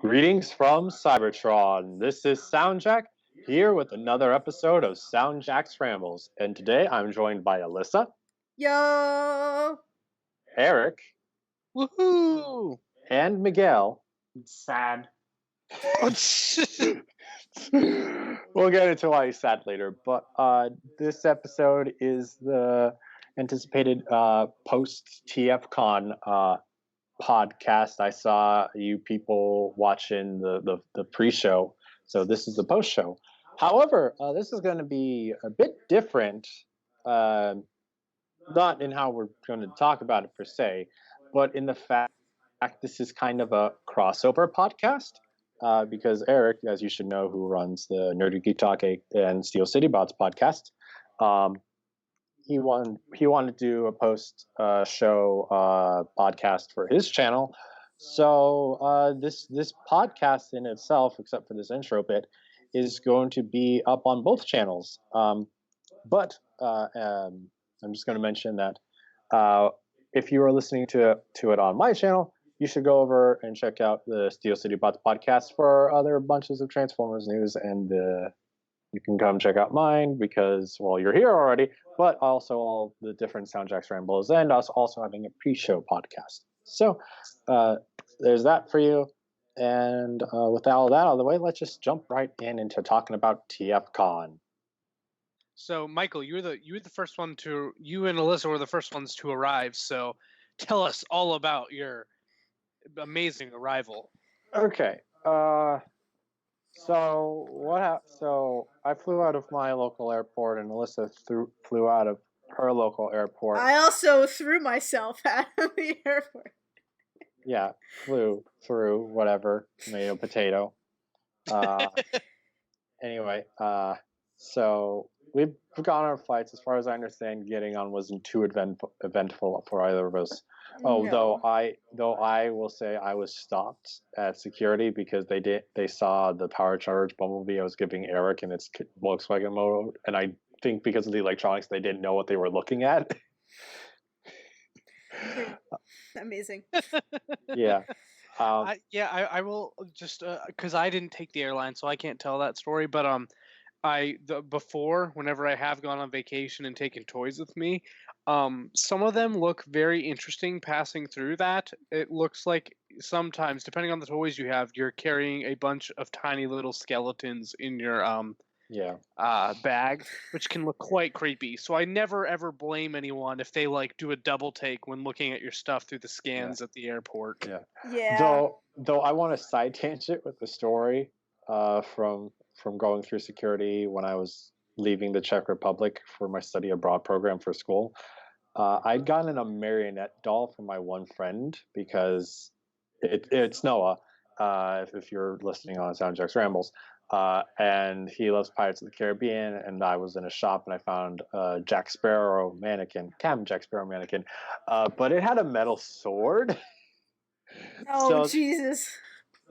Greetings from Cybertron. This is SoundJack here with another episode of SoundJack's Rambles. And today I'm joined by Alyssa. Yo! Eric. Woohoo! And Miguel. Sad. We'll get into why he's sad later. But this episode is the anticipated post-TFCon podcast. I saw you people watching the pre-show, so this is the post-show. However, this is going to be a bit different, not in how we're going to talk about it per se, but in the fact this is kind of a crossover podcast, because Eric, as you should know, who runs the Nerdy Geek Talk and Steel City Bots podcast, he wanted to do a post show podcast for his channel. So this podcast in itself, except for this intro bit, is going to be up on both channels. But I'm just going to mention that if you are listening to it on my channel, you should go over and check out the Steel City Bots podcast for other bunches of Transformers news, and you can come check out mine because, well, you're here already, but also all the different SoundJack's Rambles, and us also having a pre-show podcast. So there's that for you. And with all that out of the way, let's just jump right into talking about TFCon. So, Michael, you and Alyssa were the first ones to arrive. So, tell us all about your amazing arrival. Okay. So I flew out of my local airport, and Alyssa flew out of her local airport. I also threw myself out of the airport. Yeah, flew through whatever, tomato, potato. Anyway, so we've gone on our flights. As far as I understand, getting on wasn't too eventful for either of us. Oh, no. though I will say I was stopped at security because they saw the power charge Bumblebee I was giving Eric in its Volkswagen mode, and I think because of the electronics they didn't know what they were looking at. Amazing. Yeah. I will just because I didn't take the airline, so I can't tell that story. But before, whenever I have gone on vacation and taken toys with me, some of them look very interesting passing through that. It looks like sometimes, depending on the toys you have, you're carrying a bunch of tiny little skeletons in your bag, which can look quite creepy. So I never ever blame anyone if they do a double take when looking at your stuff through the scans at the airport. Yeah. Though I want to side tangent with the story from going through security when I was leaving the Czech Republic for my study abroad program for school. I'd gotten a marionette doll from my one friend because it's Noah, if you're listening on SoundJack's Rambles, and he loves Pirates of the Caribbean, and I was in a shop and I found a Jack Sparrow mannequin, but it had a metal sword. Oh, Jesus.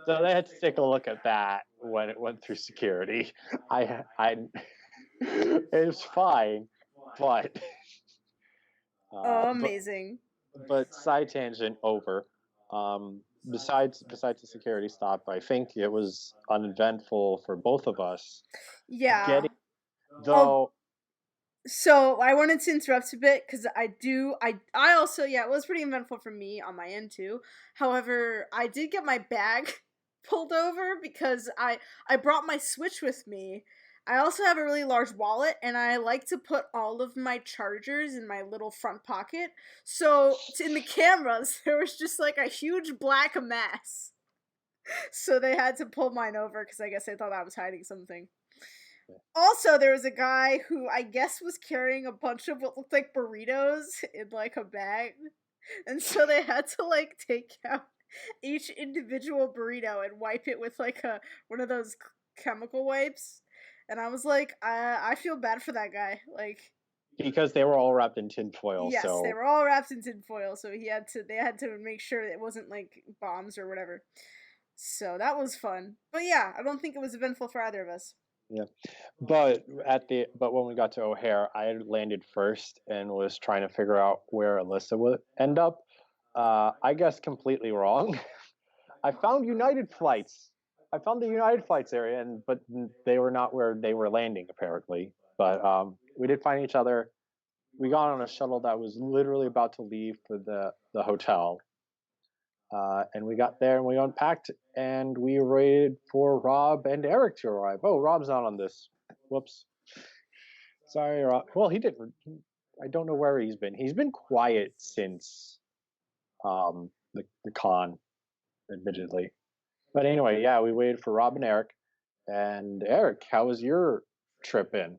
So they had to take a look at that when it went through security. It was fine, but... amazing. But side tangent over. Besides the security stop, I think it was uneventful for both of us. Yeah. So I wanted to interrupt a bit because I also, it was pretty eventful for me on my end too. However, I did get my bag pulled over because I brought my Switch with me. I also have a really large wallet, and I like to put all of my chargers in my little front pocket. So in the cameras, there was just a huge black mess. So they had to pull mine over because I guess they thought I was hiding something. Also, there was a guy who I guess was carrying a bunch of what looked like burritos in a bag. And so they had to take out each individual burrito and wipe it with one of those chemical wipes. And I was like, I feel bad for that guy. Because they were all wrapped in tinfoil. Yes, they were all wrapped in tinfoil, so they had to make sure it wasn't bombs or whatever. So that was fun. But yeah, I don't think it was eventful for either of us. Yeah. But when we got to O'Hare, I had landed first and was trying to figure out where Alyssa would end up. I guess completely wrong. I found United flights. I found the United flights area, but they were not where they were landing apparently. But we did find each other. We got on a shuttle that was literally about to leave for the hotel. And we got there and we unpacked and we waited for Rob and Eric to arrive. Oh, Rob's not on this. Whoops. Sorry, Rob. Well, he didn't. I don't know where he's been. He's been quiet since the con, admittedly. But anyway, yeah, we waited for Rob and Eric. And Eric, how was your trip in?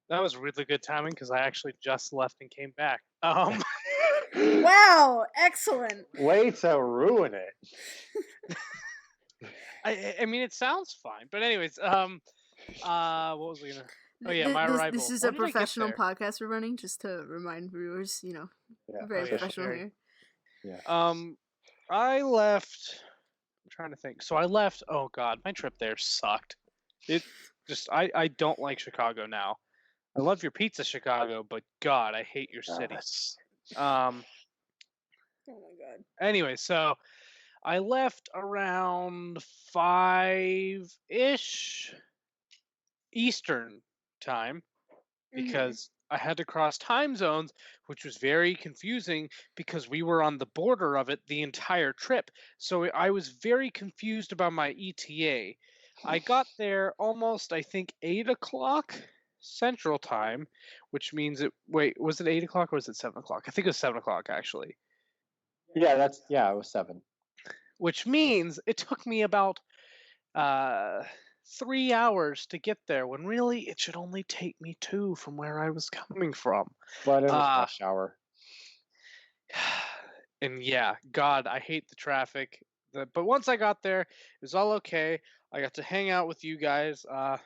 That was really good timing because I actually just left and came back. Wow, excellent. Way to ruin it. I mean, it sounds fine, but anyways, what was we gonna? Oh yeah, my arrival. This is a professional podcast we're running, just to remind viewers. Very professional here. Yeah. I left. I'm trying to think. So I left. Oh God, my trip there sucked. It just I don't like Chicago now. I love your pizza, Chicago, but God, I hate your city. Oh my God. Anyway, so I left around 5-ish Eastern time because I had to cross time zones, which was very confusing because we were on the border of it the entire trip. So I was very confused about my ETA. I got there almost, I think, 8 o'clock Central Time, which means was it 8 o'clock or was it 7 o'clock? I think it was 7 o'clock, actually. Yeah, it was 7. Which means it took me about 3 hours to get there, when really it should only take me 2 from where I was coming from. But it was rush hour. And yeah, God, I hate the traffic. But once I got there, it was all okay. I got to hang out with you guys. As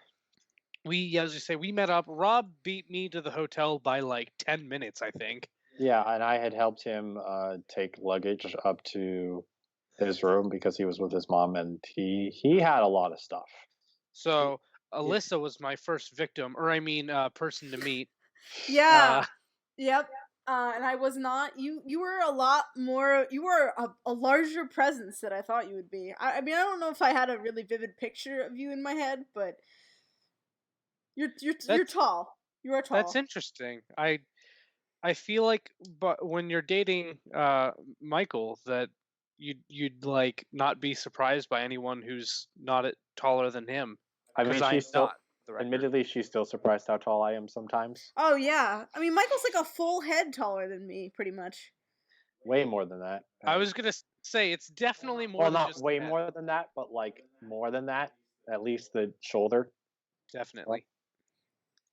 you say, we met up. Rob beat me to the hotel by like 10 minutes, I think. Yeah, and I had helped him take luggage up to his room because he was with his mom, and he had a lot of stuff. So Alyssa was my first victim, or I mean, person to meet. Yeah. Yep. And I was not. You were a lot more. You were a larger presence than I thought you would be. I mean, I don't know if I had a really vivid picture of you in my head, but you're tall. You are tall. That's interesting. I feel like, but when you're dating Michael, that you'd like not be surprised by anyone who's not taller than him. I mean, admittedly, she's still surprised how tall I am sometimes. Oh yeah, I mean, Michael's like a full head taller than me, pretty much. Way more than that. I was gonna say it's definitely more. Well, not way more than that, but like more than that. At least the shoulder. Definitely.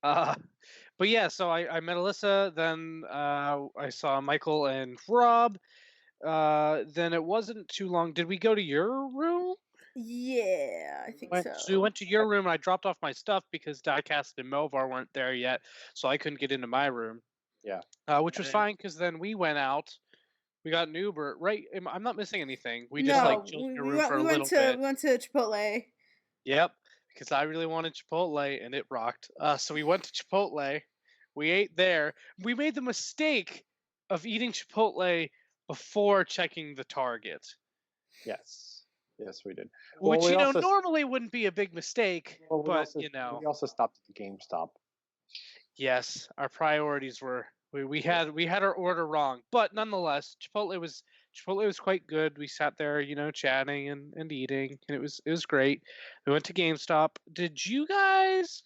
But yeah, so I met Alyssa, then I saw Michael and Rob. Then it wasn't too long. Did we go to your room? Yeah, I think so. So we went to your room and I dropped off my stuff because Diecast and Melvar weren't there yet, so I couldn't get into my room. Yeah. Which was fine because then we went out. We got an Uber. Right? I'm not missing anything. We just chilled in your room for a little bit. We went to Chipotle. Yep. Because I really wanted Chipotle and it rocked. So we went to Chipotle. We ate there. We made the mistake of eating Chipotle before checking the Target. Yes, we did. Which normally wouldn't be a big mistake, but we also stopped at the GameStop. Yes, our priorities were we had our order wrong, but nonetheless, Chipotle was quite good. We sat there, chatting and eating, and it was great. We went to GameStop. Did you guys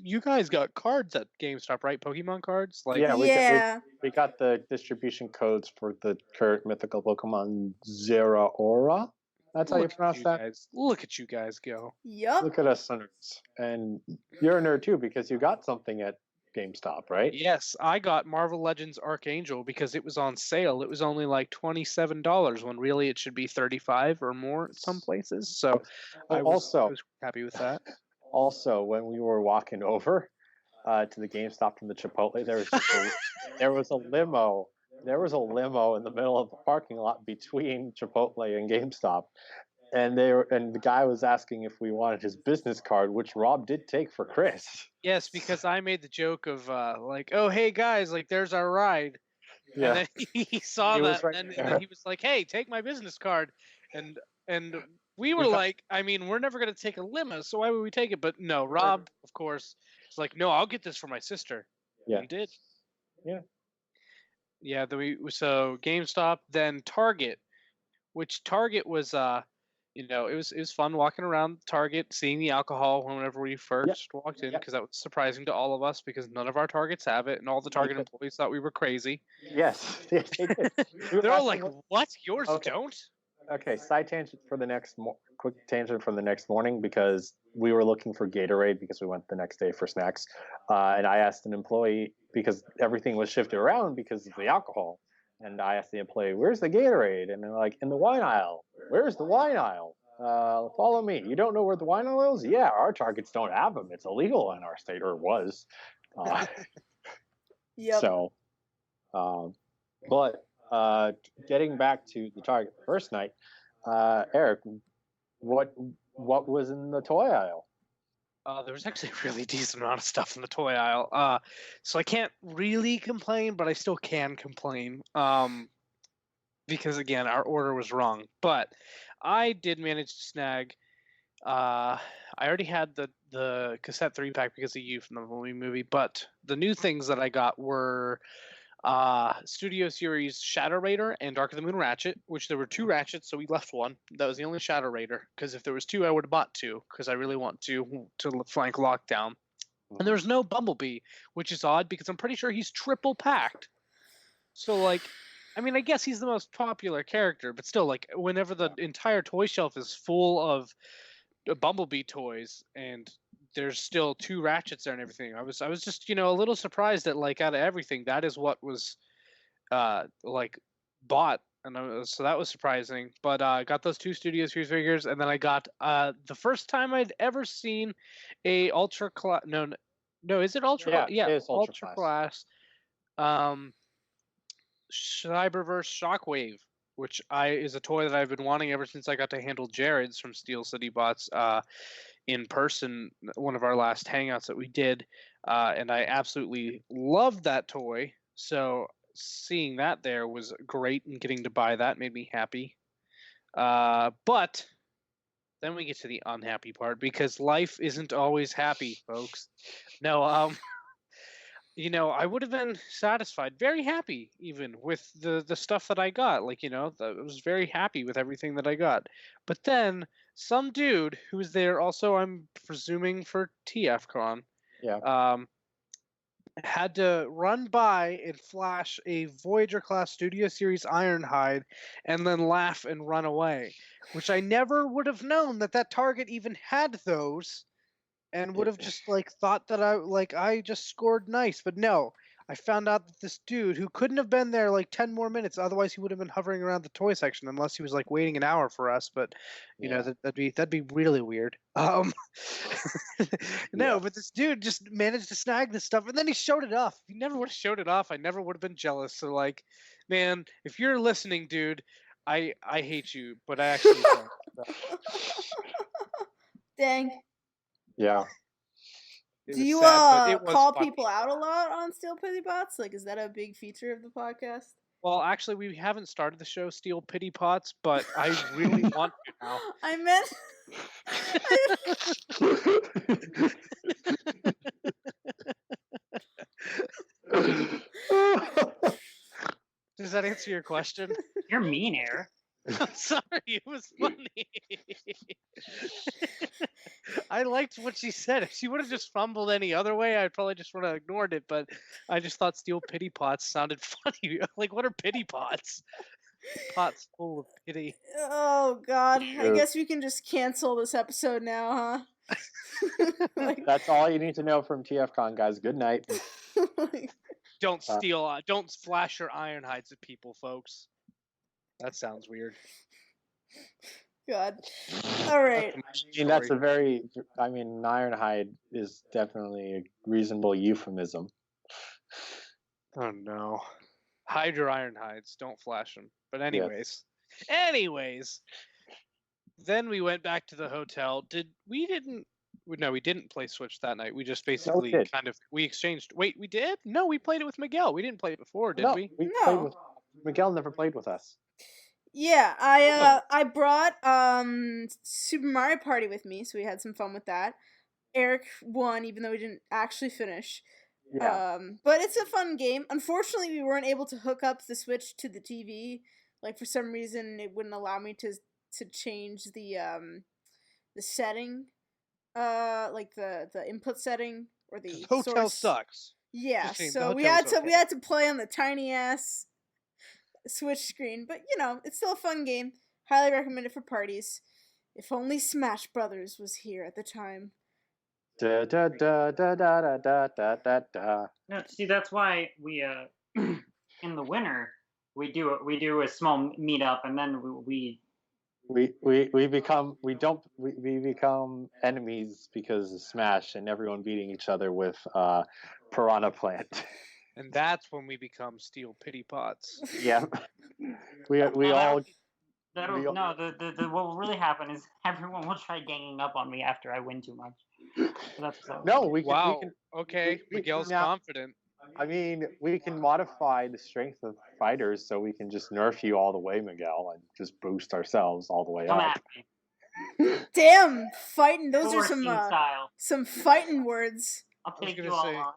got cards at GameStop, right? Pokemon cards? We got the distribution codes for the current mythical Pokemon Zeraora. That's how you pronounce that? Look at you guys go. Yup. Look at us nerds. And you're a nerd too because you got something at GameStop, right? Yes, I got Marvel Legends Archangel because it was on sale. It was only like $27 when really it should be $35 or more at some places. So I was happy with that. Also, when we were walking over to the GameStop from the Chipotle, there was a limo. There was a limo in the middle of the parking lot between Chipotle and GameStop. And the guy was asking if we wanted his business card, which Rob did take for Chris. Yes, because I made the joke of like, oh hey guys, like there's our ride. Yeah. And then he saw He was that, right and there. then he was like, "Hey, take my business card," and we were Yeah. like, "I mean, we're never gonna take a limo, so why would we take it?" But no, Rob, of course, is like, "No, I'll get this for my sister." Yeah. And he did. Yeah. Yeah. So GameStop, then Target, which Target was it was fun walking around Target, seeing the alcohol whenever we first walked in, Yep. because that was surprising to all of us because none of our Targets have it, and all the Target Because- employees thought we were crazy. Yes. Yes, they did. We were They're all asking like, "What? Yours Okay. don't?" Okay, side tangent for the next quick tangent from the next morning, because we were looking for Gatorade because we went the next day for snacks, and I asked an employee, because everything was shifted around because of the alcohol, and I asked the employee, "Where's the Gatorade?" And they're like, "In the wine aisle." "Where's the wine aisle?" Follow me. You don't know where the wine aisle is? Yeah, our Targets don't have them. It's illegal in our state, or was. Uh, Yep. So, um, but getting back to the Target first night, Eric, what what was in the toy aisle? There was actually a really decent amount of stuff in the toy aisle. So I can't really complain, but I still can complain. Because again, our order was wrong. But I did manage to snag. I already had the cassette 3-pack because of you from the movie. But the new things that I got were Studio Series Shadow Raider and Dark of the Moon Ratchet, which there were 2 Ratchets, so we left one. That was the only Shadow Raider, because if there was 2, I would have bought 2, because I really want to flank Lockdown. And there was no Bumblebee, which is odd because I'm pretty sure he's triple packed. So like, I mean, I guess he's the most popular character, but still, like, whenever the entire toy shelf is full of Bumblebee toys and there's still 2 Ratchets there and everything, I was just a little surprised that, like, out of everything, that is what was like bought, and so that was surprising. But I got those 2 Studio Series figures, and then I got the first time I'd ever seen a ultra class. No, is it ultra? Yeah, it is ultra Class. Cyberverse Shockwave, which is a toy that I've been wanting ever since I got to handle Jared's from Steel City Bots in person, one of our last hangouts that we did, and I absolutely loved that toy. So seeing that there was great, and getting to buy that made me happy. But then we get to the unhappy part, because life isn't always happy, folks. No, I would have been satisfied, very happy, even with the stuff that I got. Like, I was very happy with everything that I got. But then some dude who was there, also I'm presuming for TFCon, Yeah. had to run by and flash a Voyager class Studio Series Ironhide and then laugh and run away, which I never would have known that Target even had those, and would have just like thought that I just scored nice. But no, I found out that this dude, who couldn't have been there like 10 more minutes, otherwise he would have been hovering around the toy section, unless he was like waiting an hour for us. But that'd be really weird. No, but this dude just managed to snag this stuff, and then he showed it off. If he never would have showed it off, I never would have been jealous. So like, man, if you're listening, dude, I hate you, but I actually don't. Dang. Yeah. It Do was you sad, but it was call funny. people out a lot on Steel Pity Bots? Like, is that a big feature of the podcast? Well, actually, we haven't started the show Steel Pity Pots, but I really want to now. I meant. Does that answer your question? You're mean, Eric. I'm sorry, it was funny. I liked what she said. If she would have just fumbled any other way, I probably just would have ignored it. But I just thought Steel Pity Pots sounded funny. Like, what are pity pots? Pots full of pity. Oh God! I True. guess we can just cancel this episode now, huh? Like, That's all you need to know from TFCon, guys. Good night. like, Don't steal. Don't flash your iron hides at people, folks. That sounds weird. God. All right. I mean, that's Ironhide is definitely a reasonable euphemism. Oh no. Hide your iron hides. Don't flash them. But anyways, then we went back to the hotel. We didn't No, we didn't play Switch that night. We just No, we basically did. we exchanged. Wait, we did? No, we played it with Miguel. We didn't play it before, did No, we? we No. played with Miguel. Never played with us. Yeah, I brought Super Mario Party with me, so we had some fun with that. Eric won, even though we didn't actually finish. Yeah. But it's a fun game. Unfortunately, we weren't able to hook up the Switch to the TV. Like, for some reason, it wouldn't allow me to change the setting, like the input setting or the Hotel source. sucks. Yeah, Just saying, so the we had hotel's to we okay. had to play on the tiny ass Switch screen, but it's still a fun game. Highly recommend it for parties. If only Smash Brothers was here at the time. Da da da da da da da da da. No, see, that's why we in the winter we do a small meetup, and then We become enemies because of Smash and everyone beating each other with Piranha Plant. And that's when we become Steel Pity Pots. Yeah. We all no, the what will really happen is everyone will try ganging up on me after I win too much. So that's no we can, Wow. we can Okay, we Miguel's can now- confident. I mean, we can modify the strength of fighters so we can just nerf you all the way, Miguel, and just boost ourselves all the way come up. at me. Damn, fighting. Those are Forcing style. some fighting words. I'll was take gonna you all say- on.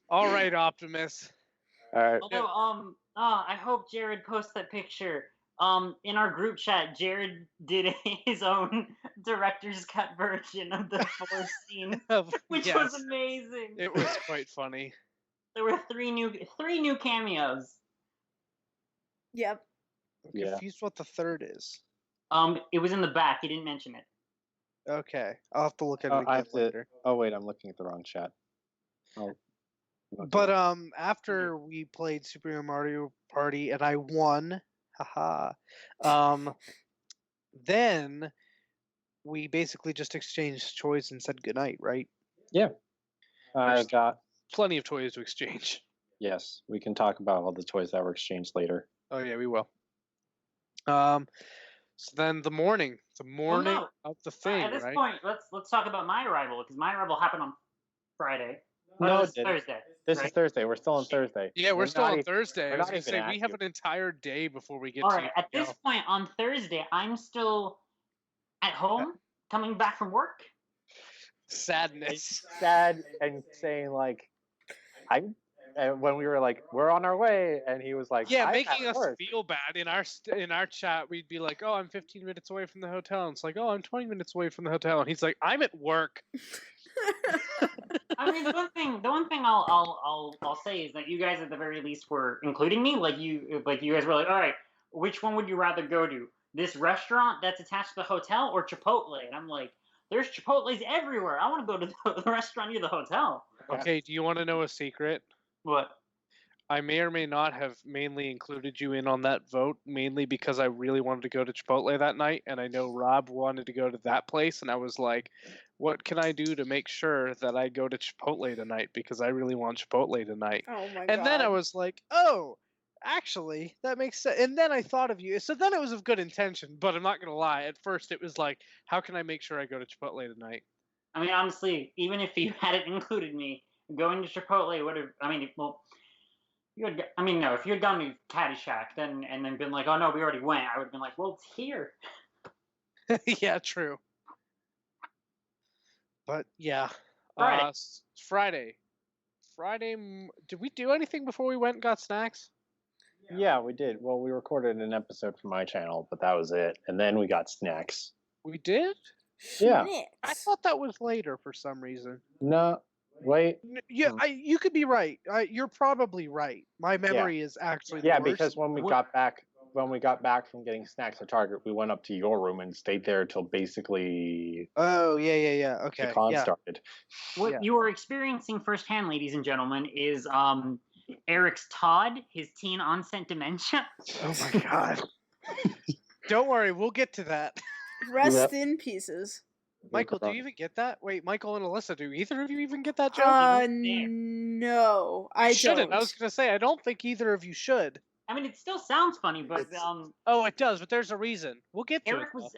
All right, Optimus. All right. Although, I hope Jared posts that picture. In our group chat, Jared did his own director's cut version of the forest scene, which was Yes, amazing. it was quite funny. There were three new cameos. Yep. I'm Yeah. confused what the third is. It was in the back. He didn't mention it. Okay, I'll have to look at it Oh, again I have to. later. Oh wait, I'm looking at the wrong chat. Oh. Okay. But after we played Super Mario Party and I won, haha. Then we basically just exchanged toys and said goodnight, right? Yeah. I've got. Plenty of toys to exchange. Yes, we can talk about all the toys that were exchanged later. Oh yeah, we will. So then the morning no. of the thing, At this right? point, let's talk about my arrival, because my arrival happened on Friday. Oh, No, this it is didn't. Thursday. This right? is Thursday. We're still on Thursday. Yeah, we're still not on even- Thursday. we're I was not gonna say even we have active. an entire day before we get All to right. At this point on Thursday, I'm still at home, coming back from work. sadness. Sad and saying like, and when we were like, we're on our way, and he was like, Yeah, I'm making at us work. feel bad in our chat. We'd be like, "Oh, I'm 15 minutes away from the hotel." And it's like, "Oh, I'm 20 minutes away from the hotel." And he's like, "I'm at work." I mean, the one thing I'll say is that you guys at the very least were including me. Like you guys were like, all right, which one would you rather go to? This restaurant that's attached to the hotel or Chipotle? And I'm like, there's Chipotles everywhere. I want to go to the restaurant near the hotel. Okay, do you want to know a secret? What? I may or may not have mainly included you in on that vote, mainly because I really wanted to go to Chipotle that night, and I know Rob wanted to go to that place, and I was like, what can I do to make sure that I go to Chipotle tonight? Because I really want Chipotle tonight. Oh my god. And then I was like, oh, actually, that makes sense. And then I thought of you. So then it was of good intention, but I'm not going to lie. At first, it was like, how can I make sure I go to Chipotle tonight? I mean, honestly, even if you hadn't included me, going to Chipotle would have. I mean, well, no. If you had gone to Caddyshack, then been like, oh no, we already went, I would have been like, well, it's here. Yeah, true. But yeah, Friday. Friday. Did we do anything before we went and got snacks? Yeah, we did. Well, we recorded an episode for my channel, but that was it. And then we got snacks. We did? Yeah. I thought that was later for some reason. No, wait. Yeah, Hmm. you could be right. You're probably right. My memory is actually the Yeah, worst. because when we got back from getting snacks at Target, we went up to your room and stayed there till basically Oh yeah. Okay. the con Yeah. started. What Yeah. you are experiencing firsthand, ladies and gentlemen, is Eric's Todd, his teen onset dementia. Oh my god. Don't worry, we'll get to that. Rest Yep. in pieces. Michael, do you even get that? Wait, Michael and Alyssa, do either of you even get that joke? No, I shouldn't. don't. I was gonna say I don't think either of you should. I mean, it still sounds funny, but Oh, it does, but there's a reason. We'll get to Eric it. was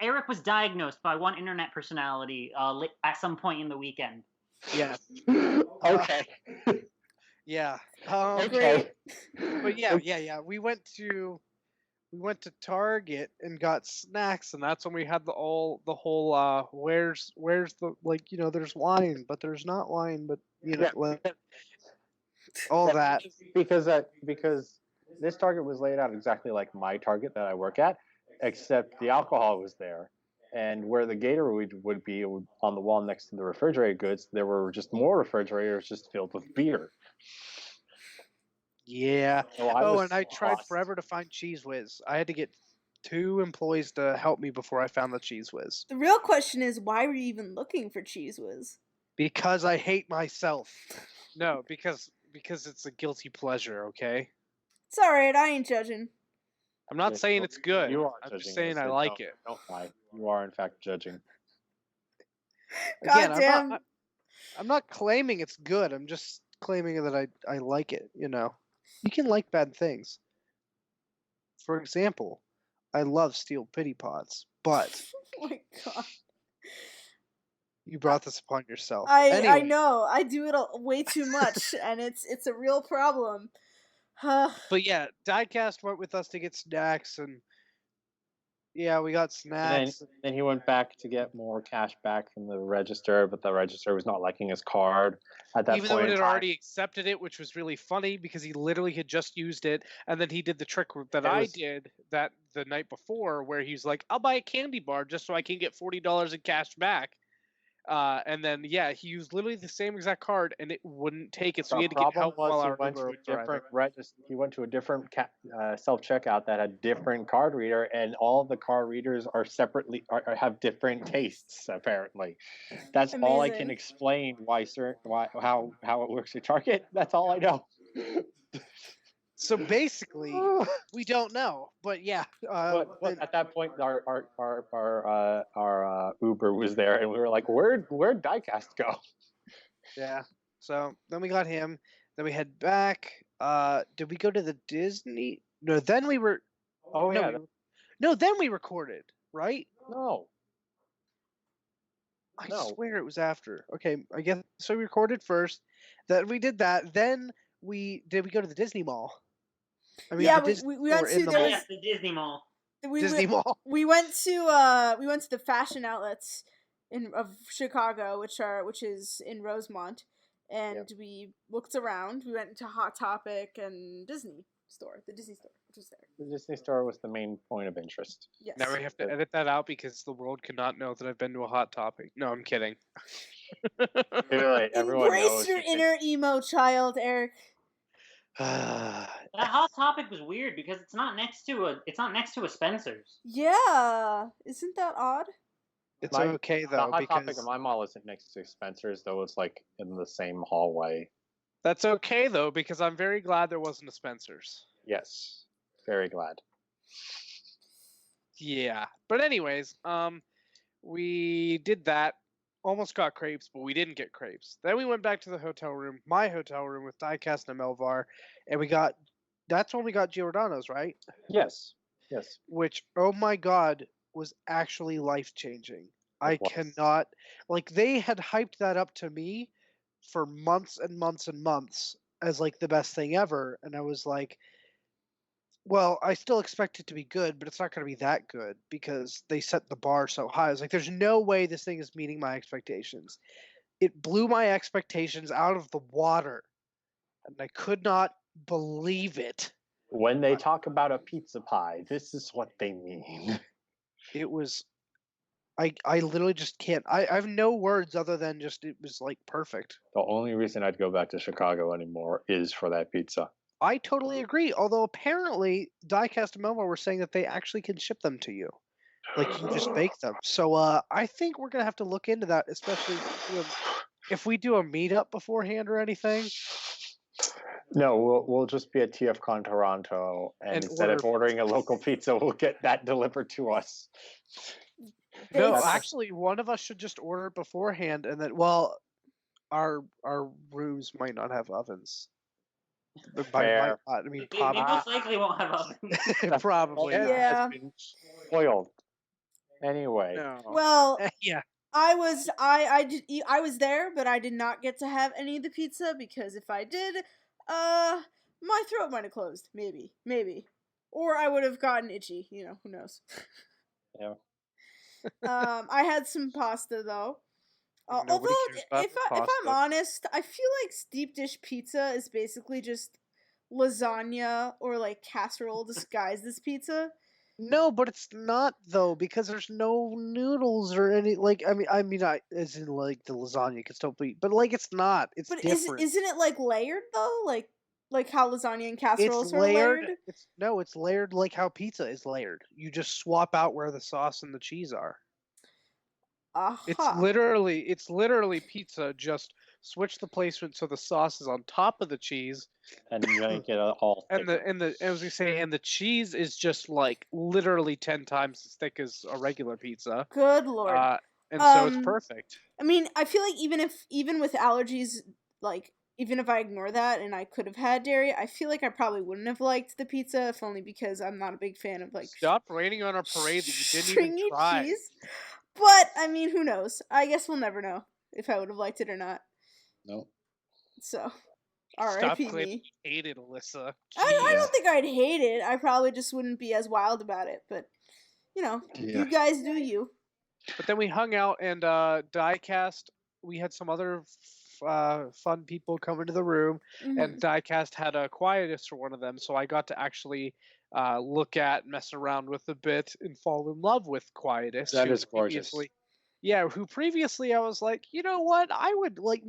Eric was diagnosed by one internet personality at some point in the weekend. Yeah. Okay. Yeah. Okay. But yeah. We went to Target and got snacks, and that's when we had the whole where's the, like, there's wine, but there's not wine, but all that. Because this Target was laid out exactly like my Target that I work at, except the alcohol was there. And where the Gatorade would be on the wall next to the refrigerated goods, there were just more refrigerators just filled with beer. Yeah. So and I tried forever to find Cheese Whiz. I had to get 2 employees to help me before I found the Cheese Whiz. The real question is, why were you even looking for Cheese Whiz? Because I hate myself. No, because it's a guilty pleasure, okay? It's alright, I ain't judging. I'm not saying it's good. You are I'm judging. just saying I like it. Don't lie. You are in fact judging. Again, Goddamn. I'm not claiming it's good. I'm just claiming that I like it, You can like bad things. For example, I love steel pity pots, but Oh my god. you brought this upon yourself. I Anyway. know. I do it way too much, and it's a real problem. But yeah, Diecast went with us to get snacks, and yeah, we got snacks. And then he went back to get more cash back from the register, but the register was not liking his card at that Even point. though it had already accepted it, which was really funny because he literally had just used it, and then he did the trick that I did that the night before, where he's like, "I'll buy a candy bar just so I can get $40 in cash back." And then he used literally the same exact card, and it wouldn't take it, so he had to get help while our Uber was driving. He went to a different self checkout that had different card reader, and all the card readers are separately have different tastes. Apparently, that's all I can explain how it works at Target. That's all I know. So basically, we don't know, but yeah. But at that point, our Uber was there, and we were like, "Where'd Diecast go?" Yeah. So then we got him. Then we head back. Did we go to the Disney? No. Then we were. Oh yeah. No. Then we recorded, right? No. I swear it was after. Okay, I guess so. We recorded first. Then we did that. Then we go to the Disney Mall. I mean, we went to the Disney Mall. Disney Mall. We went to the fashion outlets of Chicago, which is in Rosemont, and we looked around. We went to Hot Topic and the Disney store, which was there. The Disney store was the main point of interest. Yes. Now we have to edit that out because the world cannot know that I've been to a Hot Topic. No, I'm kidding. Everyone Embrace knows your inner emo child, Eric. That Hot Topic was weird because it's not next to a Spencer's. Yeah, isn't that odd? It's okay though. The Hot Topic in my mall isn't next to Spencer's, though. It's like in the same hallway. That's okay though, because I'm very glad there wasn't a Spencer's. Yes, very glad. Yeah, but anyways, we did that. Almost got crepes, but we didn't get crepes. Then we went back to the hotel room, my hotel room with Diecast and Melvar, and that's when we got Giordano's, right? Yes. Which, oh my god, was actually life-changing. I cannot, they had hyped that up to me for months and months and months as the best thing ever, and I was like, well, I still expect it to be good, but it's not going to be that good because they set the bar so high. I was like, there's no way this thing is meeting my expectations. It blew my expectations out of the water, and I could not believe it. When they talk about a pizza pie, this is what they mean. It was... I literally just can't... I have no words other than just it was, perfect. The only reason I'd go back to Chicago anymore is for that pizza. I totally agree. Although apparently Diecast and Melmar were saying that they actually can ship them to you. You can just bake them. So I think we're gonna have to look into that, especially if we do a meetup beforehand or anything. No, we'll just be at TFCon Toronto, and instead of ordering a local pizza, we'll get that delivered to us. No, actually, one of us should just order it beforehand, and then our rooms might not have ovens. Fair. I mean, They probably. most likely won't have ovens. Probably. Air Yeah. has been spoiled. Anyway, No. Well, Yeah. I was I was there, but I did not get to have any of the pizza because if I did, my throat might have closed. Maybe, or I would have gotten itchy. You know, who knows? yeah. I had some pasta though. Nobody Although, cares about if the I'm pasta. honest, I feel like deep dish pizza is basically just lasagna or like casserole disguised as pizza. No, but it's not though because there's no noodles or any like. I as in like the lasagna can still be, but like it's not. It's But different. isn't it like layered though? Like how lasagna and It's casserole sort of layered. layered? It's layered like how pizza is layered. You just swap out where the sauce and the cheese are. It's Aha. literally pizza. Just switch the placement so the sauce is on top of the cheese, And you make it all and thicker. I was gonna say, and the cheese is just like literally 10 times as thick as a regular pizza. Good lord. And so it's perfect. I mean, I feel like even with allergies, like even if I ignore that and I could have had dairy, I feel like I probably wouldn't have liked the pizza, if only because I'm not a big fan of like Stop raining on our parade that you didn't stringy even try. cheese. But I mean, who knows? I guess we'll never know if I would have liked it or not. No. So, Stop R.I.P. claiming me. you hate it, Alyssa. I don't think I'd hate it. I probably just wouldn't be as wild about it. But you guys do you. But then we hung out and Diecast. We had some other fun people come into the room, and Diecast had a quietus for one of them, so I got to actually look at, mess around with a bit, and fall in love with Quietus. That is gorgeous. Who previously I was like, you know what, I would like.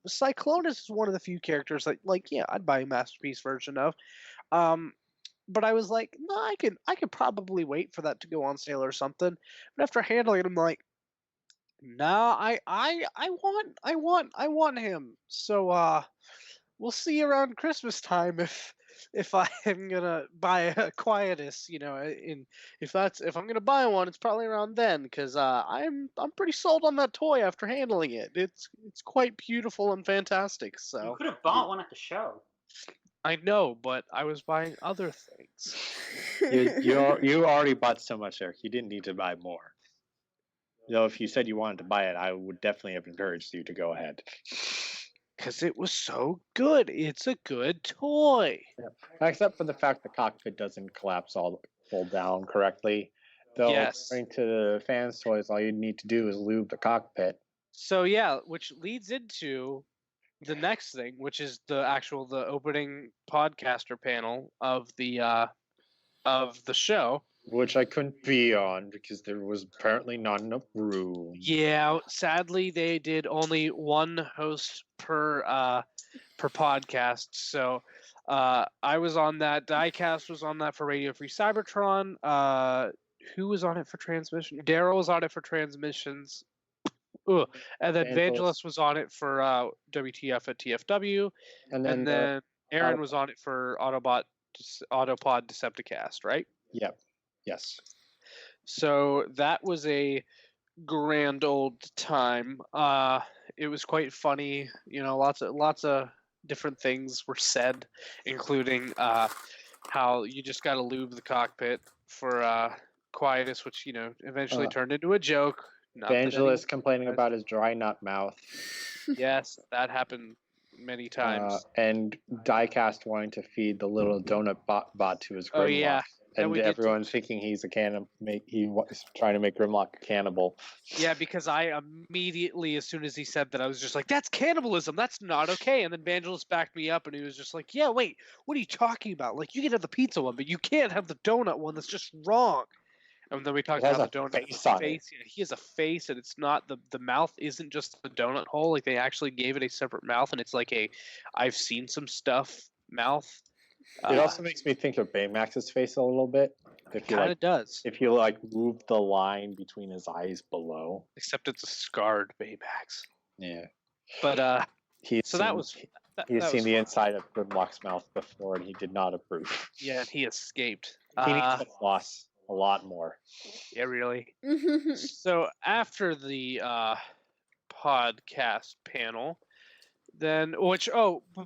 Cyclonus is one of the few characters that, like, yeah, I'd buy a Masterpiece version of. But I was like, no, I could probably wait for that to go on sale or something. But after handling it, I'm like, no, I want him. So we'll see around Christmas time if I am gonna buy a Quietus, if I'm gonna buy one, it's probably around then, because I'm pretty sold on that toy after handling it. It's quite beautiful and fantastic. So You could have bought one at the show. I know, but I was buying other things. You already bought so much, Eric. You didn't need to buy more. Though if you said you wanted to buy it, I would definitely have encouraged you to go ahead. Because it was so good. It's a good toy. Yeah. Except for the fact the cockpit doesn't collapse all fold down correctly. Though, Yes. according to the fans' toys, all you need to do is lube the cockpit. So yeah, which leads into the next thing, which is the opening podcaster panel of the show. Which I couldn't be on because there was apparently not enough room. Yeah, sadly they did only one host per podcast. So I was on that. Diecast was on that for Radio Free Cybertron. Who was on it for transmission? Daryl was on it for transmissions. Ugh. And then Vangelis was on it for WTF at TFW. And then Aaron was on it for Autopod Decepticast, right? Yep. Yes. So that was a grand old time. It was quite funny. Lots of different things were said, including how you just got to lube the cockpit for Quietus, which eventually turned into a joke. Vangelis complaining about his dry nut mouth. Yes, that happened many times. And Diecast wanting to feed the little donut bot to his Grimlock. Oh yeah. And everyone's thinking he's a cannibal. He was trying to make Grimlock a cannibal. Yeah, because I immediately, as soon as he said that, I was just like, "That's cannibalism. That's not okay." And then Vangelis backed me up, and he was just like, "Yeah, wait, what are you talking about? Like, you can have the pizza one, but you can't have the donut one. That's just wrong." And then we talked about the donut face. Yeah, he has a face, and it's not the mouth isn't just the donut hole. Like, they actually gave it a separate mouth, and it's like I've seen some stuff mouth. It also makes me think of Baymax's face a little bit. It kind of does. If you move the line between his eyes below. Except it's a scarred Baymax. Yeah. But he's seen the inside of Grimlock's mouth before, and he did not approve. Yeah, and he escaped. He needs to floss a lot more. Yeah, really. So after the podcast panel, then,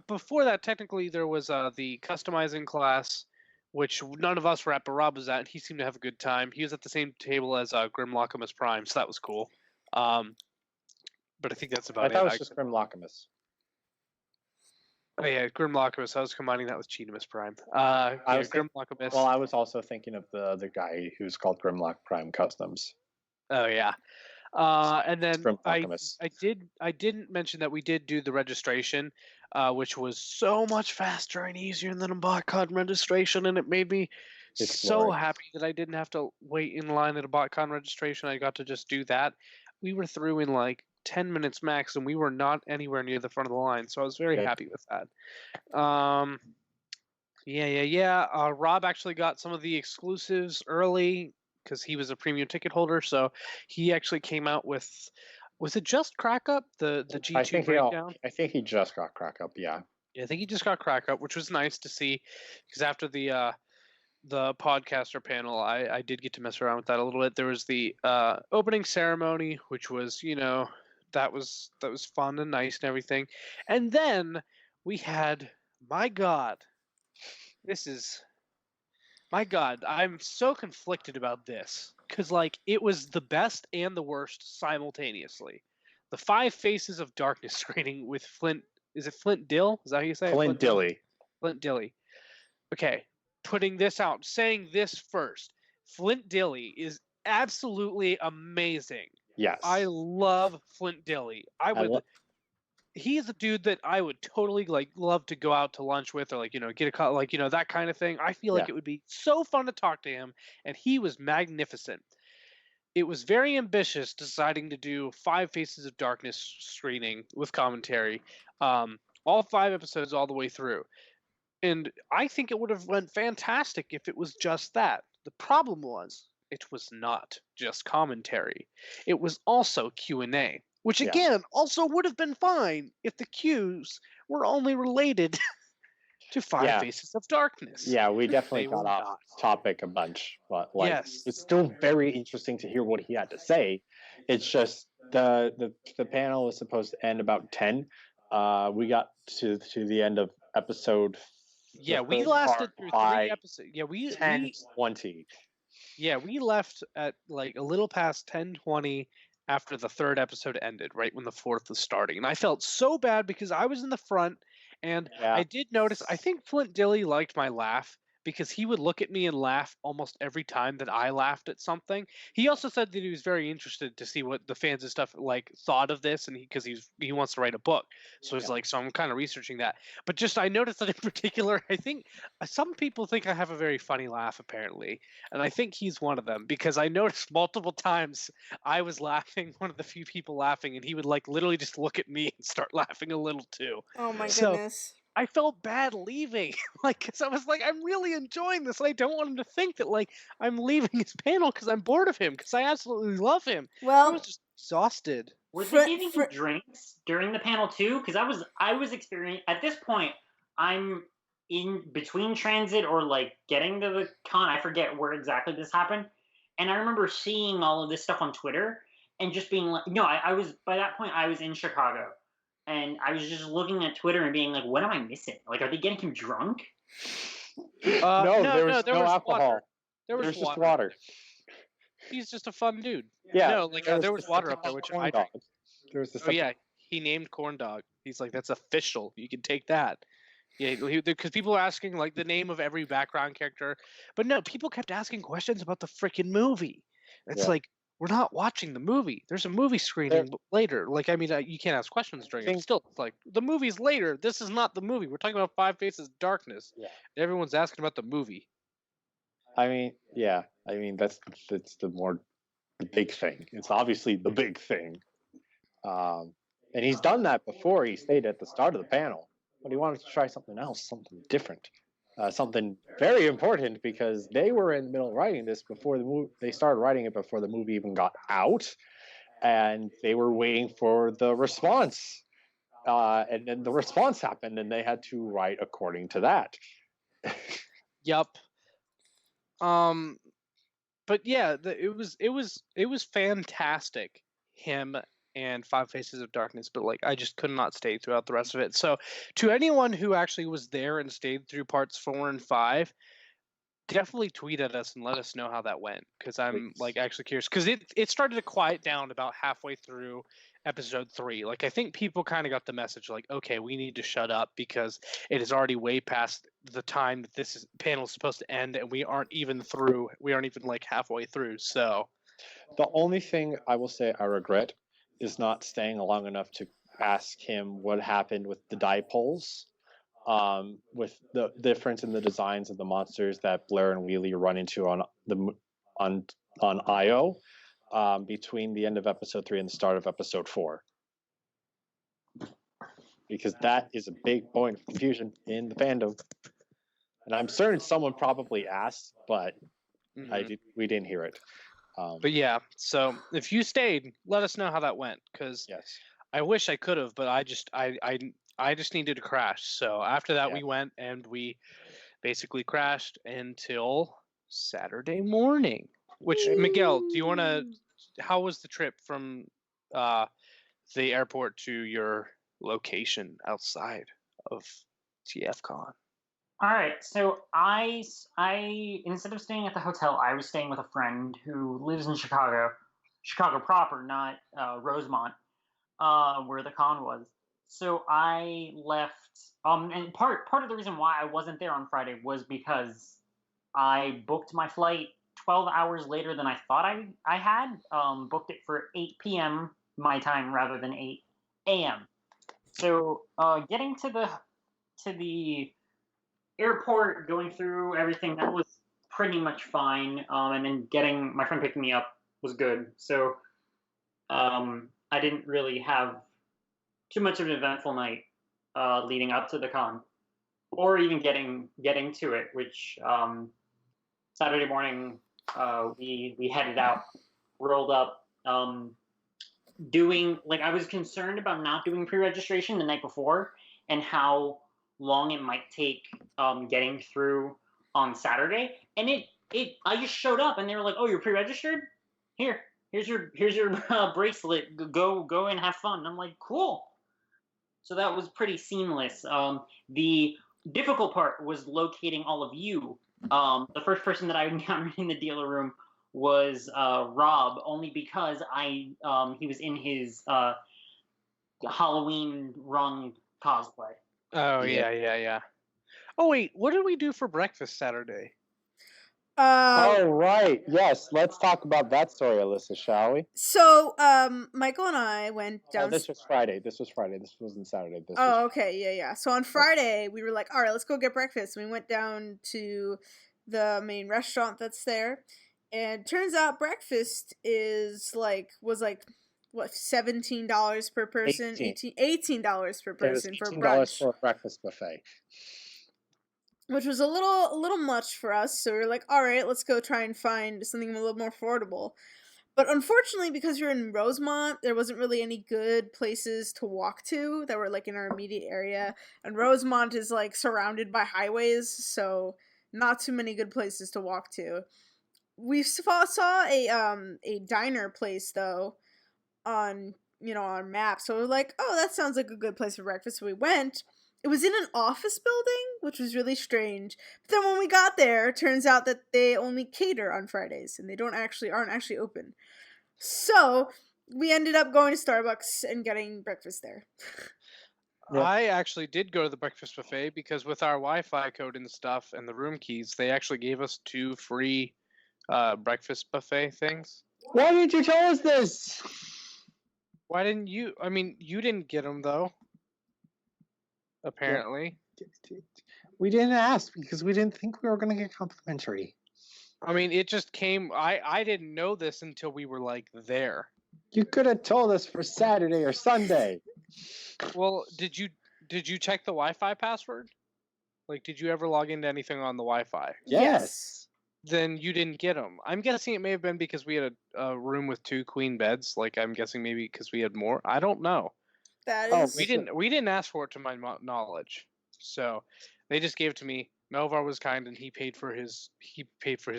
before that, technically there was the customizing class, which none of us were at, but Rob was at, and he seemed to have a good time. He was at the same table as Grimlockamus Prime, so that was cool. But I think that's about it. I thought it was just Grimlockamus. Oh yeah, Grimlockamus. I was combining that with Cheetamus Prime. Grimlockamus. Well, I was also thinking of the guy who's called Grimlock Prime Customs. Oh yeah. And then I didn't mention that we did do the registration, which was so much faster and easier than a BotCon registration, and it made me so happy that I didn't have to wait in line at a BotCon registration. I got to just do that. We were through in like 10 minutes max, and we were not anywhere near the front of the line, so I was very happy with that. Rob actually got some of the exclusives early because he was a premium ticket holder, so he actually came out with, was it just Crack Up, the G2 breakdown? I think he just got Crack Up, yeah. Yeah, I think he just got Crack Up, which was nice to see, because after the podcaster panel, I did get to mess around with that a little bit. There was the opening ceremony, which was, that was fun and nice and everything. And then we had, my God, I'm so conflicted about this, because it was the best and the worst simultaneously. The 5 Faces of Darkness screening with Flint. Is it Flint Dill? Is that how you say it? Flint Dilly. Flint Dilly. Okay, putting this out, saying this first. Flint Dilly is absolutely amazing. Yes. I love Flint Dilly. He's a dude that I would totally love to go out to lunch with, or get a that kind of thing. I feel like it would be so fun to talk to him, and he was magnificent. It was very ambitious deciding to do 5 Faces of Darkness screening with commentary, all 5 episodes all the way through. And I think it would have went fantastic if it was just that. The problem was it was not just commentary. It was also Q&A, which again also would have been fine if the Qs were only related to 5 Faces of Darkness. Yeah, we definitely got off topic a bunch, but it's still very interesting to hear what he had to say. It's just the panel was supposed to end about 10. We got to the end of episode. Yeah, we lasted through 3 episodes. Yeah, we 10:20. Yeah, we left at a little past 10:20 after the 3rd episode ended, right when the 4th was starting. And I felt so bad because I was in the front, and I did notice, I think Flint Dilly liked my laugh, because he would look at me and laugh almost every time that I laughed at something. He also said that he was very interested to see what the fans and stuff thought of this, and because he wants to write a book, so he's so I'm kind of researching that. But just I noticed that in particular, I think some people think I have a very funny laugh apparently, and I think he's one of them, because I noticed multiple times I was laughing, one of the few people laughing, and he would literally just look at me and start laughing a little too. Oh my goodness. I felt bad leaving, because I was I'm really enjoying this, and I don't want him to think that I'm leaving his panel because I'm bored of him, because I absolutely love him. Well, I was just exhausted. Were they giving you drinks during the panel too? Because I was experiencing, at this point, I'm in between transit or getting to the con. I forget where exactly this happened, and I remember seeing all of this stuff on Twitter and just being I was, by that point I was in Chicago. And I was just looking at Twitter and being what am I missing? Are they getting him drunk? No, there was no alcohol. Water. There was just water. He's just a fun dude. Yeah. No, there was water up there, which I drank. There was he named Corn Dog. He's that's official. You can take that. Yeah, because people are asking the name of every background character. But no, people kept asking questions about the freaking movie. It's we're not watching the movie. There's a movie screening later. You can't ask questions during it. Still, the movie's later. This is not the movie. We're talking about 5 Faces of Darkness. Yeah. Everyone's asking about the movie. That's the big thing. It's obviously the big thing. And he's done that before. He stayed at the start of the panel, but he wanted to try something else, something different. Something very important, because they were in the middle of writing this before the movie. They started writing it before the movie even got out, and they were waiting for the response. And then the response happened, and they had to write according to that. Yup. But yeah, it was fantastic. Him and Five Faces of Darkness, but like I just could not stay throughout the rest of it. So to anyone who actually was there and stayed through parts 4 and 5, definitely tweet at us and let us know how that went, because I'm like actually curious, because it started to quiet down about halfway through episode 3. Like I think people kind of got the message like, okay, we need to shut up because it is already way past the time that panel is supposed to end, and we aren't even like halfway through. So The only thing I will say I regret is not staying long enough to ask him what happened with the dipoles, with the difference in the designs of the monsters that Blair and Wheelie run into on Io, between the end of episode 3 and the start of episode 4. Because that is a big point of confusion in the fandom. And I'm certain someone probably asked, but we didn't hear it. But yeah, so if you stayed, let us know how that went, because yes, I wish I could have, but I just needed to crash. So after that, we went and we basically crashed until Saturday morning. Which, Miguel, do you want to? How was the trip from the airport to your location outside of TFCon? All right, so I instead of staying at the hotel, I was staying with a friend who lives in Chicago proper, not Rosemont, where the con was. So I left. And part of the reason why I wasn't there on Friday was because I booked my flight 12 hours later than I thought I had. Booked it for 8 p.m. my time rather than 8 a.m. So getting to the airport, going through everything, that was pretty much fine. And then getting my friend picking me up was good. So I didn't really have too much of an eventful night leading up to the con, or even getting to it. Which Saturday morning we headed out, rolled up. Doing like I was concerned about not doing pre-registration the night before and how long it might take getting through on Saturday, and I just showed up and they were like, "Oh, you're pre-registered? Here's your bracelet. Go and have fun." And I'm like, "Cool." So that was pretty seamless. The difficult part was locating all of you. The first person that I encountered in the dealer room was Rob, only because he was in his Halloween rung cosplay. Oh yeah. Oh wait, what did we do for breakfast Saturday? Oh right, yes. Let's talk about that story, Alyssa, shall we? So, Michael and I went down. This was Friday. This wasn't Saturday. Okay, yeah. So on Friday, we were like, all right, let's go get breakfast. We went down to the main restaurant that's there, and turns out breakfast was what, $17 per person, $18 per person for brunch. For a breakfast buffet, which was a little much for us. So we were like, all right, let's go try and find something a little more affordable. But unfortunately, because you're in Rosemont, there wasn't really any good places to walk to that were like in our immediate area. And Rosemont is like surrounded by highways, so not too many good places to walk to. We saw a diner place though on our map, so we're like, oh, that sounds like a good place for breakfast. So we went. It was in an office building, which was really strange. But then when we got there, it turns out that they only cater on Fridays and they aren't actually open. So we ended up going to Starbucks and getting breakfast there. Yeah. I actually did go to the breakfast buffet because with our Wi-Fi code and stuff and the room keys, they actually gave us 2 free breakfast buffet things. Why didn't you tell us this? Why didn't you? I mean, you didn't get them though. Apparently. Yeah. We didn't ask because we didn't think we were going to get complimentary. I mean, it just came. I didn't know this until we were like there. You could have told us for Saturday or Sunday. Well, did you check the Wi-Fi password? Like, did you ever log into anything on the Wi-Fi? Yes. Then you didn't get them. I'm guessing it may have been because we had a room with 2 queen beds. Like, I'm guessing maybe because we had more. I don't know. That is. We didn't ask for it to my knowledge. So they just gave it to me. Melvar was kind, and he paid for his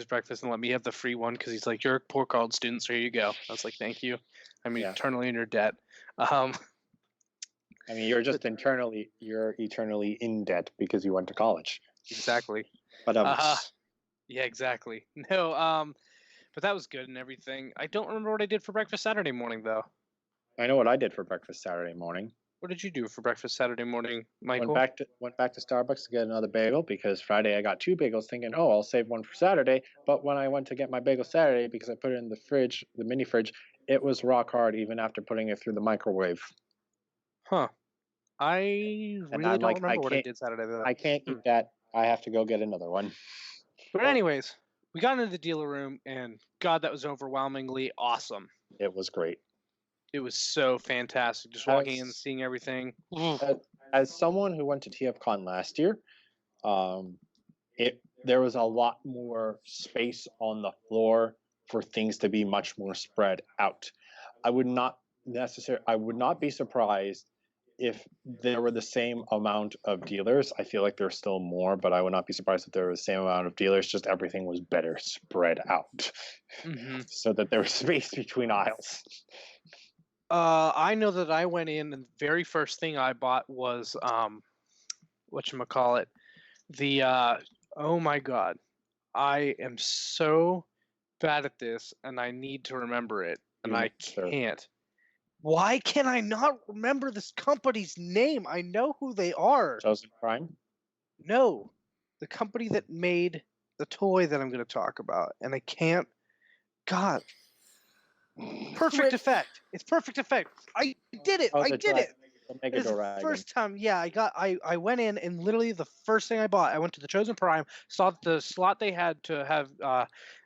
breakfast and let me have the free one because he's like, "You're a poor college student, so here you go." I was like, "Thank you. I'm eternally in your debt." I mean, you're eternally in debt because you went to college. Exactly. But yeah, exactly. No, but that was good and everything. I don't remember what I did for breakfast Saturday morning though. I know what I did for breakfast Saturday morning. What did you do for breakfast Saturday morning, Michael? Went back to Starbucks to get another bagel because Friday I got 2 bagels thinking, oh, I'll save one for Saturday. But when I went to get my bagel Saturday, because I put it in the fridge, the mini fridge, it was rock hard even after putting it through the microwave. Huh. I really don't remember what I did Saturday though. I can't eat that. I have to go get another one. But anyways, we got into the dealer room and God, that was overwhelmingly awesome. It was great. It was so fantastic. Just walking in and seeing everything. As someone who went to TFCon last year, there was a lot more space on the floor for things to be much more spread out. I would not be surprised if there were the same amount of dealers. I feel like there's still more, but I would not be surprised if there was the same amount of dealers, just everything was better spread out. So that there was space between aisles. I know that I went in and the very first thing I bought was whatchamacallit, the oh my god. I am so bad at this and I need to remember it and I can't. Why can I not remember this company's name? I know who they are. Chosen Prime? No. The company that made the toy that I'm going to talk about. And I can't. God. Perfect Effect. It's Perfect Effect. I did it. I did it. It's the first time. Yeah, I went in and literally the first thing I bought, I went to the Chosen Prime, saw the slot they had to have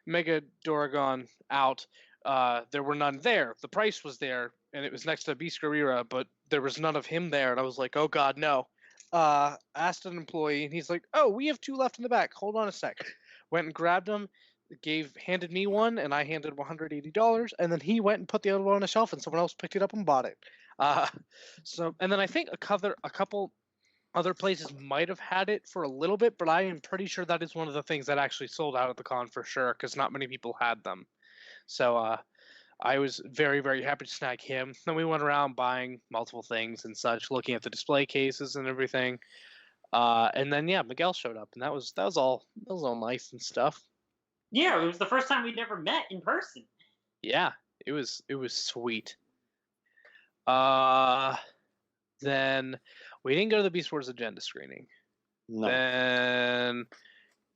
Mega Doragon out. There were none there. The price was there, and it was next to Beast Guerrera, but there was none of him there, and I was like, oh god, no. Asked an employee, and he's like, oh, we have 2 left in the back. Hold on a sec. Went and grabbed them, handed me one, and I handed $180, and then he went and put the other one on a shelf, and someone else picked it up and bought it. And then I think a couple other places might have had it for a little bit, but I am pretty sure that is one of the things that actually sold out at the con for sure, because not many people had them. So I was very, very happy to snag him. Then we went around buying multiple things and such, looking at the display cases and everything. And then Miguel showed up, and that was all nice and stuff. Yeah, it was the first time we'd ever met in person. Yeah, it was sweet. Then we didn't go to the Beast Wars Agenda screening. No. Then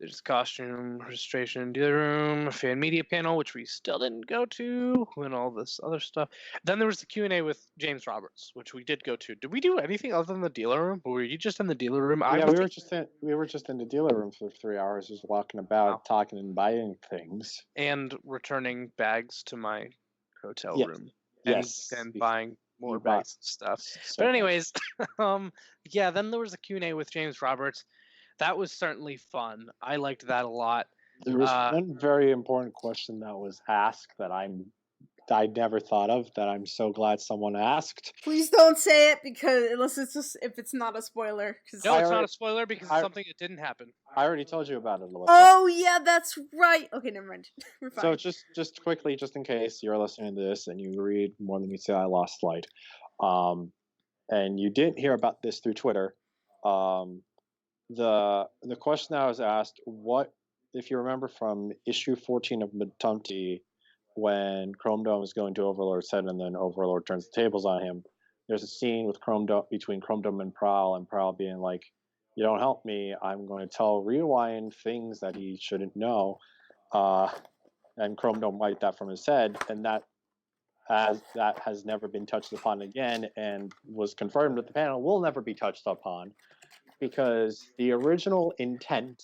there's costume registration, dealer room, fan media panel, which we still didn't go to, and all this other stuff. Then there was the Q&A with James Roberts, which we did go to. Did we do anything other than the dealer room? Or were you just in the dealer room? Yeah, we were just in the dealer room for 3 hours, just walking about, talking and buying things, and returning bags to my hotel room. Yes, and buying more bags and stuff. But anyways, then there was a Q&A with James Roberts. That was certainly fun. I liked that a lot. There was one very important question that was asked that I never thought of, that I'm so glad someone asked. Please don't say it, because if it's not a spoiler. No, it's not a spoiler because it's something that didn't happen. I already told you about it, Alyssa. Oh yeah, that's right. Okay, never mind. We're fine. So just quickly, just in case you're listening to this and you read More Than Meets the Eye Lost Light, and you didn't hear about this through Twitter, the question I was asked, what if you remember from issue 14 of Matumti, when Chrome Dome is going to Overlord's head and then Overlord turns the tables on him, there's a scene with between Chrome Dome and Prowl being like, you don't help me, I'm going to tell Rewind things that he shouldn't know, and Chrome Dome wiped that from his head, and that has never been touched upon again, and was confirmed at the panel will never be touched upon, because the original intent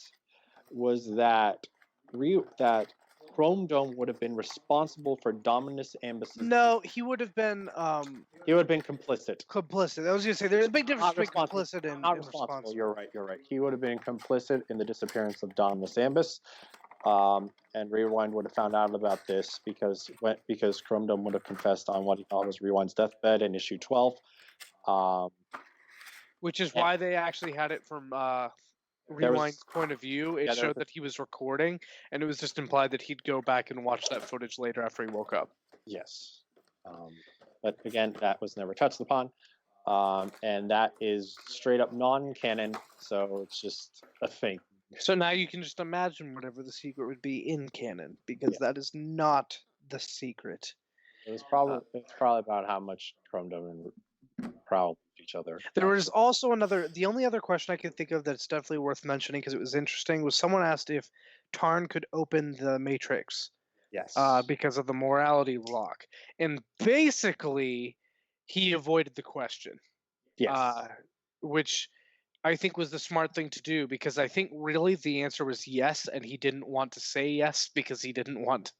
was that Chrome Dome would have been responsible for Dominus Ambus's... No, he would have been... he would have been complicit. Complicit. I was going to say, there's a big difference between complicit and responsible. You're right. He would have been complicit in the disappearance of Dominus Ambus. And Rewind would have found out about this because Chrome Dome would have confessed on what he thought was Rewind's deathbed in issue 12. Which is why they actually had it from Rewind's point of view, it yeah, showed that he was recording, and it was just implied that he'd go back and watch that footage later after he woke up. Yes. But again, that was never touched upon. And that is straight up non-canon, so it's just a thing. So now you can just imagine whatever the secret would be in canon, because that is not the secret. It's probably about how much Chrome Dome and Prowl each other. There was also the only other question I could think of that's definitely worth mentioning because it was interesting was someone asked if Tarn could open the Matrix. Yes. Because of the morality lock. And basically, he avoided the question. Yes. Which I think was the smart thing to do because I think really the answer was yes, and he didn't want to say yes because he didn't want.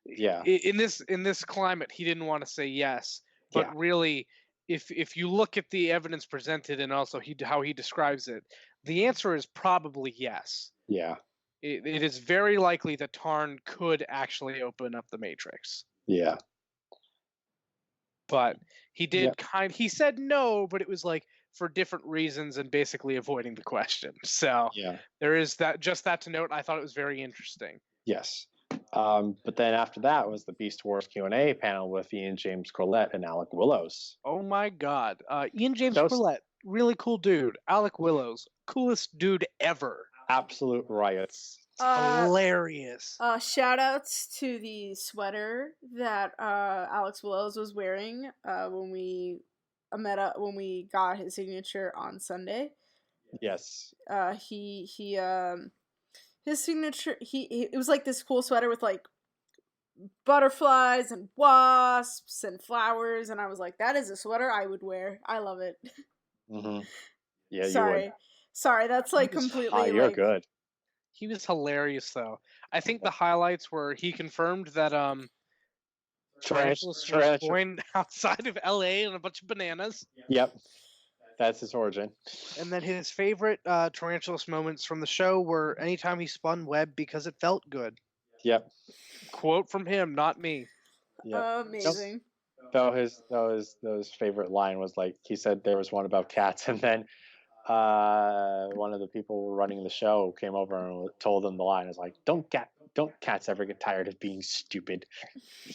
Yeah. In this climate, he didn't want to say yes, but really, if you look at the evidence presented and also how he describes it, the answer is probably yes. Yeah. It is very likely that Tarn could actually open up the Matrix. Yeah. But he did he said no, but it was like for different reasons and basically avoiding the question. So there is that to note. I thought it was very interesting. Yes. But then after that was the Beast Wars Q&A panel with Ian James Corlett and Alec Willows. Oh my God. Ian James Corlett, really cool dude. Alec Willows, coolest dude ever. Absolute riots. Hilarious. Shout outs to the sweater that Alex Willows was wearing when we met up when we got his signature on Sunday. Yes. His signature it was like this cool sweater with like butterflies and wasps and flowers, and I was like, that is a sweater I would wear. I love it. Mm-hmm. Yeah, Sorry, that's like completely. You're good. He was hilarious though. I think the highlights were he confirmed that Tarantulas was born outside of LA and a bunch of bananas. Yep. That's his origin. And then his favorite Tarantulas moments from the show were anytime he spun web because it felt good. Yep. Quote from him, not me. Yep. Amazing. Though his favorite line was like he said there was one about cats, and then one of the people running the show came over and told him the line is like, don't cats ever get tired of being stupid.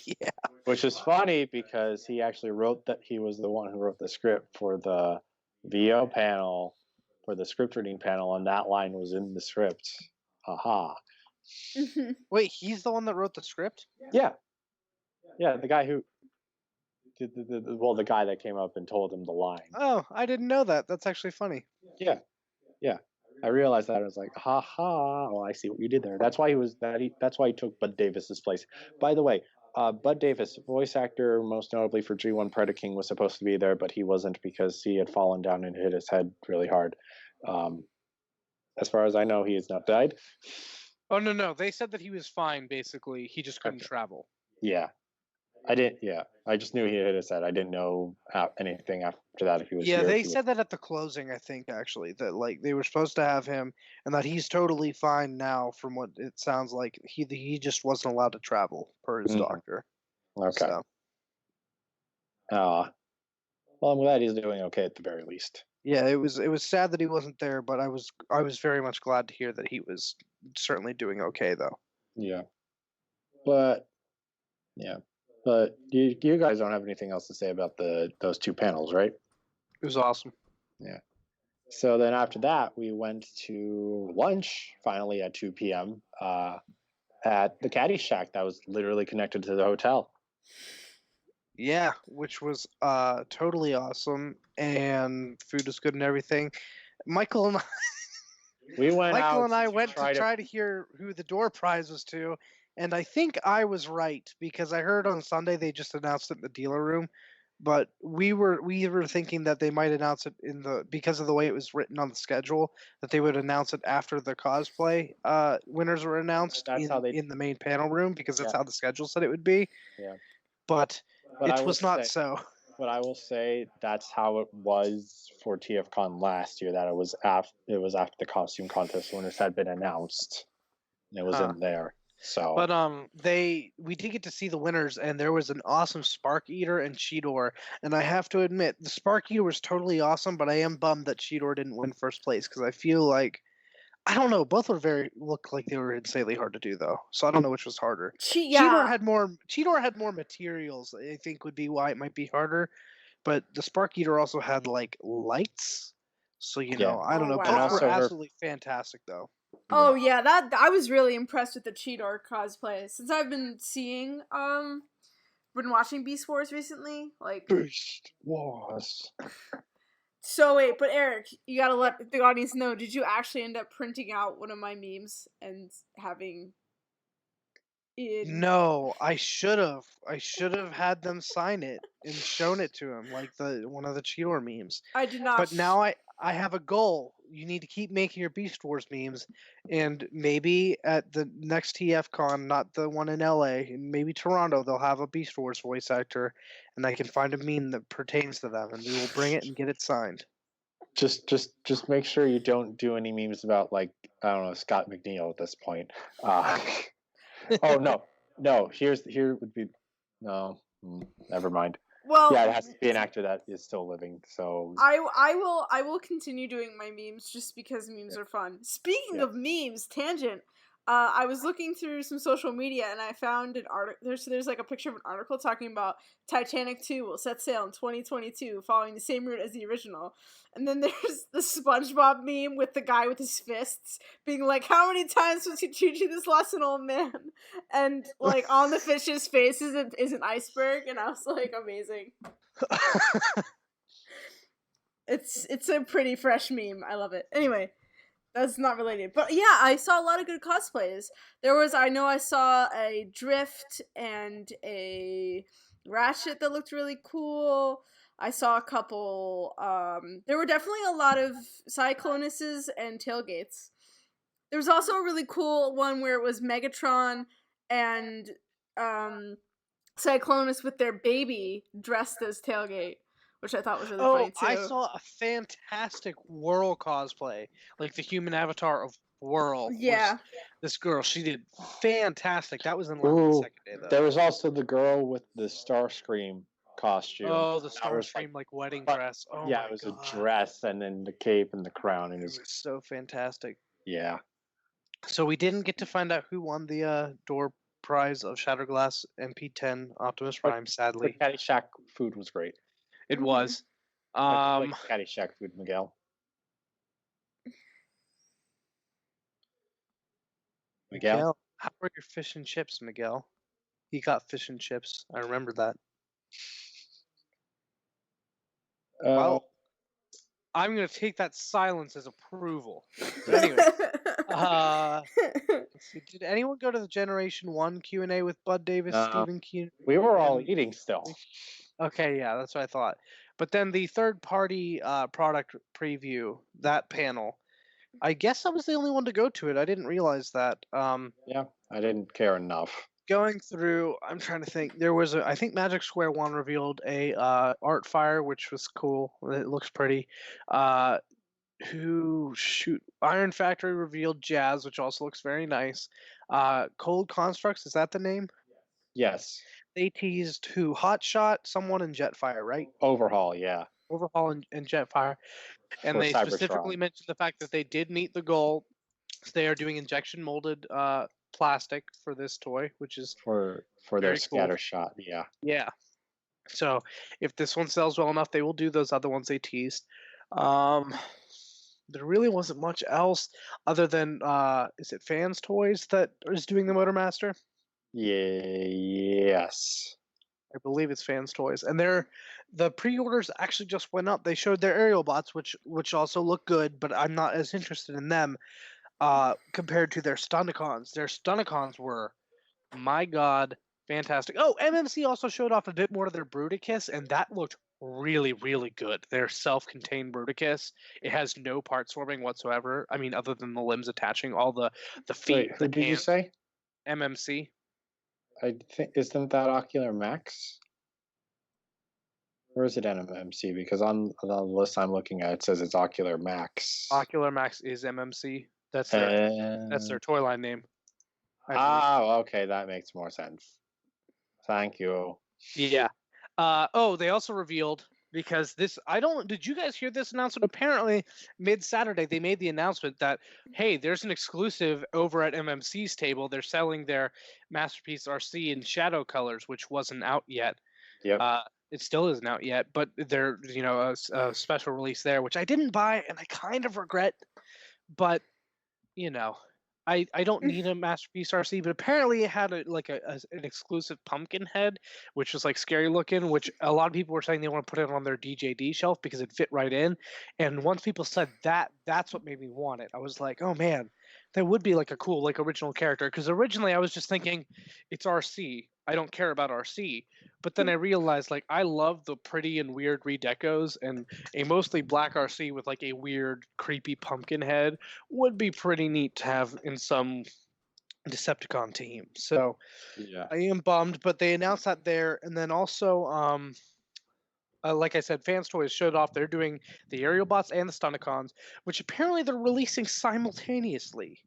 Yeah. Which is funny because he actually wrote that he was the one who wrote the script for the VO panel, for the script reading panel, and that line was in the script. Haha. Wait, he's the one that wrote the script? Yeah. Yeah, the guy who the guy that came up and told him the line. Oh, I didn't know that. That's actually funny. Yeah. I realized that. I was like, ha ha. Oh, I see what you did there. That's why that's why he took Bud Davis's place. By the way, Bud Davis, voice actor, most notably for G1 Predaking, was supposed to be there, but he wasn't because he had fallen down and hit his head really hard. As far as I know, he has not died. Oh, no. They said that he was fine, basically. He just couldn't travel. Yeah. I just knew he hit his head. I didn't know anything after that if he was they said that at the closing, I think, actually, that like they were supposed to have him and that he's totally fine now from what it sounds like. He just wasn't allowed to travel per his doctor. Okay. Well, I'm glad he's doing okay at the very least. Yeah, it was sad that he wasn't there, but I was very much glad to hear that he was certainly doing okay though. Yeah. But you guys don't have anything else to say about those two panels, right? It was awesome. Yeah. So then after that, we went to lunch finally at 2 p.m. At the Caddy Shack that was literally connected to the hotel. Yeah, which was totally awesome, and food was good and everything. Michael and I went to try to hear who the door prize was to. And I think I was right because I heard on Sunday they just announced it in the dealer room, but we were thinking that they might announce it because of the way it was written on the schedule that they would announce it after the cosplay winners were announced in the main panel room because that's how the schedule said it would be. Yeah, but it was not so. But I will say that's how it was for TFCon last year. That it was after the costume contest winners had been announced. And it was in there. So, but we did get to see the winners, and there was an awesome Spark Eater and Cheetor, and I have to admit the Spark Eater was totally awesome, but I am bummed that Cheetor didn't win first place because I feel like I don't know. Both were looked like they were insanely hard to do though. So I don't know which was harder. Yeah. Cheetor had more materials. I think would be why it might be harder. But the Spark Eater also had like lights. So I don't know. Wow. Both were absolutely fantastic though. Oh yeah, that I was really impressed with the Cheetor cosplay since I've been seeing been watching Beast Wars recently. Like Beast Wars. So wait, but Eric, you gotta let the audience know. Did you actually end up printing out one of my memes and having it? No, I should have. I should have had them sign it and shown it to him, like one of the Cheetor memes. I did not. But now I have a goal. You need to keep making your Beast Wars memes, and maybe at the next TFCon, not the one in LA, and maybe Toronto, they'll have a Beast Wars voice actor, and I can find a meme that pertains to them, and we will bring it and get it signed. Just make sure you don't do any memes about, like, I don't know, Scott McNeil at this point. Oh no. Here would be no. Never mind. Well, yeah, it has to be an actor that is still living. So I will continue doing my memes just because memes are fun. Speaking of memes, tangent. I was looking through some social media and I found an article. There's like a picture of an article talking about Titanic 2 will set sail in 2022, following the same route as the original. And then there's the SpongeBob meme with the guy with his fists being like, "How many times was he teaching this lesson, old man?" And like on the fish's face is an iceberg, and I was like, amazing. It's a pretty fresh meme. I love it. Anyway. That's not related. But yeah, I saw a lot of good cosplays. I saw a Drift and a Ratchet that looked really cool. I saw a couple, there were definitely a lot of Cyclonuses and Tailgates. There was also a really cool one where it was Megatron and, Cyclonus with their baby dressed as Tailgate, which I thought was really funny too. I saw a fantastic Whirl cosplay, like the human avatar of Whirl. Yeah. This girl, she did fantastic. That was in the second day, though. There was also the girl with the Starscream costume. Oh, the Starscream like wedding dress. Oh, yeah, it was a dress and then the cape and the crown. And it was so fantastic. Yeah. So we didn't get to find out who won the door prize of Shatterglass MP10 Optimus Prime, sadly. The Caddyshack food was great. It was. Like Caddyshack food, Miguel. Miguel, how are your fish and chips, Miguel? He got fish and chips. I remember that. Well, I'm going to take that silence as approval. Anyway, let's see. Did anyone go to the Generation 1 Q&A with Bud Davis, Stephen Q? We were all eating still. Okay, yeah, that's what I thought. But then the third-party product preview, that panel, I guess I was the only one to go to it. I didn't realize that. Yeah, I didn't care enough. Going through, I'm trying to think. There was I think Magic Square 1 revealed a art fire, which was cool. It looks pretty. Iron Factory revealed Jazz, which also looks very nice. Cold Constructs, is that the name? Yes. They teased who? Hotshot, someone, in Jetfire, right? Overhaul, yeah. Overhaul and Jetfire. And they specifically mentioned the fact that they did meet the goal. So they are doing injection molded plastic for this toy, which is for their scatter shot. Yeah. So if this one sells well enough, they will do those other ones they teased. There really wasn't much else other than is it Fans Toys that is doing the Motormaster? Yes. I believe it's Fans Toys, and the pre-orders actually just went up. They showed their aerial bots, which also look good, but I'm not as interested in them compared to their Stunticons. Their Stunticons were, my God, fantastic. Oh, MMC also showed off a bit more of their Bruticus, and that looked really, really good. Their self-contained Bruticus. It has no part swarming whatsoever. I mean, other than the limbs attaching, all the feet. Wait, who did you say? MMC. I think, isn't that Ocular Max? Or is it MMC? Because on the list I'm looking at, it says it's Ocular Max. Ocular Max is MMC. That's their toy line name. Okay, that makes more sense. Thank you. Yeah. They also revealed because did you guys hear this announcement? Apparently, mid-Saturday, they made the announcement that, hey, there's an exclusive over at MMC's table. They're selling their Masterpiece RC in shadow colors, which wasn't out yet. Yep. It still isn't out yet, but they're, a special release there, which I didn't buy, and I kind of regret, but, I don't need a Masterpiece RC, but apparently it had an exclusive pumpkin head, which was like scary looking, which a lot of people were saying they want to put it on their DJD shelf because it fit right in. And once people said that, that's what made me want it. I was like, oh man, that would be like a cool, like original character. Because originally I was just thinking, it's RC. I don't care about RC. But then I realized, like, I love the pretty and weird redecos, and a mostly black RC with like a weird, creepy pumpkin head would be pretty neat to have in some Decepticon team. So Yeah. I am bummed, but they announced that there, and then also, like I said, Fans Toys showed off. They're doing the Aerial Bots and the Stunticons, which apparently they're releasing simultaneously.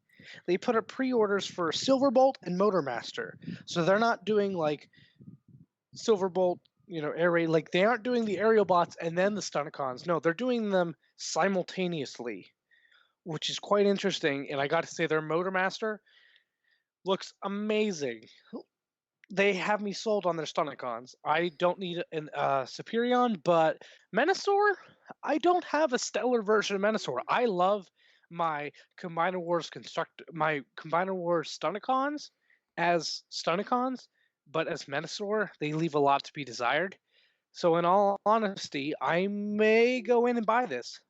They put up pre-orders for Silverbolt and Motormaster, so they're not doing like Silverbolt, air raid. Like they aren't doing the Aerial Bots and then the Stunticons. No, they're doing them simultaneously, which is quite interesting. And I got to say, their Motormaster looks amazing. They have me sold on their Stunticons. I don't need an Superion, but Menasor, I don't have a stellar version of Menasor. I love my Combiner Wars Stunticons as Stunticons, but as Menasor, they leave a lot to be desired. So in all honesty, I may go in and buy this.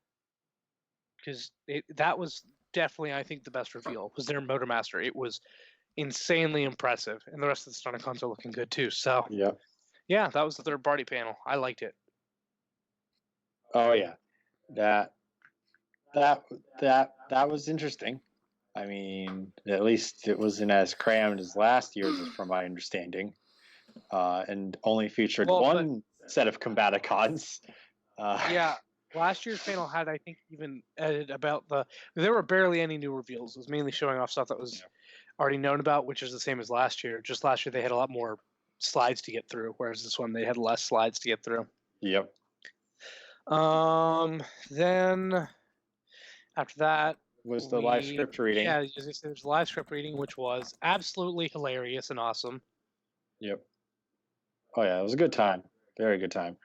Because that was definitely, I think, the best reveal, was their Motormaster. It was insanely impressive, and the rest of the Stunticons are looking good too. So yeah, that was the third party panel. I liked it. Oh yeah, that was interesting. I mean, at least it wasn't as crammed as last year's, from my understanding, and only featured one set of Combaticons. Yeah, last year's panel had, I think, even added about there were barely any new reveals. It was mainly showing off stuff that was already known about, which is the same as last year. Just last year they had a lot more slides to get through, whereas this one they had less slides to get through. Yep. Then after that was the live script reading. Yeah, there's live script reading, which was absolutely hilarious and awesome. Yep. Oh yeah, it was a good time. Very good time.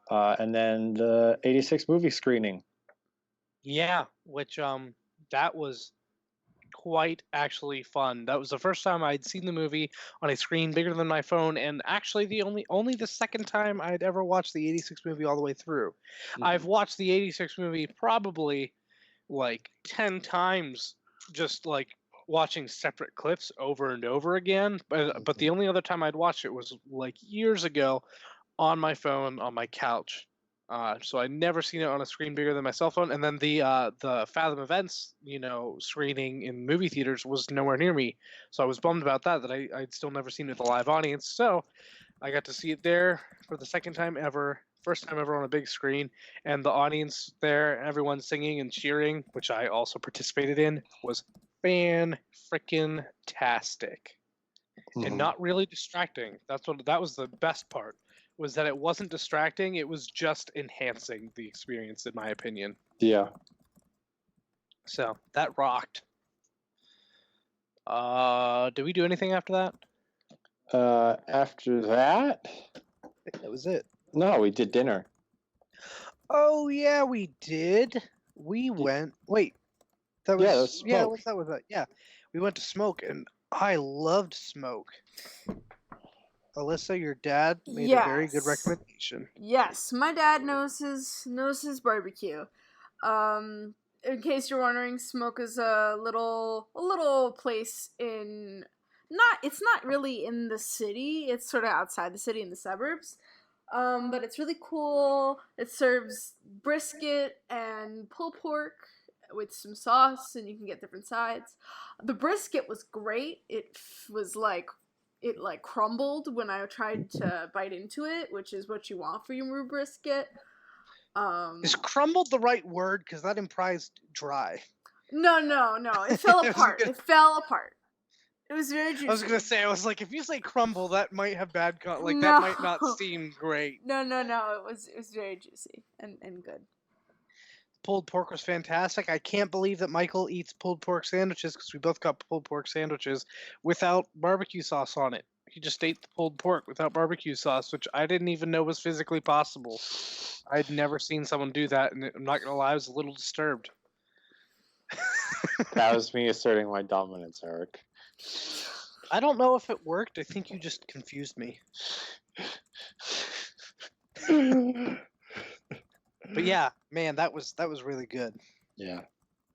And then the 86 movie screening. Yeah, which that was quite actually fun. That was the first time I'd seen the movie on a screen bigger than my phone, and actually the only the second time I'd ever watched the 86 movie all the way through. Mm-hmm. I've watched the 86 movie probably like 10 times, just like watching separate clips over and over again, but the only other time I'd watched it was like years ago on my phone on my couch. So I'd never seen it on a screen bigger than my cell phone. And then the Fathom Events, screening in movie theaters was nowhere near me. So I was bummed about that I'd still never seen it with a live audience. So I got to see it there for the second time ever, first time ever on a big screen. And the audience there, everyone singing and cheering, which I also participated in, was fan-frickin-tastic. Mm-hmm. And not really distracting. That was the best part. Was that it wasn't distracting, it was just enhancing the experience, in my opinion. Yeah. So, that rocked. Did we do anything after that? After that? I think that was it. No, we did dinner. Oh, yeah, we did. We went... Wait. That was Smoke. Yeah, that was that. Yeah. We went to Smoke, and I loved Smoke. Alyssa, your dad made a very good recommendation. Yes, my dad knows his barbecue. In case you're wondering, Smoke is a little place in it's not really in the city. It's sort of outside the city in the suburbs. But it's really cool. It serves brisket and pulled pork with some sauce, and you can get different sides. The brisket was great. It was it crumbled when I tried to bite into it, which is what you want for your brisket. Is crumbled the right word? Because that implies dry. No. It fell apart. It fell apart. It was very juicy. I was gonna say, I was like, if you say crumble, that might have bad that might not seem great. No. It was very juicy and good. Pulled pork was fantastic. I can't believe that Michael eats pulled pork sandwiches because we both got pulled pork sandwiches without barbecue sauce on it. He just ate the pulled pork without barbecue sauce, which I didn't even know was physically possible. I'd never seen someone do that, and I'm not gonna lie, I was a little disturbed. That was me asserting my dominance, Eric. I don't know if it worked. I think you just confused me. But yeah, man, that was really good. Yeah.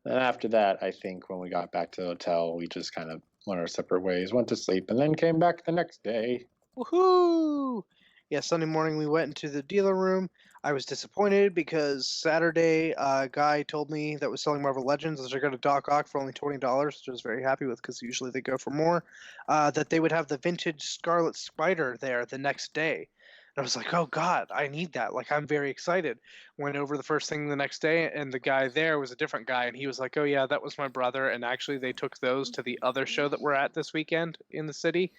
And after that, I think when we got back to the hotel, we just kind of went our separate ways, went to sleep, and then came back the next day. Woohoo! Yeah, Sunday morning we went into the dealer room. I was disappointed because Saturday a guy told me that was selling Marvel Legends that they're going to Doc Ock for only $20, which I was very happy with because usually they go for more. That they would have the vintage Scarlet Spider there the next day. And I was like, oh God, I need that. Like, I'm very excited. Went over the first thing the next day, and the guy there was a different guy, and he was like, oh yeah, that was my brother. And actually, they took those to the other show that we're at this weekend in the city.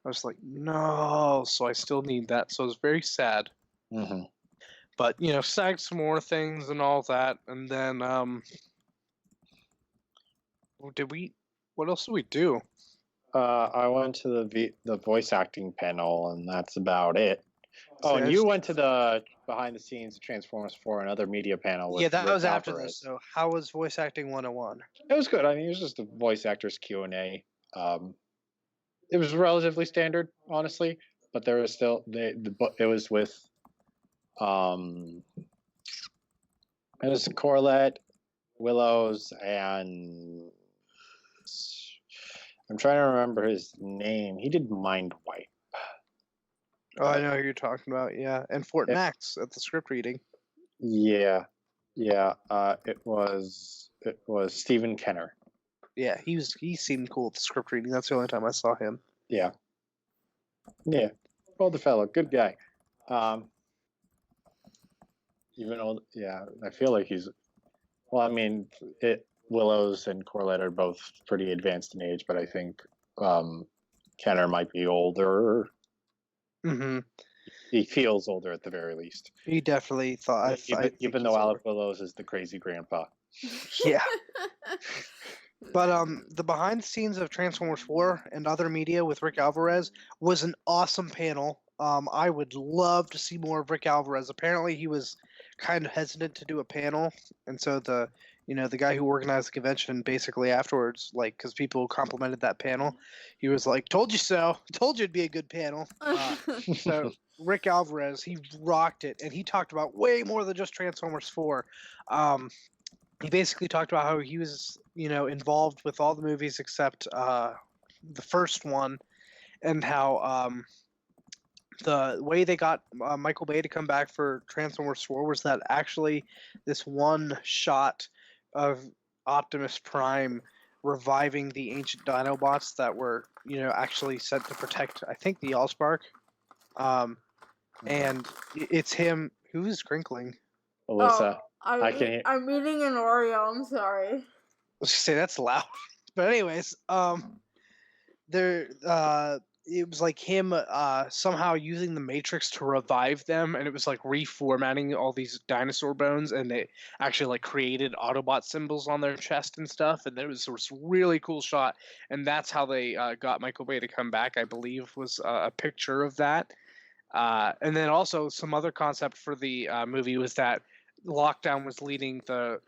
I was like, no, so I still need that. So I was very sad. Mm-hmm. But, snagged some more things and all that. And then, what else did we do? I went to the voice acting panel, and that's about it. Oh, and you went to the behind the scenes Transformers 4 and other media panel. Yeah, that Rick was after Alvarez. this. So how was Voice Acting 101? It was good. I mean, it was just a voice actors Q&A. It was relatively standard, honestly, but there was still it was with it was Corlett, Willows, and I'm trying to remember his name. He did Mind Wipe. Oh, I know who you're talking about. Yeah, and Fort Max at the script reading. Yeah. It was Stephen Kenner. Yeah, he seemed cool at the script reading. That's the only time I saw him. Yeah. Older fellow, good guy. Even old. Yeah, I feel like he's. Well, I mean, Willows and Corlett are both pretty advanced in age, but I think Kenner might be older. Mm-hmm. He feels older at the very least. He definitely thought. Even though Alec Willows is the crazy grandpa. Yeah. But the behind the scenes of Transformers 4 and other media with Rick Alvarez was an awesome panel. I would love to see more of Rick Alvarez. Apparently, he was kind of hesitant to do a panel, and so the guy who organized the convention basically afterwards, like, because people complimented that panel, he was like, "Told you so. Told you it'd be a good panel." So Rick Alvarez, he rocked it, and he talked about way more than just Transformers 4. He basically talked about how he was, involved with all the movies except the first one, and how the way they got Michael Bay to come back for Transformers 4 was that actually this one shot of Optimus Prime reviving the ancient Dinobots that were, actually sent to protect, I think, the Allspark. And it's him. Who's crinkling? Alyssa. I'm eating an Oreo. I'm sorry. I was gonna say that's loud, but anyways, it was like him somehow using the Matrix to revive them, and it was like reformatting all these dinosaur bones, and they actually like created Autobot symbols on their chest and stuff, and it was a really cool shot, and that's how they got Michael Bay to come back, I believe, was a picture of that. And then also some other concept for the movie was that Lockdown was leading the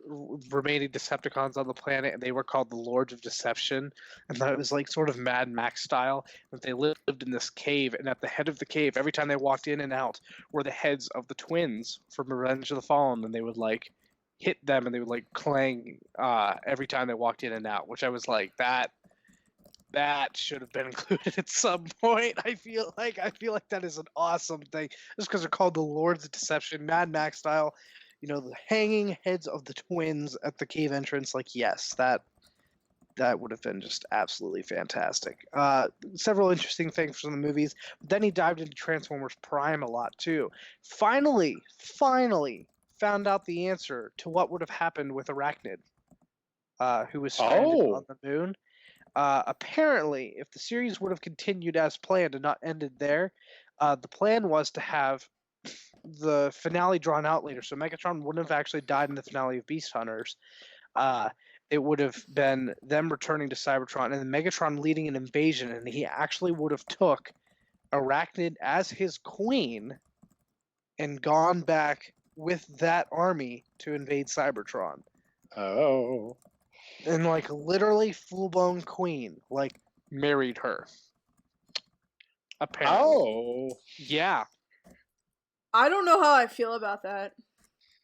remaining Decepticons on the planet, and they were called the Lords of Deception, and that it was like sort of Mad Max style. That they lived in this cave, and at the head of the cave, every time they walked in and out, were the heads of the twins from Revenge of the Fallen, and they would like hit them, and they would like clang every time they walked in and out. Which I was like, that should have been included at some point. I feel like that is an awesome thing, just because they're called the Lords of Deception, Mad Max style. The hanging heads of the twins at the cave entrance. Like, yes, that would have been just absolutely fantastic. Several interesting things from the movies. But then he dived into Transformers Prime a lot too. Finally found out the answer to what would have happened with Arachnid, who was stranded on the moon. apparently, if the series would have continued as planned and not ended there, the plan was to have the finale drawn out later. So Megatron wouldn't have actually died in the finale of Beast Hunters. It would have been them returning to Cybertron and then Megatron leading an invasion, and he actually would have took Arachnid as his queen and gone back with that army to invade Cybertron. Oh. And like literally full-blown queen, like married her. Apparently. Oh. Yeah. I don't know how I feel about that.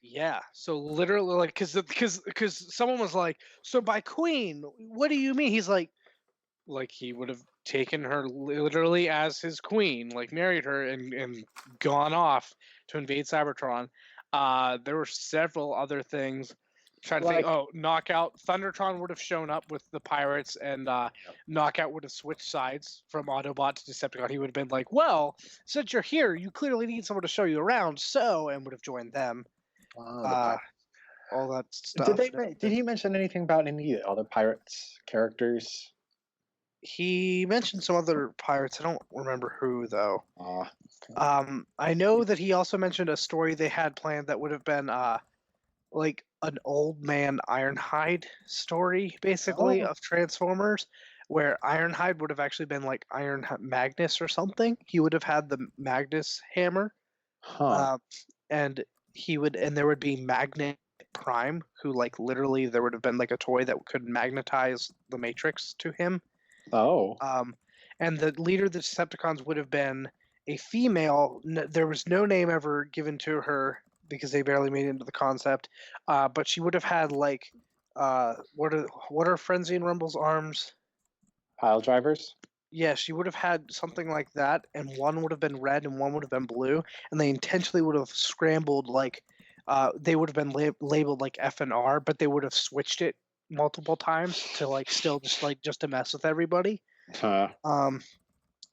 Yeah. So literally, like, because someone was like, so by queen, what do you mean? He's like he would have taken her literally as his queen, like married her and gone off to invade Cybertron. There were several other things. Trying to think. Oh, Knockout. Thundertron would have shown up with the pirates, and Knockout would have switched sides from Autobot to Decepticon. He would have been like, "Well, since you're here, you clearly need someone to show you around," and would have joined them. All that stuff. Did he mention anything about any other pirates characters? He mentioned some other pirates. I don't remember who though. Okay. I know that he also mentioned a story they had planned that would have been like an old man Ironhide story, basically, of Transformers, where Ironhide would have actually been like Iron Magnus or something. He would have had the Magnus hammer, and there would be Magnet Prime, who like literally there would have been like a toy that could magnetize the Matrix to him. Oh. And the leader of the Decepticons would have been a female. There was no name ever given to her because they barely made it into the concept. But she would have had like, what are Frenzy and Rumble's arms? Pile drivers? Yeah, she would have had something like that, and one would have been red and one would have been blue, and they intentionally would have scrambled like, they would have been labeled like F and R, but they would have switched it multiple times to like still just to mess with everybody.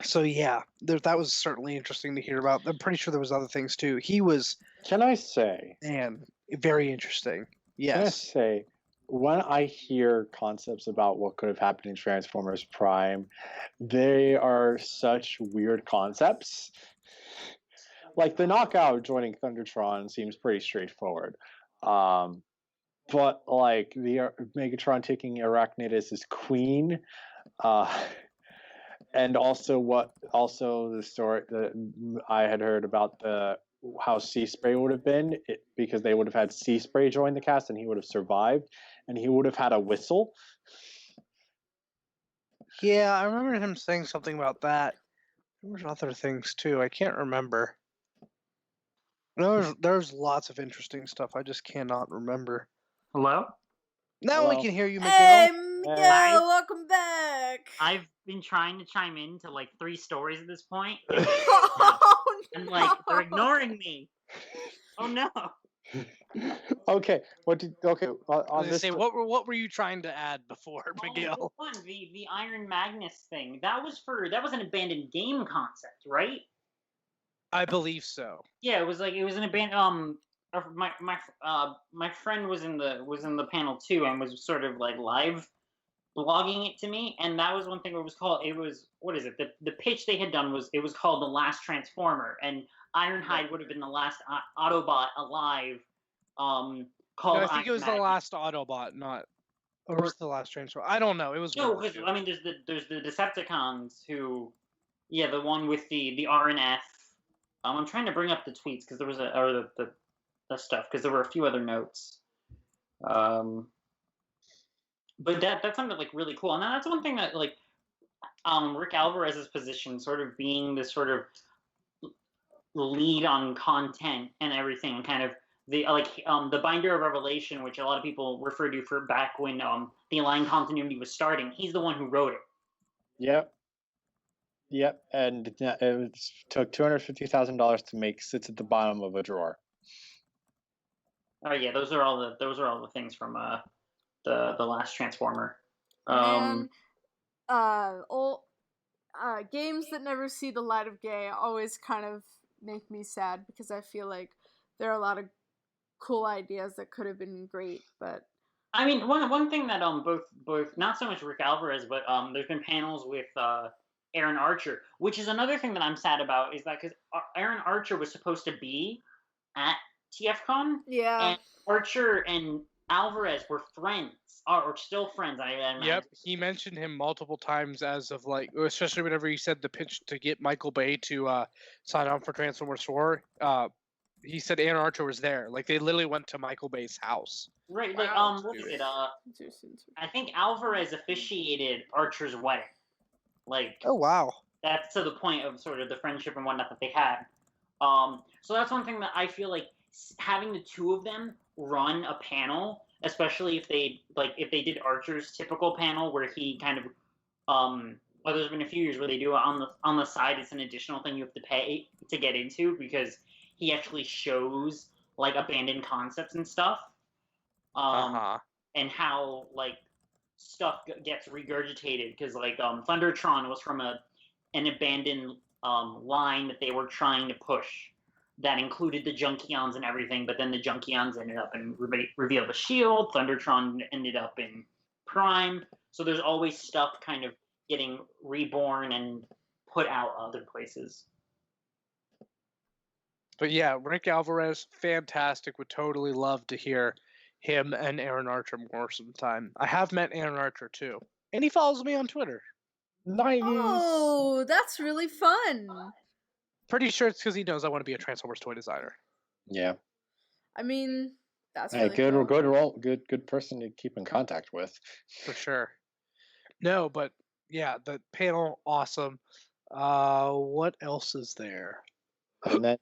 So yeah, that was certainly interesting to hear about. I'm pretty sure there was other things too. He was. Can I say? Man, very interesting. Yes. Can I say, when I hear concepts about what could have happened in Transformers Prime, they are such weird concepts. Like the Knockout joining Thundertron seems pretty straightforward. But like the Megatron taking Arachnid as his queen, and also the story that I had heard about how Sea Spray would have been, because they would have had Sea Spray join the cast and he would have survived, and he would have had a whistle. Yeah, I remember him saying something about that. There was other things too. I can't remember. There's lots of interesting stuff. I just cannot remember. Hello? Now Hello? we can hear you, Miguel. Hey, Miguel, welcome back. I've been trying to chime in to like 3 stories at this point. And like they're ignoring me. Oh no. Okay. What were you trying to add before, Miguel? The Iron Magnus thing. That was an abandoned game concept, right? I believe so. Yeah, it was an abandoned. My friend was in the panel too, and was sort of like live blogging it to me, and that was one thing. What is it? The pitch they had done was called The Last Transformer, and Ironhide would have been the last Autobot alive. Called. No, I think it was the last Autobot, not. Or was the last Transformer? I don't know. It was. No, because I mean, there's the Decepticons who, yeah, the one with the R and F. I'm trying to bring up the tweets because there was the stuff, because there were a few other notes. But that sounded like really cool, and that's one thing that like Rick Alvarez's position, sort of being this sort of lead on content and everything, and kind of the Binder of Revelation, which a lot of people refer to for back when the Align continuity was starting. He's the one who wrote it. Yep, and it took $250,000 to make sits at the bottom of a drawer. Oh yeah, those are all the things from the last Transformer. Games that never see the light of day always kind of make me sad, because I feel like there are a lot of cool ideas that could have been great, but I mean, one thing that both not so much Rick Alvarez, but there's been panels with Aaron Archer, which is another thing that I'm sad about, is that because Aaron Archer was supposed to be at TFCon, Yeah. and Archer and Alvarez were friends, or still friends. I imagine. Yep, he mentioned him multiple times as of like, especially whenever he said the pitch to get Michael Bay to sign on for Transformers 4. He said Aaron Archer was there. Like they literally went to Michael Bay's house. Right, like Wow. what was it? I think Alvarez officiated Archer's wedding. Like, Oh wow. that's to the point of sort of the friendship and whatnot that they had. So that's one thing that I feel like having the two of them run a panel, especially if they did Archer's typical panel where he kind of well, there's been a few years where they do it on the side. It's an additional thing you have to pay to get into because he actually shows like abandoned concepts and stuff, and how like stuff gets regurgitated because like Thundertron was from an abandoned line that they were trying to push that included the Junkions and everything, but then the Junkions ended up in Reveal the Shield. Thundertron ended up in Prime. So there's always stuff kind of getting reborn and put out other places. But yeah, Rick Alvarez, fantastic. Would totally love to hear him and Aaron Archer more sometime. I have met Aaron Archer too, and he follows me on Twitter. Nice. Oh, that's really fun. Pretty sure it's because he knows I want to be a Transformers toy designer. Yeah. I mean, that's Hey, really good cool. good person to keep in contact with. For sure. No, but yeah, the panel, awesome. What else is there? And then,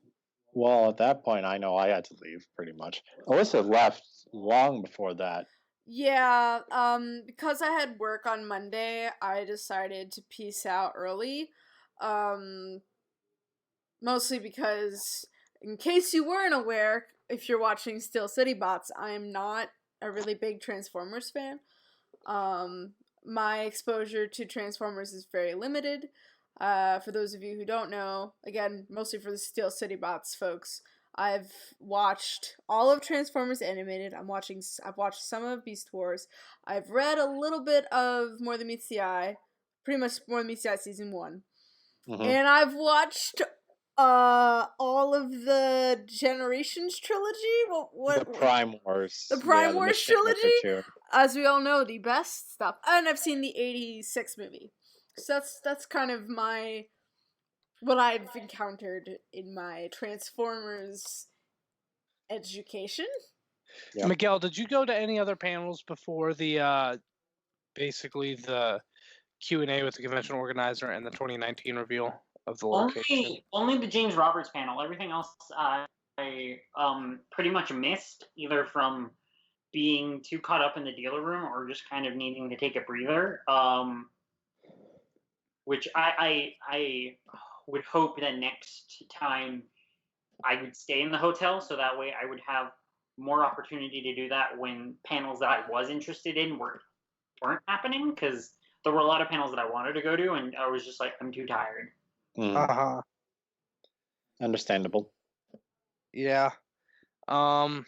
well, at that point, I know I had to leave pretty much. Alyssa left long before that. Yeah, because I had work on Monday, I decided to peace out early. Mostly because, in case you weren't aware, if you're watching Steel City Bots, I am not a really big Transformers fan. My exposure to Transformers is very limited. For those of you who don't know, again, mostly for the Steel City Bots folks, I've watched all of Transformers Animated. I've watched some of Beast Wars. I've read a little bit of More Than Meets the Eye, pretty much More Than Meets the Eye season 1. Mhm. And I've watched all of the Generations trilogy. The Prime Wars. The Prime the Wars Machine Maker trilogy? too. As we all know, the best stuff. And I've seen the 86 movie. So that's kind of what I've encountered in my Transformers education. Yep. Miguel, did you go to any other panels before the basically the Q&A with the convention organizer and the 2019 reveal of the location? Only the James Roberts panel. Everything else I pretty much missed, either from being too caught up in the dealer room or just kind of needing to take a breather. Which I would hope that next time I would stay in the hotel, so that way I would have more opportunity to do that when panels that I was interested in weren't happening, because there were a lot of panels that I wanted to go to, and I was just like, I'm too tired. Understandable. Yeah. So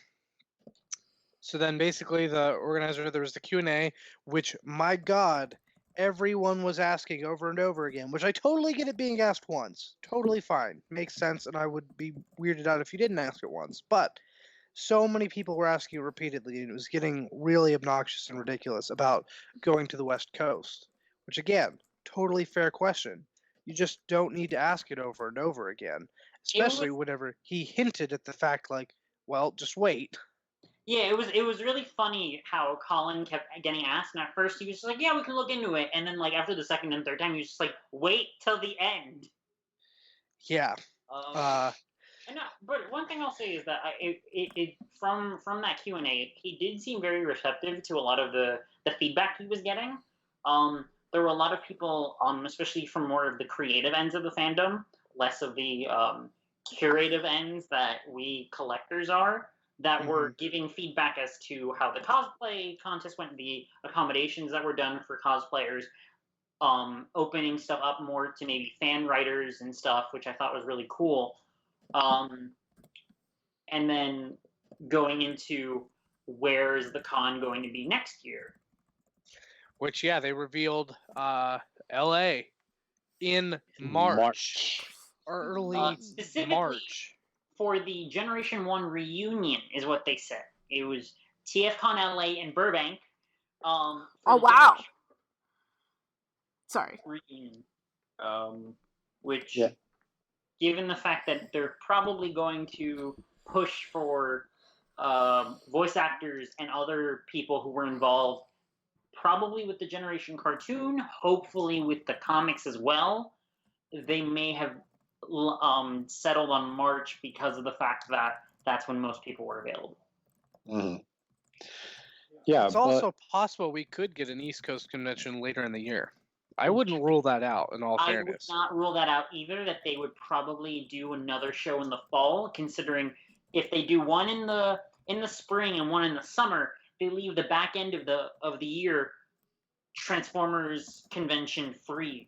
then basically the organizer, there was the Q&A, which, my God, everyone was asking over and over again, which I totally get it being asked once. Totally fine. Makes sense, and I would be weirded out if you didn't ask it once. But so many people were asking it repeatedly, and it was getting really obnoxious and ridiculous about going to the West Coast. Which, again, totally fair question. You just don't need to ask it over and over again. Especially whenever he hinted at the fact, like, well, just wait. Yeah, it was really funny how Colin kept getting asked, and at first he was just like, yeah, we can look into it, and then like after the second and third time, he was just like, wait till the end. Yeah. But one thing I'll say is that from that Q&A, he did seem very receptive to a lot of the feedback he was getting. There were a lot of people, especially from more of the creative ends of the fandom, less of the curative ends that we collectors are, that were giving feedback as to how the cosplay contest went, the accommodations that were done for cosplayers, opening stuff up more to maybe fan writers and stuff, which I thought was really cool. And then going into where is the con going to be next year? Which, yeah, they revealed LA in March. Early Specifically March. for the Generation 1 reunion is what they said. It was TFCon LA in Burbank. Oh, wow. Sorry. Reunion. Which, given the fact that they're probably going to push for voice actors and other people who were involved, probably with the Generation cartoon, hopefully with the comics as well, they may have settled on March because of the fact that that's when most people were available. Mm-hmm. Yeah, it's also possible we could get an East Coast convention later in the year. I wouldn't rule that out, in all fairness. I would not rule that out either, that they would probably do another show in the fall, considering if they do one in the spring and one in the summer, they leave the back end of the year Transformers convention free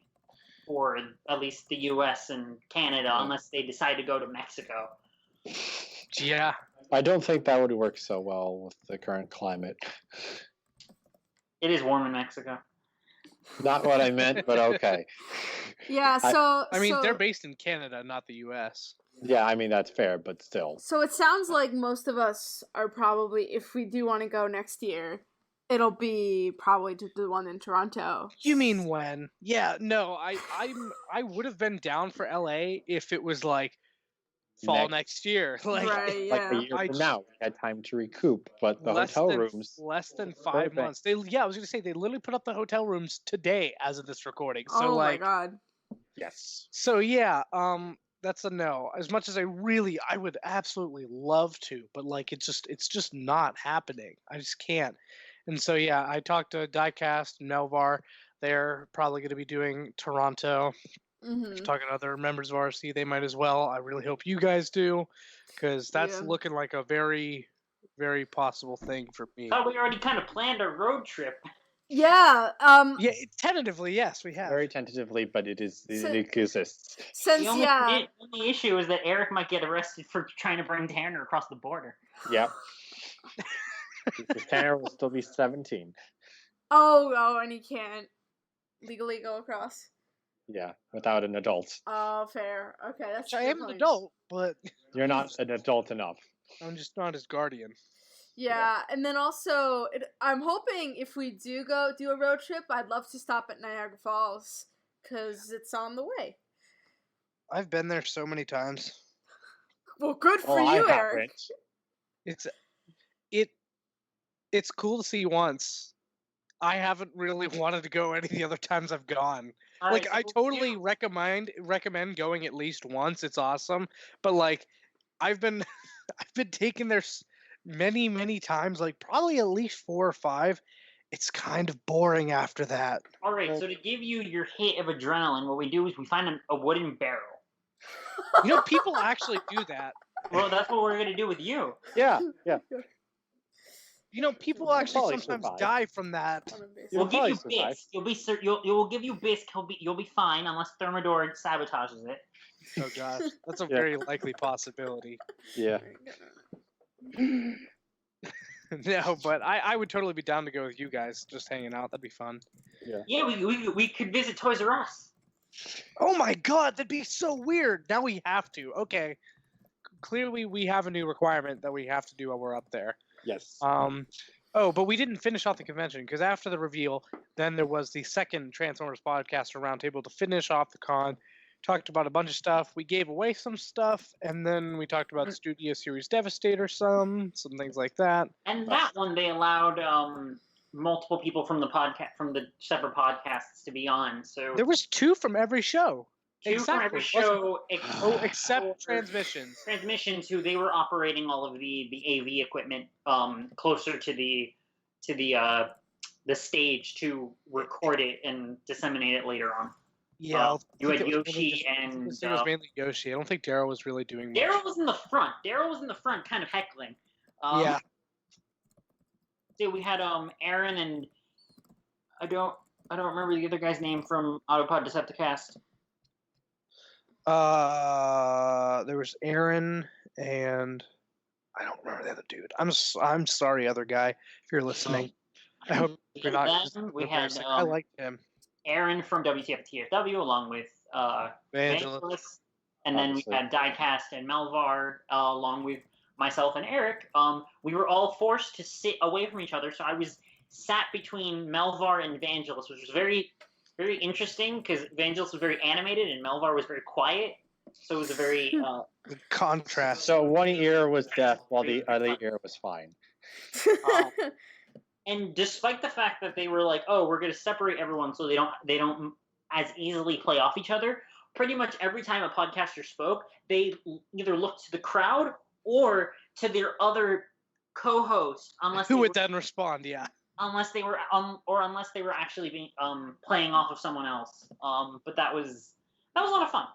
for at least the US and Canada, unless they decide to go to Mexico. Yeah. I don't think that would work so well with the current climate. It is warm in Mexico. Not what I meant, but okay. Yeah, so... I mean, they're based in Canada, not the US. Yeah, I mean, that's fair, but still. So it sounds like most of us are probably, if we do want to go next year, it'll be probably to the one in Toronto. You mean when? Yeah, no, I would have been down for LA if it was like fall next year. Like, right, yeah. Like a year from now, we had time to recoup, but the hotel rooms... Less than 5 months. I was going to say, they literally put up the hotel rooms today as of this recording. So, my God. Yes. So, yeah, that's a no. As much as I would absolutely love to, but like, it's just not happening. I just can't. And so, yeah, I talked to Diecast and Melvar. They're probably going to be doing Toronto. Mm-hmm. If you're talking to other members of RC, they might as well. I really hope you guys do, because that's looking like a very, very possible thing for me. Oh, we already kind of planned a road trip. Yeah. Yeah, tentatively, yes, we have. Very tentatively, but it exists. Since the only issue is that Eric might get arrested for trying to bring Tanner across the border. Yep. Because Tanner will still be 17. Oh, and he can't legally go across. Yeah, without an adult. Oh, fair. Okay, that's. I am an adult, but you're not an adult enough. I'm just not his guardian. Yeah, and then also, I'm hoping if we do go do a road trip, I'd love to stop at Niagara Falls, because it's on the way. I've been there so many times. Well, good for you, Eric. It's cool to see once. I haven't really wanted to go any of the other times I've gone. Like, I totally recommend going at least once. It's awesome. But like, I've been taken there many times, like probably at least 4 or 5. It's kind of boring after that. All right, so to give you your hit of adrenaline, what we do is we find a wooden barrel. You know, people actually do that. Well, that's what we're gonna do with you. Yeah. You know, people actually sometimes die from that. We'll give you Bisque. We'll give you Bisque. You'll be fine unless Thermidor sabotages it. Oh gosh, that's a very likely possibility. Yeah. No, but I would totally be down to go with you guys, just hanging out. That'd be fun. Yeah, we could visit Toys R Us. Oh my God, that'd be so weird. Now we have to. Okay, clearly we have a new requirement that we have to do while we're up there. Yes. Oh, but we didn't finish off the convention, because after the reveal, then there was the second Transformers podcast roundtable to finish off the con. Talked about a bunch of stuff. We gave away some stuff, and then we talked about Studio Series Devastator, some things like that. And that one they allowed multiple people from the separate podcasts to be on. So there was 2 from every show. From every show, except Transmissions. Transmissions, who they were operating all of the AV equipment closer to the stage to record it and disseminate it later on. Yeah, you had Yoshi and... It was mainly Yoshi. I don't think Daryl was really doing much. Daryl was in the front, kind of heckling. Yeah. So we had Aaron and... I don't remember the other guy's name from Autopod Decepticast. There was Aaron and... I don't remember the other dude. I'm sorry, other guy, if you're listening. I hope you're not. We had I liked him. Aaron from WTF TFW along with Vangelis. And then we had Diecast and Melvar along with myself and Eric. We were all forced to sit away from each other, so I was sat between Melvar and Vangelis, which was very, very interesting because Vangelis was very animated and Melvar was very quiet. So it was a very contrast. So one ear was deaf while the other ear was fine. And despite the fact that they were like, "Oh, we're going to separate everyone so they don't as easily play off each other," pretty much every time a podcaster spoke, they either looked to the crowd or to their other co-host, who would then respond, yeah. Unless they were unless they were actually being playing off of someone else. But that was a lot of fun.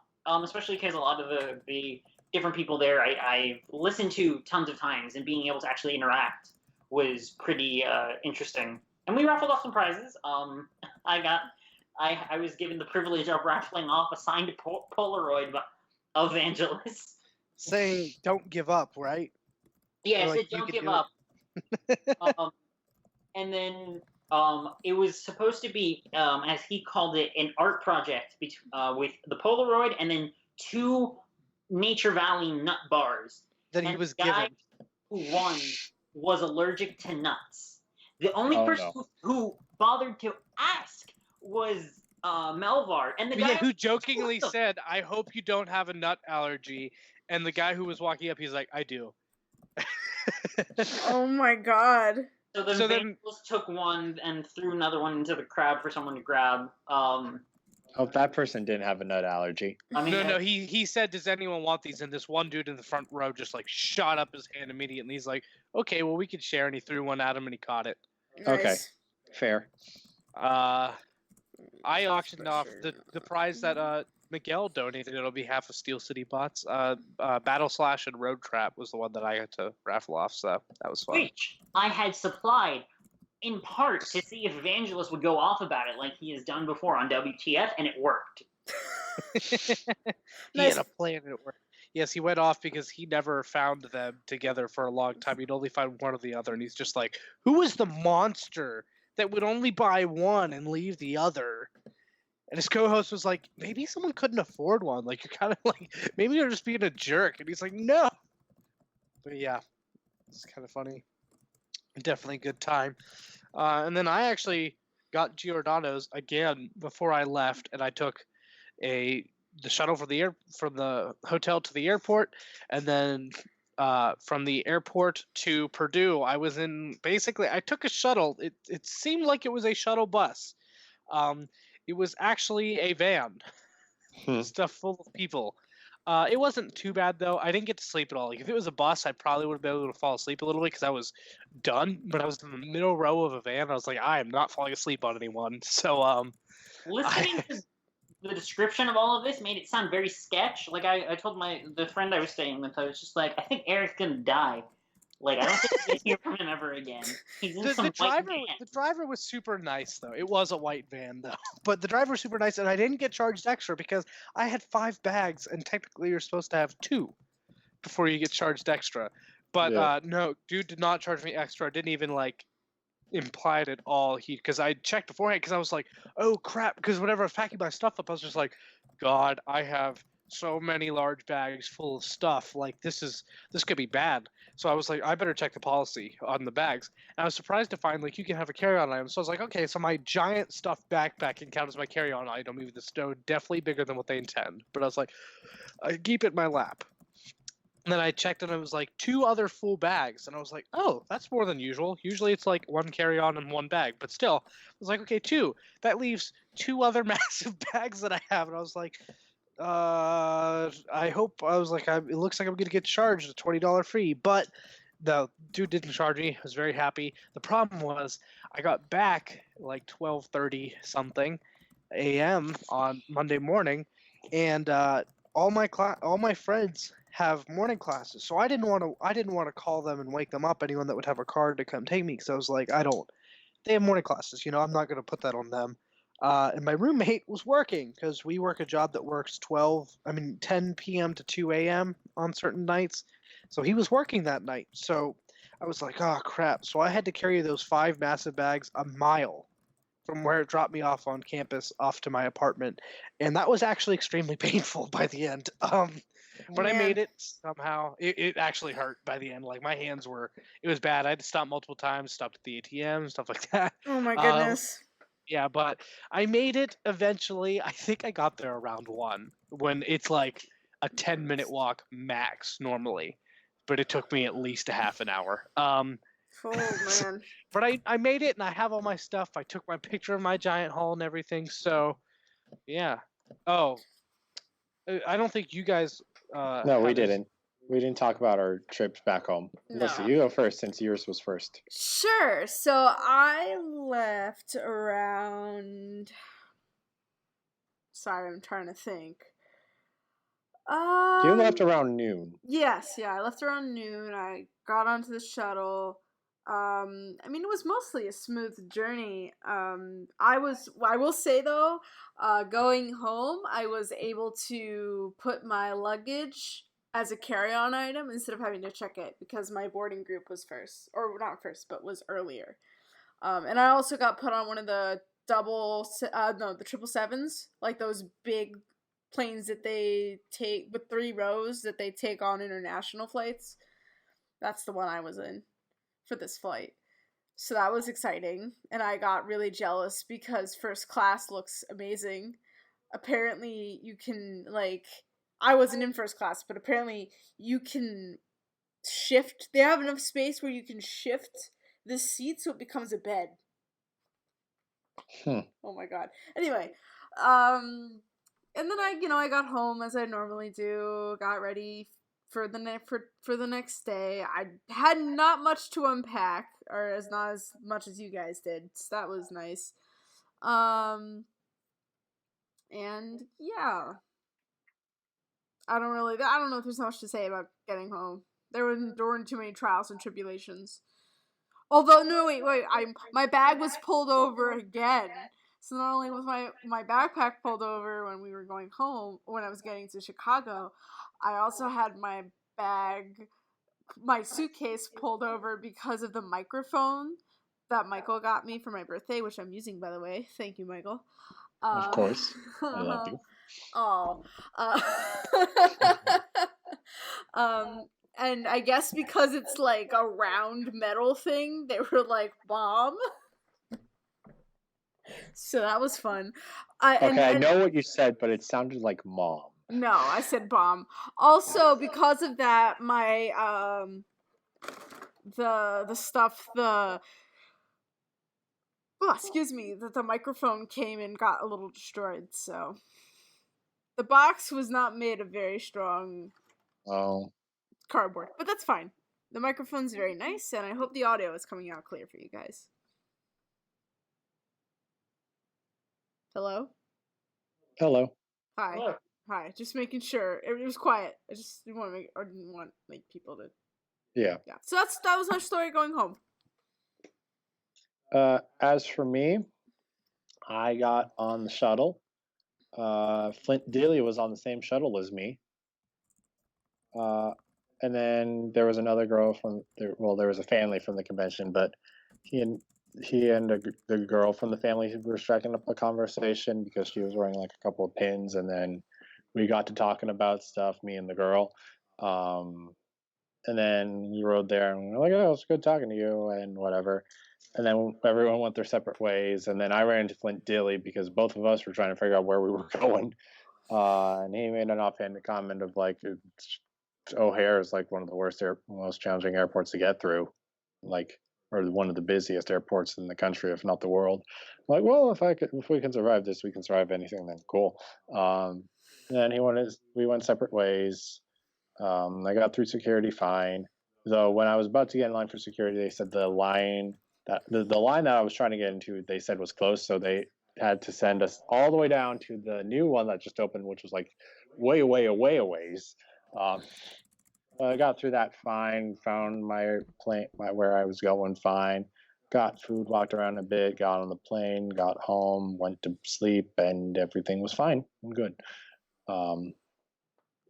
Especially because a lot of the different people there I've listened to tons of times, and being able to actually interact was pretty interesting. And we raffled off some prizes. I was given the privilege of raffling off a signed Polaroid of Vangelis. Saying, don't give up, right? Yeah, I said, don't give up. And then it was supposed to be, as he called it, an art project with the Polaroid and then 2 Nature Valley nut bars. That he was given. Who won was allergic to nuts. The only person who bothered to ask was Melvar. And the guy who jokingly said, "I hope you don't have a nut allergy." And the guy who was walking up, he's like, "I do." Oh my god. So then Vangelis took one and threw another one into the crowd for someone to grab. Hope that person didn't have a nut allergy. No. He said, "Does anyone want these?" And this one dude in the front row just like shot up his hand immediately. He's like, "Okay, well we could share." And he threw one at him and he caught it. Nice. Okay, fair. I auctioned off the prize that Miguel donated on behalf of Steel City Bots. Battle Slash and Road Trap was the one that I had to raffle off, so that was fun. Which I had supplied in part to see if Vangelis would go off about it like he has done before on WTF, and it worked. He had a plan and it worked. Yes, he went off because he never found them together for a long time. He'd only find one or the other, and he's just like, who was the monster that would only buy one and leave the other? And his co-host was like, maybe someone couldn't afford one. Like, you're kind of like, maybe you're just being a jerk. And he's like, no. But yeah, it's kind of funny. Definitely a good time. And then I actually got Giordano's again before I left, and I took the shuttle from the hotel to the airport, and then from the airport to Purdue. I took a shuttle. It seemed like it was a shuttle bus. It was actually a van, stuff full of people. It wasn't too bad though. I didn't get to sleep at all. Like, if it was a bus, I probably would have been able to fall asleep a little bit because I was done. But I was in the middle row of a van. I was like, I am not falling asleep on anyone. So listening to the description of all of this made it sound very sketch. Like I told the friend I was staying with, I was just like, I think Eric's gonna die. Like, I don't think we're gonna hear from him ever again. He's in some white van. The driver was super nice though. It was a white van though, but the driver was super nice, and I didn't get charged extra because I had 5 bags, and technically you're supposed to have 2 before you get charged extra. But no, dude did not charge me extra. Didn't even like imply it at all. Because I checked beforehand because I was like, oh crap. Because whenever I was packing my stuff up, I was just like, God, I have so many large bags full of stuff. Like, this could be bad. So I was like, I better check the policy on the bags. And I was surprised to find like you can have a carry-on item. So I was like, okay, so my giant stuffed backpack can count as my carry-on item, even the snow definitely bigger than what they intend. But I was like, I keep it in my lap. And then I checked and it was like 2 other full bags. And I was like, oh, that's more than usual. Usually it's like 1 carry-on and 1 bag. But still, I was like, okay, 2. That leaves 2 other massive bags that I have. And I was like, it looks like I'm going to get charged a $20 fee. But the dude didn't charge me. I was very happy. The problem was I got back like 12:30 something a.m. on Monday morning. And all my friends have morning classes, so I didn't want to call them and wake them up. Anyone that would have a car to come take me, because I was like, they have morning classes, I'm not going to put that on them. And my roommate was working, because we work a job that works 10 p.m. to 2 a.m. on certain nights. So he was working that night. So I was like, oh crap. So I had to carry those 5 massive bags a mile from where it dropped me off on campus off to my apartment. And that was actually extremely painful by the end. But I Man. made it somehow. It actually hurt by the end. Like my hands it was bad. I had to stop multiple times, stopped at the ATM, stuff like that. Oh my goodness. Yeah, but I made it eventually. I think I got there around 1 when it's like a 10-minute walk max normally. But it took me at least a half an hour. Oh man. But I made it and I have all my stuff. I took my picture of my giant haul and everything. So, yeah. Oh, I don't think you guys. No, we didn't. We didn't talk about our trips back home. No. Alyssa, you go first since yours was first. Sure. So I left around. Sorry, I'm trying to think. You left around noon. Yes, yeah, I left around noon. I got onto the shuttle. I mean, it was mostly a smooth journey. I will say though, going home, I was able to put my luggage as a carry-on item instead of having to check it because my boarding group was first, or not first, but was earlier. And I also got put on one of the the 777s, like those big planes that they take with 3 rows that they take on international flights. That's the one I was in for this flight. So that was exciting, and I got really jealous because first class looks amazing. Apparently you can, like, I wasn't in first class, but apparently you can shift. They have enough space where you can shift the seat so it becomes a bed. Oh my god. Anyway, and then I got home as I normally do, got ready for the next day. I had not much to unpack, or not as much as you guys did. So that was nice. And yeah. I don't know if there's much to say about getting home. There weren't too many trials and tribulations. Although, no, wait, my bag was pulled over again. So not only was my backpack pulled over when we were going home, when I was getting to Chicago, I also had my suitcase pulled over because of the microphone that Michael got me for my birthday, which I'm using, by the way. Thank you, Michael. Of course. I love you. Oh. And I guess because it's like a round metal thing, they were like, bomb. So that was fun. I know what you said, but it sounded like mom. No, I said bomb. Also, because of that, my the microphone came and got a little destroyed. So the box was not made of very strong cardboard, but that's fine. The microphone's very nice, and I hope the audio is coming out clear for you guys. Hello? Hello. Hi. Hello. Hi. Just making sure. It was quiet. I didn't want people to. Yeah. Yeah. So that was my story going home. As for me, I got on the shuttle. Flint Delia was on the same shuttle as me. And then there was another girl from there. Well, there was a family from the convention, but he and the girl from the family were striking up a conversation because she was wearing like a couple of pins, and then we got to talking about stuff, me and the girl. And then we rode there, and we were like, "Oh, it's good talking to you," and whatever. And then everyone went their separate ways, and then I ran into Flint Dilly because both of us were trying to figure out where we were going. And he made an offhanded comment of like, O'Hare is like one of the most challenging airports to get through, like, or one of the busiest airports in the country, if not the world. I'm like, well, if we can survive this, we can survive anything. Then cool. And then we went separate ways. I got through security fine. Though when I was about to get in line for security, they said the line that I was trying to get into, they said was closed, so they had to send us all the way down to the new one that just opened, which was like way a ways. I got through that fine, found my plane, where I was going fine, got food, walked around a bit, got on the plane, got home, went to sleep, and everything was fine and good.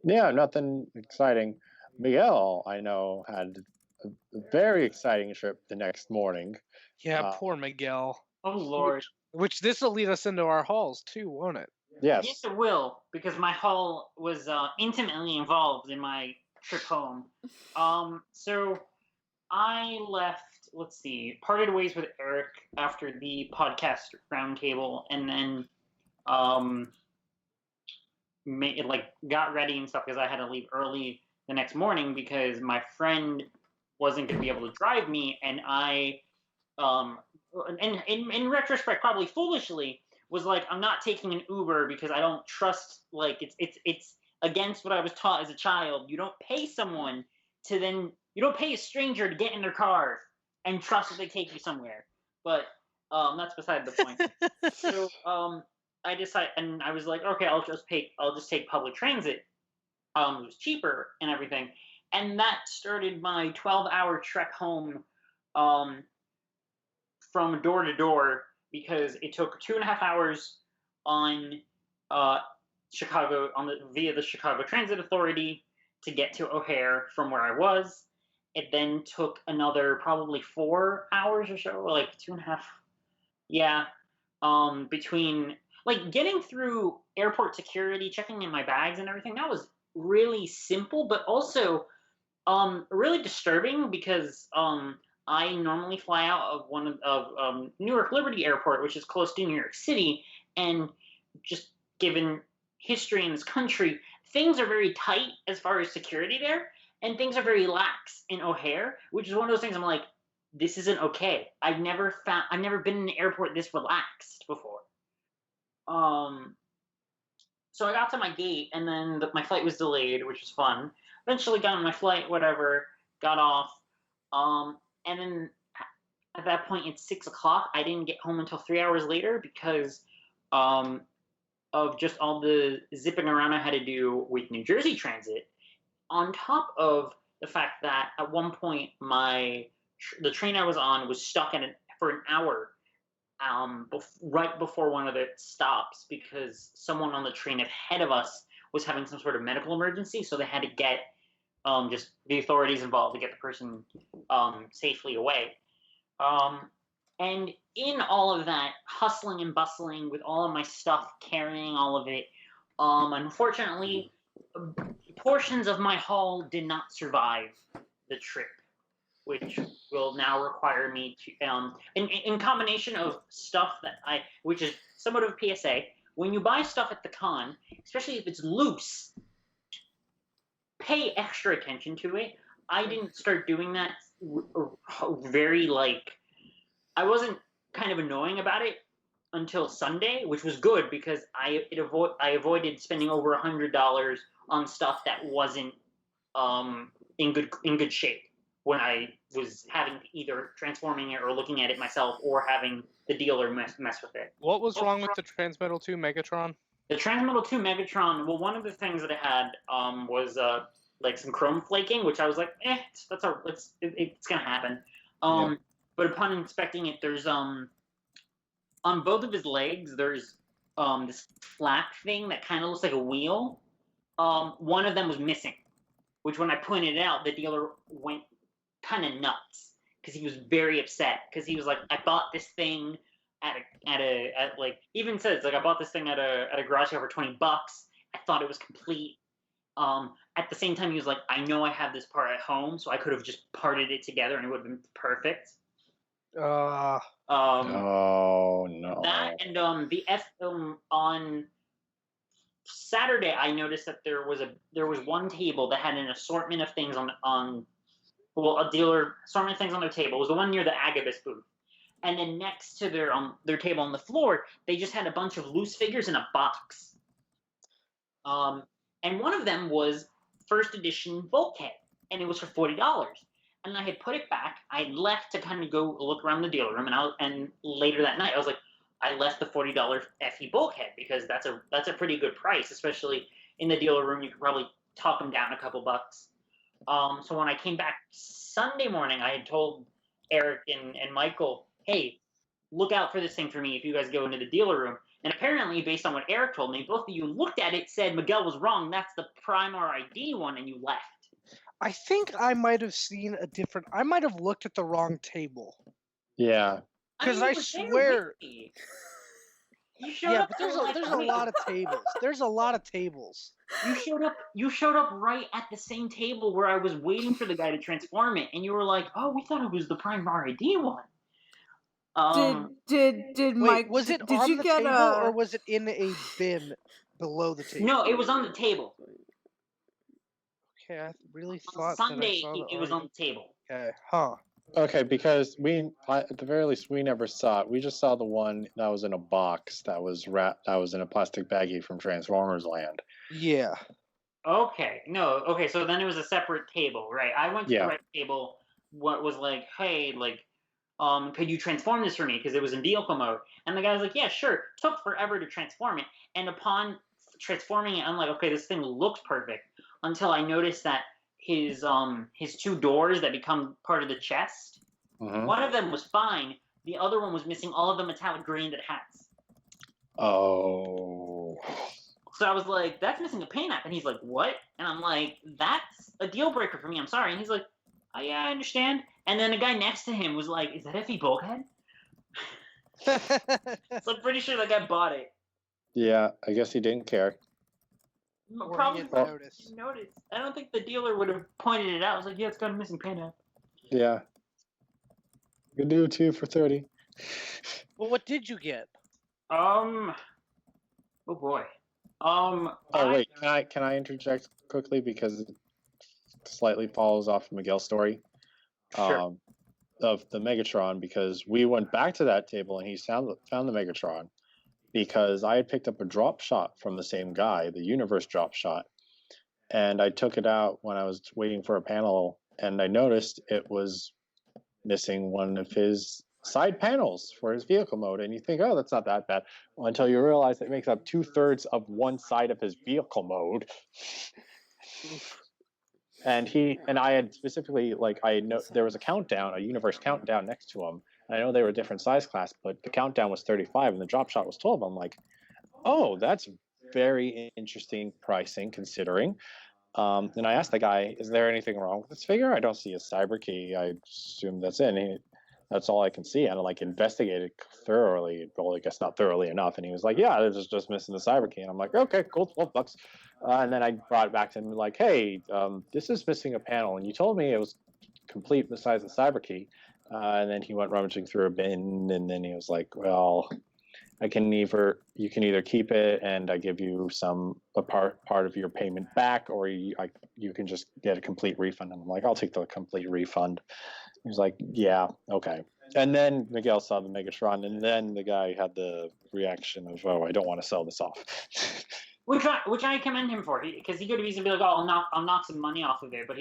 Yeah, nothing exciting. Miguel, I know, had a very exciting trip the next morning. Yeah, poor Miguel. Oh Lord. Which this will lead us into our halls too, won't it? Yes. It will, because my haul was intimately involved in my trip home. So I left. Let's see, parted ways with Eric after the podcast roundtable, and then got ready and stuff because I had to leave early the next morning because my friend wasn't going to be able to drive me, and I and in retrospect, probably foolishly, was like, I'm not taking an Uber because I don't trust, like, it's against what I was taught as a child. You don't pay someone to then, you don't pay a stranger to get in their car and trust that they take you somewhere. But that's beside the point. So I decided, and I was like, okay, I'll just take public transit. It was cheaper and everything. And that started my 12-hour trek home from door to door, because it took 2.5 hours on Chicago via the Chicago Transit Authority to get to O'Hare from where I was. It then took another probably 4 hours or so, like 2.5. Yeah, between like getting through airport security, checking in my bags and everything. That was really simple, but also really disturbing because I normally fly out of Newark Liberty Airport, which is close to New York City, and just given history in this country, things are very tight as far as security there, and things are very lax in O'Hare, which is one of those things I'm like, this isn't okay. I've never been in an airport this relaxed before. So I got to my gate, and then my flight was delayed, which was fun. Eventually got on my flight, whatever, got off. And then at that point, it's 6 o'clock. I didn't get home until 3 hours later because of just all the zipping around I had to do with New Jersey Transit. On top of the fact that at one point the train I was on was stuck for an hour right before one of the stops because someone on the train ahead of us was having some sort of medical emergency, so they had to get just the authorities involved to get the person safely away. And in all of that, hustling and bustling with all of my stuff, carrying all of it, unfortunately, portions of my haul did not survive the trip, which will now require me to, in combination of stuff which is somewhat of a PSA, when you buy stuff at the con, especially if it's loose, pay extra attention to it. I didn't start doing that I wasn't kind of annoying about it until Sunday, which was good because I avoided spending over $100 on stuff that wasn't in good shape when I was having either transforming it or looking at it myself or having the dealer mess with it. What was wrong with the Transmetal 2 Megatron? The Transmetal 2 Megatron, well, one of the things that it had was like some chrome flaking, which I was like, it's gonna happen. Yeah. But upon inspecting it, there's on both of his legs, there's this flap thing that kind of looks like a wheel. One of them was missing, which when I pointed it out, the dealer went kind of nuts because he was very upset because he was like, I bought this thing at even says like I bought this thing at a garage sale for $20. I thought it was complete. At the same time, he was like, I know I have this part at home, so I could have just parted it together and it would have been perfect. Oh no. That and on Saturday, I noticed that there was one table that had an assortment of things a dealer assortment of things on their table. It was the one near the Agabus booth, and then next to their table on the floor, they just had a bunch of loose figures in a box. And one of them was first edition Bulkhead, and it was for $40. And I had put it back. I had left to kind of go look around the dealer room, and later that night, I was like, I left the $40 FE Bulkhead because that's a pretty good price, especially in the dealer room. You could probably talk them down a couple bucks. So when I came back Sunday morning, I had told Eric and Michael, hey, look out for this thing for me if you guys go into the dealer room. And apparently, based on what Eric told me, both of you looked at it, said Miguel was wrong. That's the Primar ID one, and you left. I think I might have seen a different. I might have looked at the wrong table. Yeah. Because mean, I you were there swear. with me. You showed Yeah, up. but and there's were like, a "Wait." lot of tables. There's a lot of tables. You showed up right at the same table where I was waiting for the guy to transform it, and you were like, "Oh, we thought it was the Prime RID one." Did Wait, Mike? was it did on you the get table or was it in a bin below the table? No, it was on the table. Okay, I really On thought Sunday, that I saw it was on the table. Okay, huh? Okay, because at the very least, we never saw it. We just saw the one that was in a box that was wrapped, that was in a plastic baggie from Transformers Land. Yeah. Okay, no, okay, so then it was a separate table, right? I went to the Yeah. right table. What was like, hey, like, could you transform this for me? Because it was in vehicle mode. And the guy was like, yeah, sure. Took forever to transform it. And upon transforming it, I'm like, okay, this thing looks perfect. Until I noticed that his two doors that become part of the chest, one of them was fine. The other one was missing all of the metallic green that it has. Oh. So I was like, that's missing a paint app. And he's like, what? And I'm like, that's a deal breaker for me. I'm sorry. And he's like, oh, yeah, I understand. And then the guy next to him was like, is that Effie Bulkhead? So I'm pretty sure that guy bought it. Yeah, I guess he didn't care. Probably didn't notice. I don't think the dealer would have pointed it out. I was like, yeah, it's got a missing paint app. Yeah. You can do 2 for 30. Well, what did you get? Oh boy. Oh wait, can I interject quickly because it slightly follows off Miguel's story? Sure. Of the Megatron, because we went back to that table and he found the Megatron because I had picked up a drop shot from the same guy, the Universe drop shot, and I took it out when I was waiting for a panel, and I noticed it was missing one of his side panels for his vehicle mode, and you think, oh, that's not that bad, until you realize it makes up 2/3 of one side of his vehicle mode. And I had specifically, like, I know there was a countdown, a Universe countdown next to him. And I know they were different size class, but the countdown was 35 and the drop shot was 12. I'm like, oh, that's very interesting pricing considering. And I asked the guy, is there anything wrong with this figure? I don't see a cyber key. I assume that's it. And that's all I can see. And I investigated thoroughly. Well, I guess not thoroughly enough. And he was like, yeah, this is just missing the cyber key. And I'm like, okay, cool, $12. And then I brought it back to him like, hey, this is missing a panel. And you told me it was complete besides the cyber key. And then he went rummaging through a bin. And then he was like, well, you can either keep it and I give you a part of your payment back, or you can just get a complete refund. And I'm like, I'll take the complete refund. He was like, yeah, okay. And then Miguel saw the Megatron, and then the guy had the reaction of, oh, I don't want to sell this off. Which I commend him for, because he could have easily be like, oh, I'll knock some money off of it, but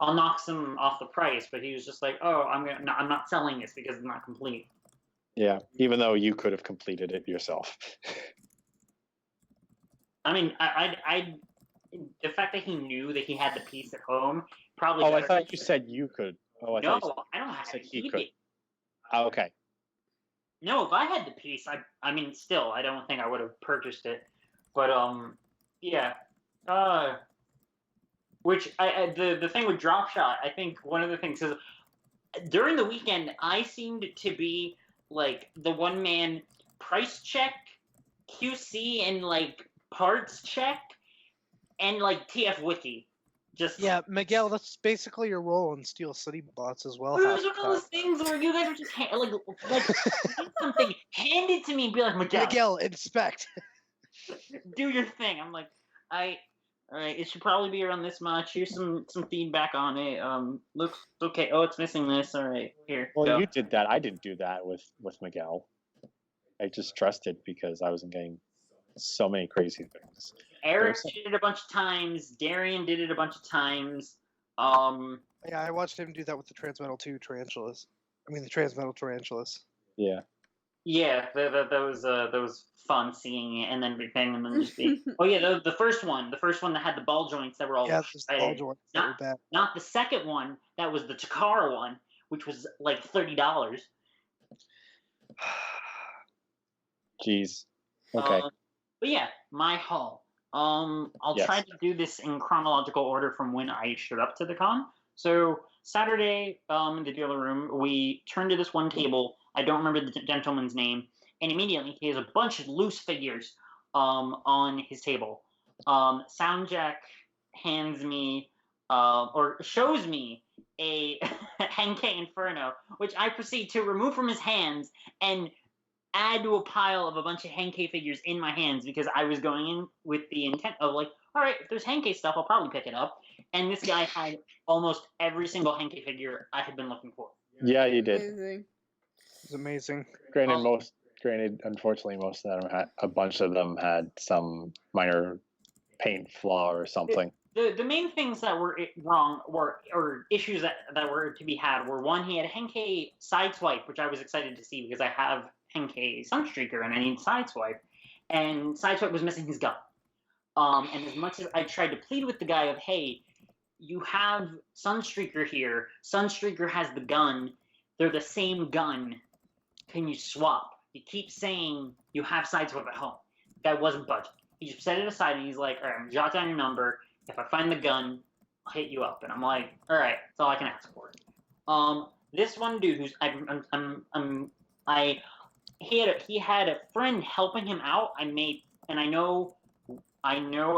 I'll knock some off the price. But he was just like, oh, I'm not selling this because it's not complete. Yeah, even though you could have completed it yourself. I mean, I the fact that he knew that he had the piece at home probably. Oh, I thought you said you could. Oh, I don't have to keep it. Oh, okay. No, if I had the piece, I mean, still, I don't think I would have purchased it. But yeah. Which the thing with Drop Shot, I think one of the things is during the weekend I seemed to be like the one man price check, QC, and like parts check, and like TF Wiki. Just yeah, Miguel, that's basically your role in Steel City Bots as well. It was one of those things where you guys were just like something, hand it to me and be like, Miguel, inspect. Do your thing. I'm like, all right, it should probably be around this much. Here's some feedback on it. Looks okay. Oh, it's missing this. All right, here. Well, go. you did that. I didn't do that with Miguel. I just trusted because I wasn't getting so many crazy things. Eric did it a bunch of times. Darian did it a bunch of times. Yeah, I watched him do that with the Transmetal 2 Tarantulas. I mean, the Transmetal Tarantulas. Yeah. Yeah, that was fun seeing it, and then everything, and then just being. Oh yeah, the first one that had the ball joints that were all. Yeah, the ball joints that were bad. Not the second one. That was the Takara one, which was like $30. Jeez. Okay. But yeah, my haul. I'll Yes. try to do this in chronological order from when I showed up to the con. So Saturday, in the dealer room, we turned to this one table. I don't remember the gentleman's name, and immediately he has a bunch of loose figures on his table. SoundJack hands me or shows me a Henkei Inferno, which I proceed to remove from his hands and add to a pile of a bunch of Henkei figures in my hands because I was going in with the intent of like, all right, if there's Henkei stuff, I'll probably pick it up. And this guy had almost every single Henkei figure I had been looking for. Yeah, you did. Amazing. It's amazing. Granted, unfortunately, most of them a bunch of them had some minor paint flaw or something. The main things that were wrong or issues that were to be had were, one, he had a Henkei Sideswipe, which I was excited to see because I have Henkei Sunstreaker and I need Sideswipe, and Sideswipe was missing his gun. And as much as I tried to plead with the guy of, hey, you have Sunstreaker here, Sunstreaker has the gun, they're the same gun, can you swap? You keep saying you have Sideswipe at home. That wasn't budging. He just set it aside and he's like, all right, I'm gonna jot down your number. If I find the gun, I'll hit you up. And I'm like, all right, that's all I can ask for. This one dude who's he had a friend helping him out. I know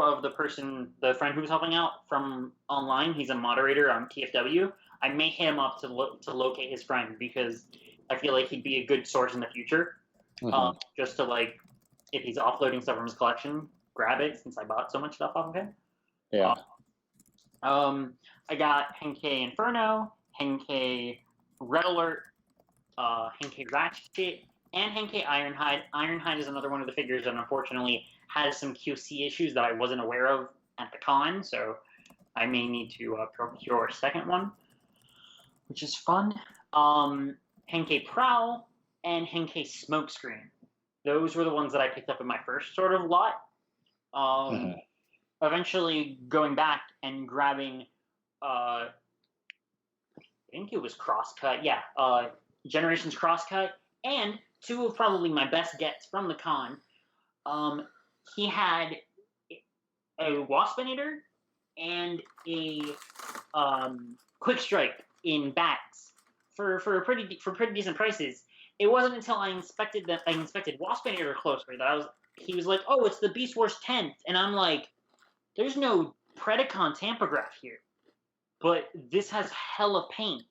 of the friend who was helping out from online. He's a moderator on TFW. I may hit him up to locate his friend because I feel like he'd be a good source in the future. Mhm. Just to, like, if he's offloading stuff from his collection, grab it since I bought so much stuff off of him. Yeah. I got Henkei Inferno, Henkei Red Alert, Henkei Ratchet, and Henkei Ironhide. Ironhide is another one of the figures that unfortunately has some QC issues that I wasn't aware of at the con, so I may need to procure a second one, which is fun. Henkei Prowl and Henkei Smokescreen. Those were the ones that I picked up in my first sort of lot. Eventually going back and grabbing, I think it was Crosscut, yeah, Generations Crosscut, and two of probably my best gets from the con. He had a Waspinator and a Quick Strike in bats for pretty decent prices. It wasn't until I inspected Waspinator closer that he was like, oh, it's the Beast Wars 10th, and I'm like, there's no Predacon tampograph here, but this has hella paint.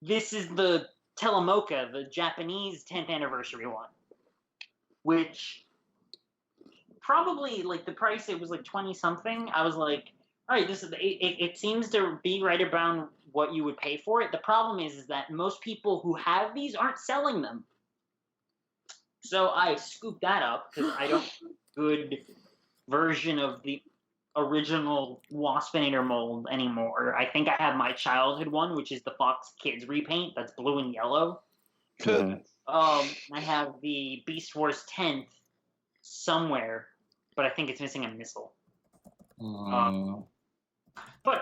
This is the Telemoka, the Japanese 10th anniversary one, which probably, like, the price, it was like 20 something. I was like, all right, it seems to be right around what you would pay for it. The problem is that most people who have these aren't selling them. So I scooped that up because I don't have a good version of the original Waspinator mold anymore. I think I have my childhood one, which is the Fox Kids repaint. That's blue and yellow. I have the Beast Wars 10th somewhere, but I think it's missing a missile. But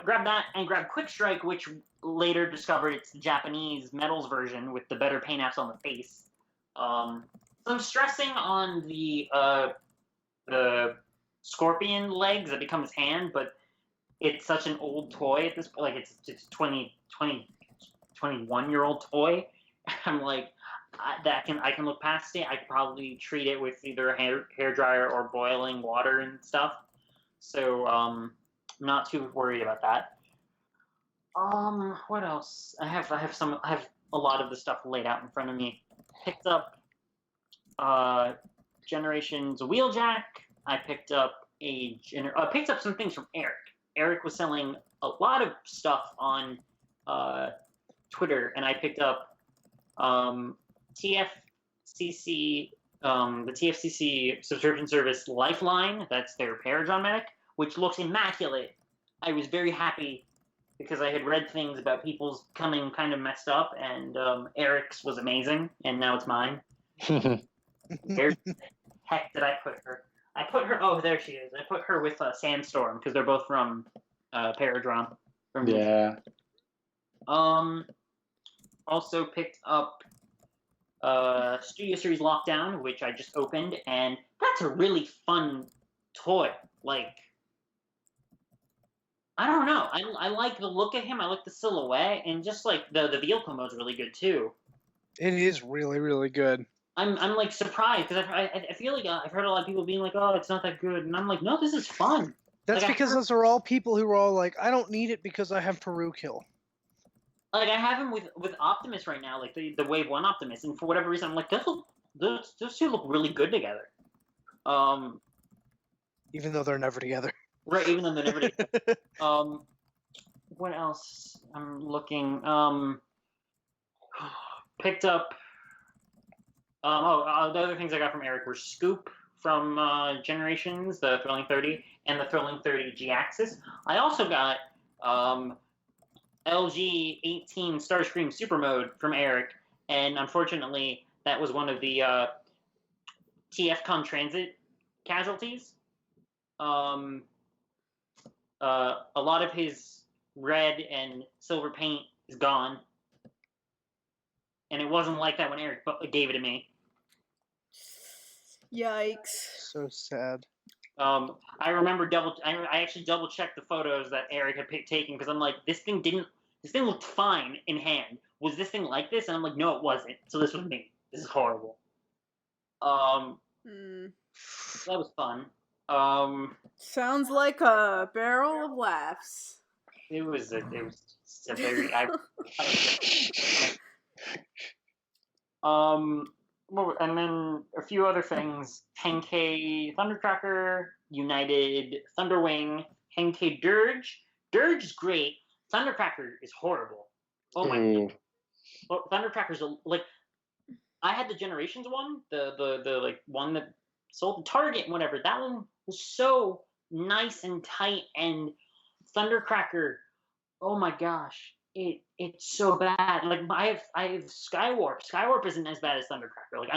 grab that and grab Quick Strike, which later discovered it's the Japanese metals version with the better paint apps on the face. So I'm stressing on the scorpion legs that become his hand, but it's such an old toy at this point. Like, it's 21-year-old toy. I'm like, I can look past it. I could probably treat it with either a hair dryer or boiling water and stuff. So I'm not too worried about that. What else? I have a lot of the stuff laid out in front of me. Picked up Generations Wheeljack. I picked up picked up some things from Eric. Eric was selling a lot of stuff on Twitter, and I picked up TFCC, the TFCC subscription service Lifeline. That's their Paradron medic, which looks immaculate. I was very happy because I had read things about people's coming kind of messed up, and Eric's was amazing, and now it's mine. Where the heck did I put her? I put her. Oh, there she is. I put her with Sandstorm because they're both from Paradron. Yeah. Also picked up Studio Series Lockdown, which I just opened, and that's a really fun toy. Like, I don't know. I like the look of him. I like the silhouette, and just like the vehicle mode's really good too. It is really, really good. I'm like surprised because I feel like I've heard a lot of people being like, oh, it's not that good, and I'm like, no, this is fun. That's like, because those are all people who are all like, I don't need it because I have Peru Kill. Like, I have him with Optimus right now, like the Wave 1 Optimus, and for whatever reason, I'm like, those two look really good together. Even though they're never together. Right, even though they're never together. What else? I'm looking. Picked up. The other things I got from Eric were Scoop from Generations, the Thrilling 30, and the Thrilling 30 G-Axis. I also got LG 18 Starscream Super Mode from Eric, and unfortunately, that was one of the TFCon Transit casualties. A lot of his red and silver paint is gone, and it wasn't like that when Eric gave it to me. Yikes. So sad. I remember I actually double checked the photos that Eric had taken because I'm like, this thing looked fine in hand. Was this thing like this? And I'm like, no, it wasn't. So this was me. This is horrible. That was fun. Sounds like a barrel of laughs. It was a very and then a few other things. 10K Thundercracker, United Thunderwing, 10K Dirge. Dirge is great. Thundercracker is horrible. Oh my god. Well, Thundercracker's like, I had the Generations one, the like one that sold the Target and whatever. That one was so nice and tight, and Thundercracker, oh my gosh. It's so bad. Like, I have Skywarp. Skywarp isn't as bad as Thundercracker. Like,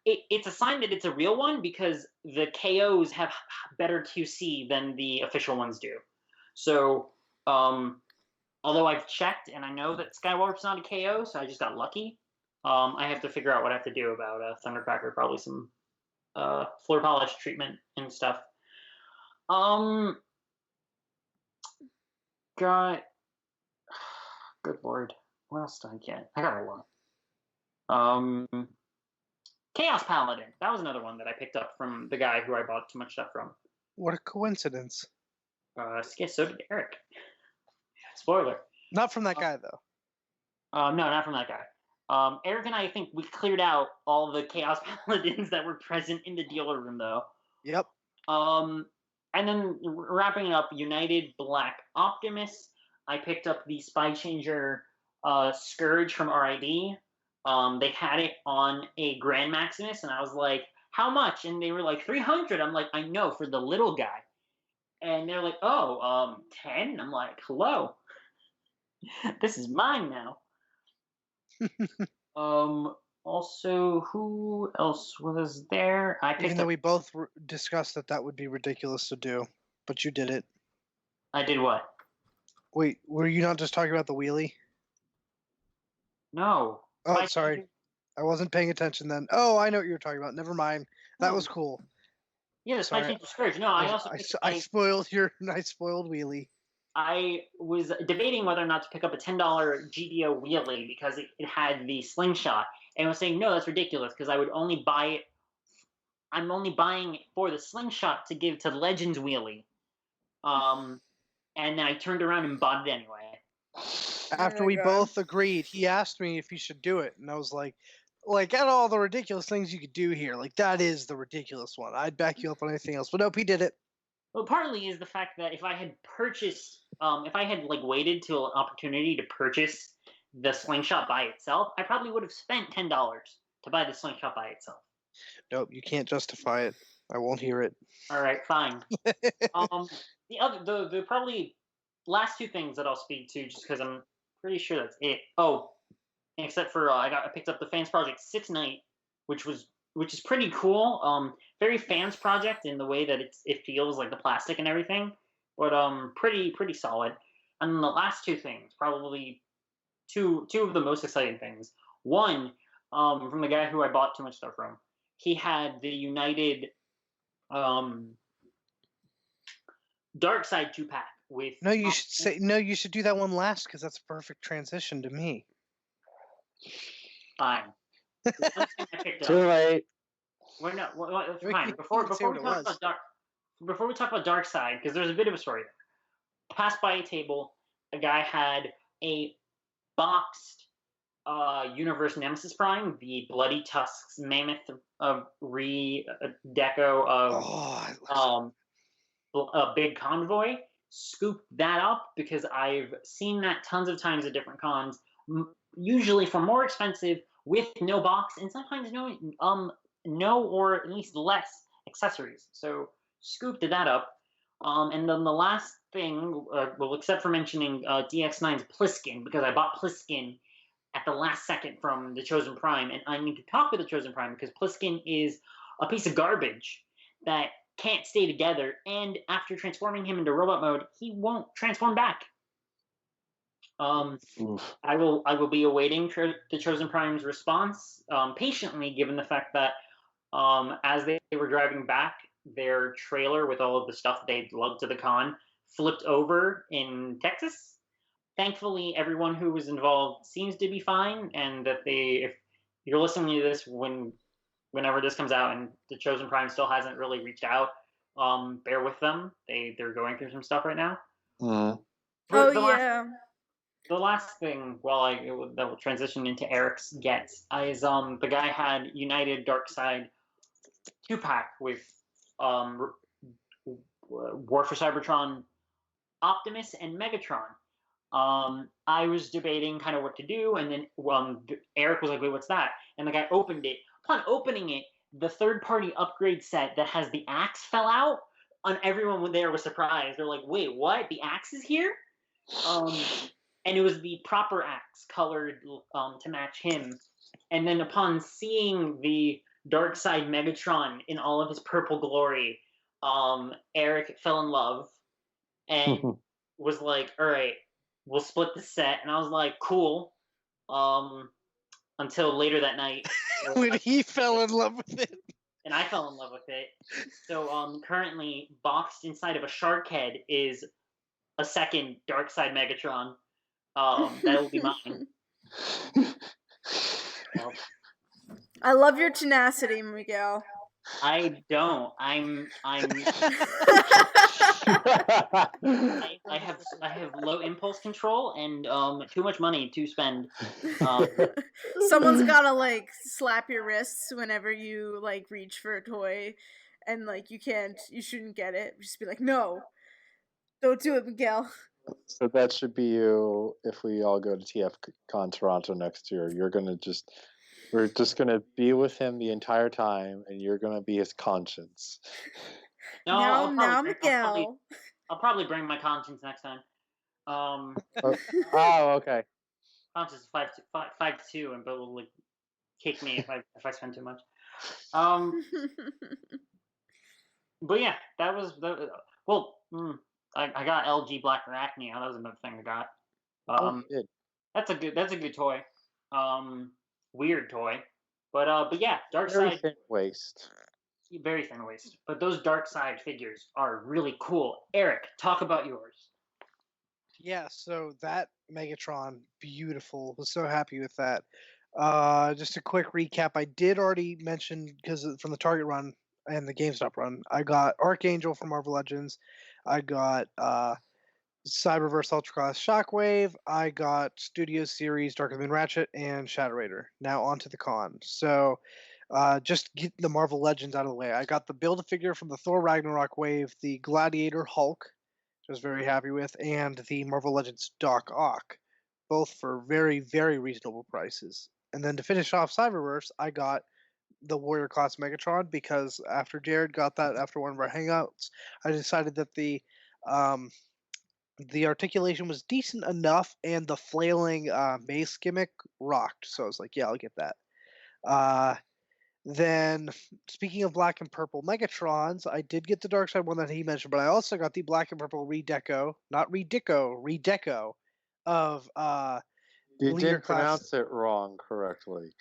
it's a sign that it's a real one because the KOs have better QC than the official ones do. So, although I've checked and I know that Skywarp's not a KO, so I just got lucky. I have to figure out what I have to do about Thundercracker. Probably some floor polish treatment and stuff. Got. Good lord. What else did I get? I got a lot. Chaos Paladin. That was another one that I picked up from the guy who I bought too much stuff from. What a coincidence. So did Eric. Spoiler. Not from that guy, though. No, not from that guy. Eric and I think we cleared out all the Chaos Paladins that were present in the dealer room, though. Yep. And then wrapping it up, United Black Optimus. I picked up the Spy Changer Scourge from RID. They had it on a Grand Maximus, and I was like, how much? And they were like, 300. I'm like, I know, for the little guy. And they're like, 10? I'm like, hello. This is mine now. Also, who else was there? Even though we both discussed that would be ridiculous to do, but you did it. I did what? Wait, were you not just talking about the wheelie? No. Oh, sorry. I wasn't paying attention then. Oh, I know what you were talking about. Never mind. That was cool. Yeah, the Spy Changer Scourge. No, I spoiled wheelie. I was debating whether or not to pick up a $10 GDO wheelie because it had the slingshot. And I was saying, no, that's ridiculous because I would only buy it. I'm only buying it for the slingshot to give to Legends wheelie. And then I turned around and bought it anyway. After we both agreed, he asked me if he should do it. And I was like, out of all the ridiculous things you could do here, like, that is the ridiculous one. I'd back you up on anything else. But nope, he did it. Well, partly is the fact that if I had purchased, if I had waited till an opportunity to purchase the slingshot by itself, I probably would have spent $10 to buy the slingshot by itself. Nope, you can't justify it. I won't hear it. All right, fine. The probably last two things that I'll speak to, just because I'm pretty sure that's it. Oh, except for I picked up the Fans Project 6 Night, which is pretty cool. Very Fans Project in the way that it feels like the plastic and everything, but pretty solid. And the last two things, probably two of the most exciting things. One, from the guy who I bought too much stuff from, he had the United Dark Side 2-pack with. No, you should do that one last because that's a perfect transition to me. Fine. The one thing I picked Too up. late. Fine. Before we talk about Dark Side, because there's a bit of a story there. Passed by a table, a guy had a boxed Universe Nemesis Prime, the Bloody Tusks Mammoth redeco of a big convoy. Scooped that up because I've seen that tons of times at different cons, usually for more expensive with no box and sometimes no or at least less accessories. So scooped that up. And then the last thing, except for mentioning DX9's Pliskin, because I bought Pliskin at the last second from the Chosen Prime, and I need to talk with the Chosen Prime because Pliskin is a piece of garbage that can't stay together, and after transforming him into robot mode, he won't transform back. I will be awaiting the Chosen Prime's response patiently, given the fact that as they were driving back, their trailer with all of the stuff they'd lugged to the con flipped over in Texas. Thankfully, everyone who was involved seems to be fine, and that if you're listening to this whenever this comes out and the Chosen Prime still hasn't really reached out, bear with them. They're going through some stuff right now. The last thing, that will transition into Eric's gets, is the guy had United Dark Side 2-pack with War for Cybertron, Optimus, and Megatron. I was debating kind of what to do, and then Eric was like, "Wait, what's that?" And the guy opened it. Upon opening it, the third-party upgrade set that has the axe fell out, and everyone there was surprised. They're like, "Wait, what? The axe is here?" And it was the proper axe, colored to match him. And then upon seeing the Dark Side Megatron in all of his purple glory, Eric fell in love and was like, "All right, we'll split the set." And I was like, "Cool." Until later that night, when he fell in love with it, and I fell in love with it. So currently boxed inside of a shark head is a second Dark Side Megatron. That will be mine. I love your tenacity, Miguel. I don't. I have low impulse control and too much money to spend. Someone's gotta slap your wrists whenever you reach for a toy, and you shouldn't get it. Just be like, no, don't do it, Miguel. So that should be you if we all go to TFCon Toronto next year. We're just gonna be with him the entire time, and you're gonna be his conscience. No, now Miguel. I'll probably bring my conscience next time. Okay. Conscience is 5'2", and Bill will kick me if I spend too much. But yeah, that was I got LG Black Arachnia. That was another thing I got. That's a good toy. Weird toy, but yeah, Dark Side. Very thin waist. Very thin waist. But those Dark Side figures are really cool. Eric, talk about yours. Yeah, so that Megatron, beautiful. Was so happy with that. Just a quick recap. I did already mention, because from the Target run and the GameStop run, I got Archangel from Marvel Legends. I got Cyberverse Ultracross Shockwave. I got Studio Series Dark of the Moon Ratchet and Shadow Raider. Now onto the con. So just get the Marvel Legends out of the way. I got the Build-A-Figure from the Thor Ragnarok wave, the Gladiator Hulk, which I was very happy with, and the Marvel Legends Doc Ock, both for very, very reasonable prices. And then to finish off Cyberverse, I got the Warrior Class Megatron, because after Jared got that after one of our hangouts, I decided that the articulation was decent enough, and the flailing mace gimmick rocked. So I was like, yeah, I'll get that. Then, speaking of black and purple Megatrons, I did get the Dark Side one that he mentioned, but I also got the black and purple redeco of You did pronounce it wrong correctly.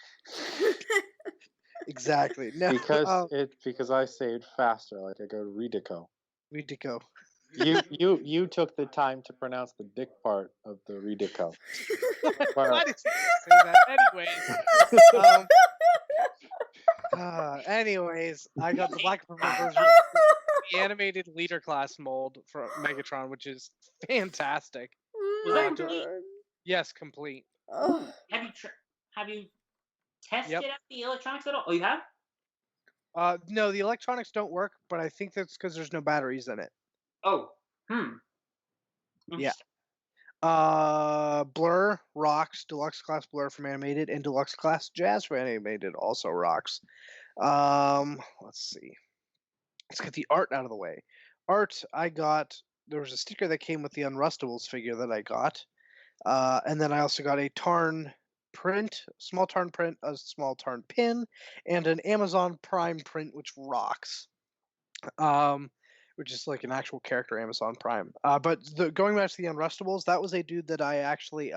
Exactly. No, because I say it faster, like I go Ridico. Ridico. You took the time to pronounce the dick part of the Ridico. Why did you say that? Anyways, I got the black and purple version, the animated leader class mold from Megatron, which is fantastic. Was that complete? Yes, complete. Oh. Have you tested Yep. out the electronics at all? Oh, you have? No, the electronics don't work, but I think that's because there's no batteries in it. Oh, Yeah. Blur rocks. Deluxe class Blur from animated, and deluxe class Jazz from animated also rocks. Let's see. Let's get the art out of the way. Art, I got. There was a sticker that came with the Unrustables figure that I got, and then I also got a Tarn print, small Tarn print, a small Tarn pin, and an Amazon Prime print, which rocks. Which is like an actual character, Amazon Prime. But going back to the Unrustables, that was a dude that I actually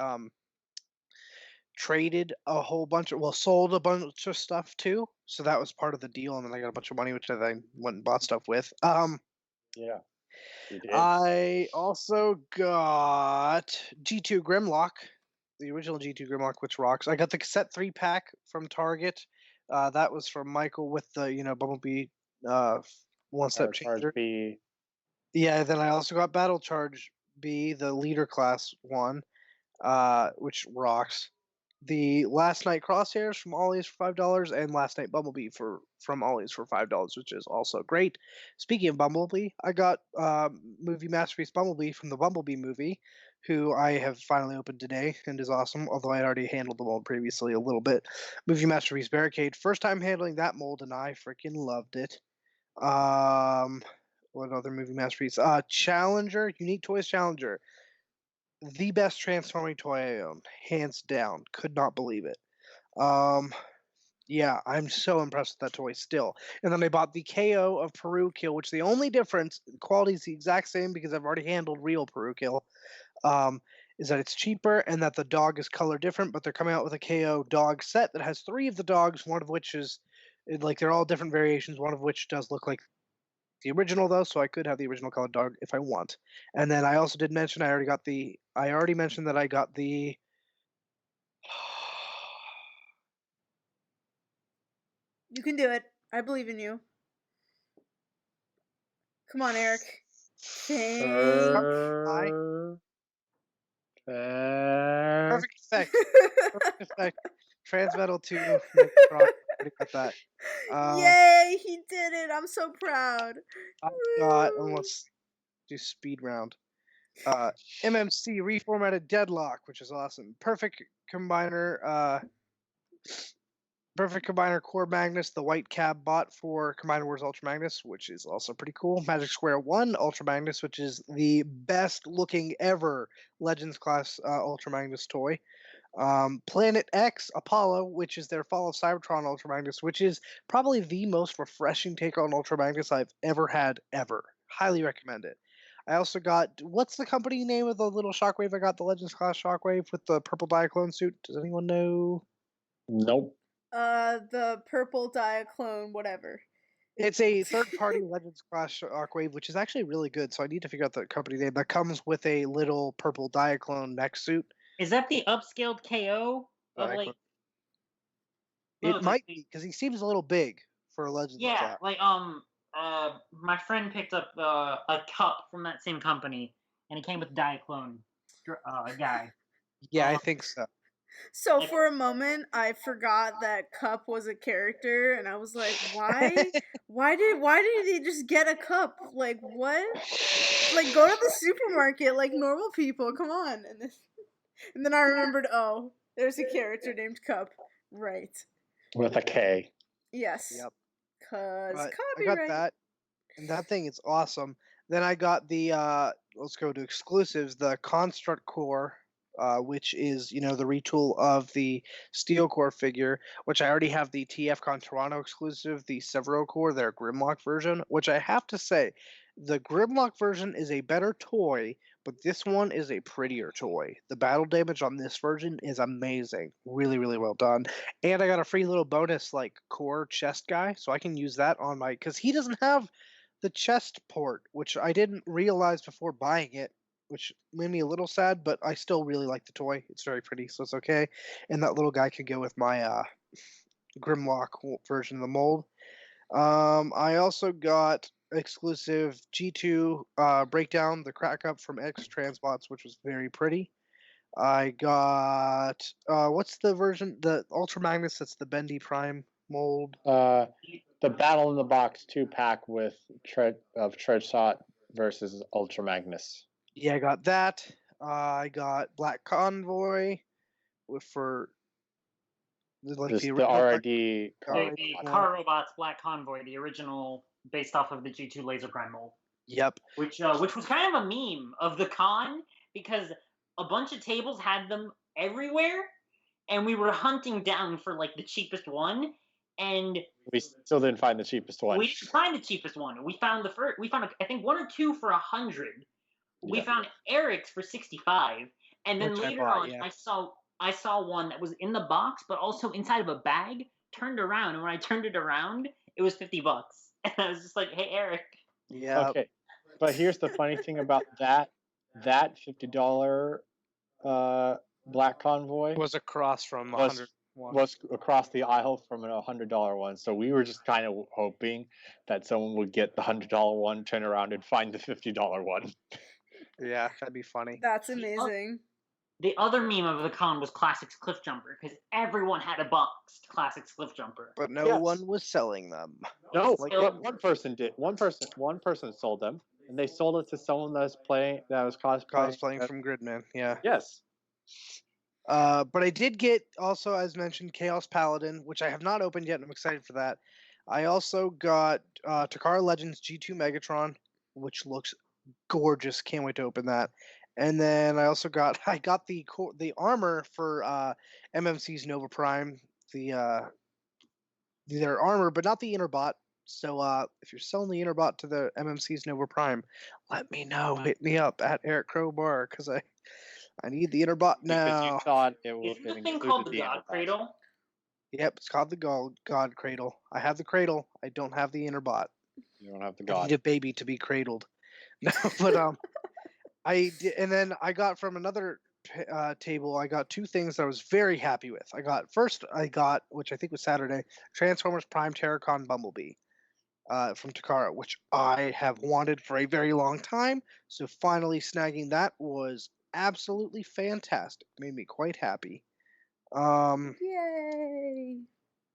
traded a whole bunch of, sold a bunch of stuff to. So that was part of the deal, and then I got a bunch of money, which I then went and bought stuff with. Yeah. You did. I also got G2 Grimlock, the original G2 Grimlock, which rocks. I got the cassette 3-pack from Target. That was from Michael with the Bumblebee one-step changer. B. Yeah, then I also got Battle Charge B, the leader class one, which rocks. The Last Night Crosshairs from Ollie's for $5, and Last Night Bumblebee from Ollie's for $5, which is also great. Speaking of Bumblebee, I got movie masterpiece Bumblebee from the Bumblebee movie, who I have finally opened today and is awesome. Although I had already handled the mold previously a little bit. Movie masterpiece Barricade, first time handling that mold, and I freaking loved it. What other movie masterpiece? Challenger, Unique Toys Challenger. The best transforming toy I own, hands down. Could not believe it. Yeah, I'm so impressed with that toy still. And then I bought the KO of Peru Kill, which the only difference, the quality is the exact same because I've already handled real Peru Kill, is that it's cheaper and that the dog is color different, but they're coming out with a KO dog set that has 3 of the dogs, one of which is, like, they're all different variations, one of which does look like the original, though, so I could have the original colored dog if I want. And then I also did mention I already mentioned that I got the You can do it. I believe in you. Come on, Eric. Think. Perfect effect. Perfect effect. Transmetal 2. Already got that. Yay, he did it. I'm so proud. I got, and let's do speed round. MMC reformatted Deadlock, which is awesome. Perfect combiner Core Magnus, the white cab bot for Combiner Wars Ultra Magnus, which is also pretty cool. Magic Square 1 Ultra Magnus, which is the best looking ever Legends class Ultra Magnus toy. Planet X Apollo, which is their Fall of Cybertron Ultra Magnus, which is probably the most refreshing take on Ultra Magnus I've ever had, ever. Highly recommend it. I also got, what's the company name of the little Shockwave I got, the Legends class Shockwave with the purple Diaclone suit? Does anyone know? Nope. The purple Diaclone, whatever. It's a third-party Legends class Shockwave, which is actually really good, so I need to figure out the company name. That comes with a little purple Diaclone mech suit. Is that the upscaled KO of like? It might be because he seems a little big for a Legends. Yeah, like my friend picked up a cup from that same company, and it came with Diaclone guy. Yeah, I think so. So for a moment, I forgot that Cup was a character, and I was like, "Why? why did he just get a cup? Like what? Like go to the supermarket like normal people. Come on!" And then I remembered, oh, there's a character named Cup, right? With a K. Yes. Yep. Cause I copyright. got that, and that thing is awesome. Then I got the let's go to exclusives, the Construct Core. Which is, the retool of the Steel Core figure, which I already have the TFCon Toronto exclusive, the Severo Core, their Grimlock version, which I have to say, The Grimlock version is a better toy, but this one is a prettier toy. The battle damage on this version is amazing. Really, really well done. And I got a free little bonus, like, core chest guy, so I can use that on my... Because he doesn't have the chest port, which I didn't realize before buying it, which made me a little sad, but I still really like the toy. It's very pretty, so it's okay. And that little guy can go with my Grimlock version of the mold. I also got exclusive G2 breakdown, the crack up from X Transbots, which was very pretty. I got what's the version? The Ultra Magnus. That's the Bendy Prime mold. The Battle in the Box 2-pack with Treadshot versus Ultra Magnus. Yeah, I got that. I got Black Convoy for like the original RID. The Car Robots Black Convoy, the original based off of the G2 Laser Prime mold. Yep. Which was kind of a meme of the con because a bunch of tables had them everywhere, and we were hunting down for like the cheapest one, and we still didn't find the cheapest one. We didn't find the cheapest one. We found the first. We found I think one or two for 100. We found Eric's for 65, and then later on, I saw one that was in the box, but also inside of a bag. Turned around, and when I turned it around, it was $50, and I was just like, "Hey, Eric." Yeah. Okay, but here's the funny thing about that $50 Black Convoy was across from 100. Was across the aisle from a $100 one. So we were just kind of hoping that someone would get the $100 one, turn around, and find the $50 one. Yeah, that'd be funny. That's amazing. The other meme of the con was Classics Cliff Jumper, because everyone had a boxed Classics Cliff Jumper. But no one was selling them. No, one person did. One person sold them, and they sold it to someone that was cosplaying from Gridman. Yeah. Yes. But I did get also, as mentioned, Chaos Paladin, which I have not opened yet, and I'm excited for that. I also got Takara Legends G2 Megatron, which looks gorgeous. Can't wait to open that. And then I also got the armor for MMC's Nova Prime, their armor, but not the inner bot. So if you're selling the inner bot to the MMC's Nova Prime, let me know. Hit me up at Eric Crowbar, because I need the inner bot now. Because you thought it was the thing called the God Cradle? Yep, it's called the God Cradle. I have the cradle. I don't have the inner bot. You don't have the God. I need a baby to be cradled. No, but I did, and then I got from another table. I got two things that I was very happy with. I got, which I think was Saturday, Transformers Prime Terracon Bumblebee from Takara, which I have wanted for a very long time. So finally snagging that was absolutely fantastic. Made me quite happy. Yay!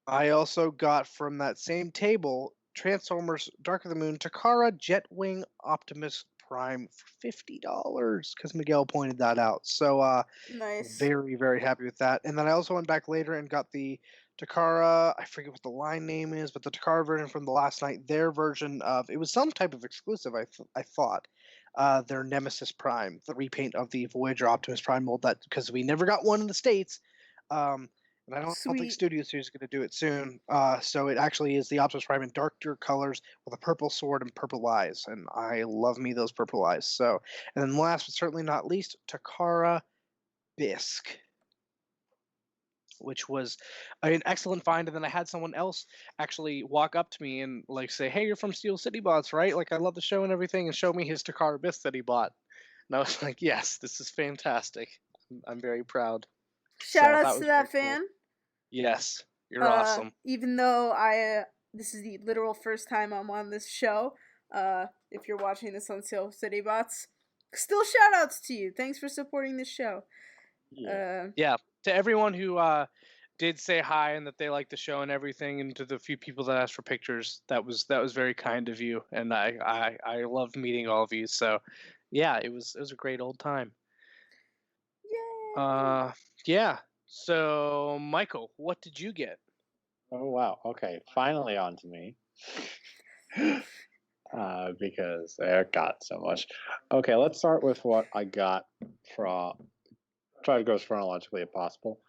I also got from that same table Transformers Dark of the Moon Takara Jetwing Optimus Prime for $50 because Miguel pointed that out. So nice. Very, very happy with that. And then I also went back later and got the Takara, I forget what the line name is, but the Takara version from the last night, their version of, it was some type of exclusive, I thought. Their Nemesis Prime, the repaint of the Voyager Optimus Prime mold, that because we never got one in the States. And I don't think Studio Series is going to do it soon. So it actually is the Optimus Prime in darker colors with a purple sword and purple eyes. And I love me those purple eyes. So, and then last but certainly not least, Takara Bisque, which was an excellent find. And then I had someone else actually walk up to me and like say, "Hey, you're from Steel City Bots, right? Like, I love the show and everything," and show me his Takara Bisque that he bought. And I was like, "Yes, this is fantastic. I'm very proud." Shout outs to that fan. Cool. Yes, you're awesome. Even though this is the literal first time I'm on this show. If you're watching this on Steel City Bots, still shout outs to you. Thanks for supporting the show. Yeah, to everyone who did say hi and that they liked the show and everything, and to the few people that asked for pictures, that was very kind of you, and I loved meeting all of you. So yeah, it was a great old time. Yay! Yeah. So, Michael, what did you get? Oh, wow. Okay, finally on to me. Because Eric got so much. Okay, let's start with what I got from... Try to go as chronologically as possible.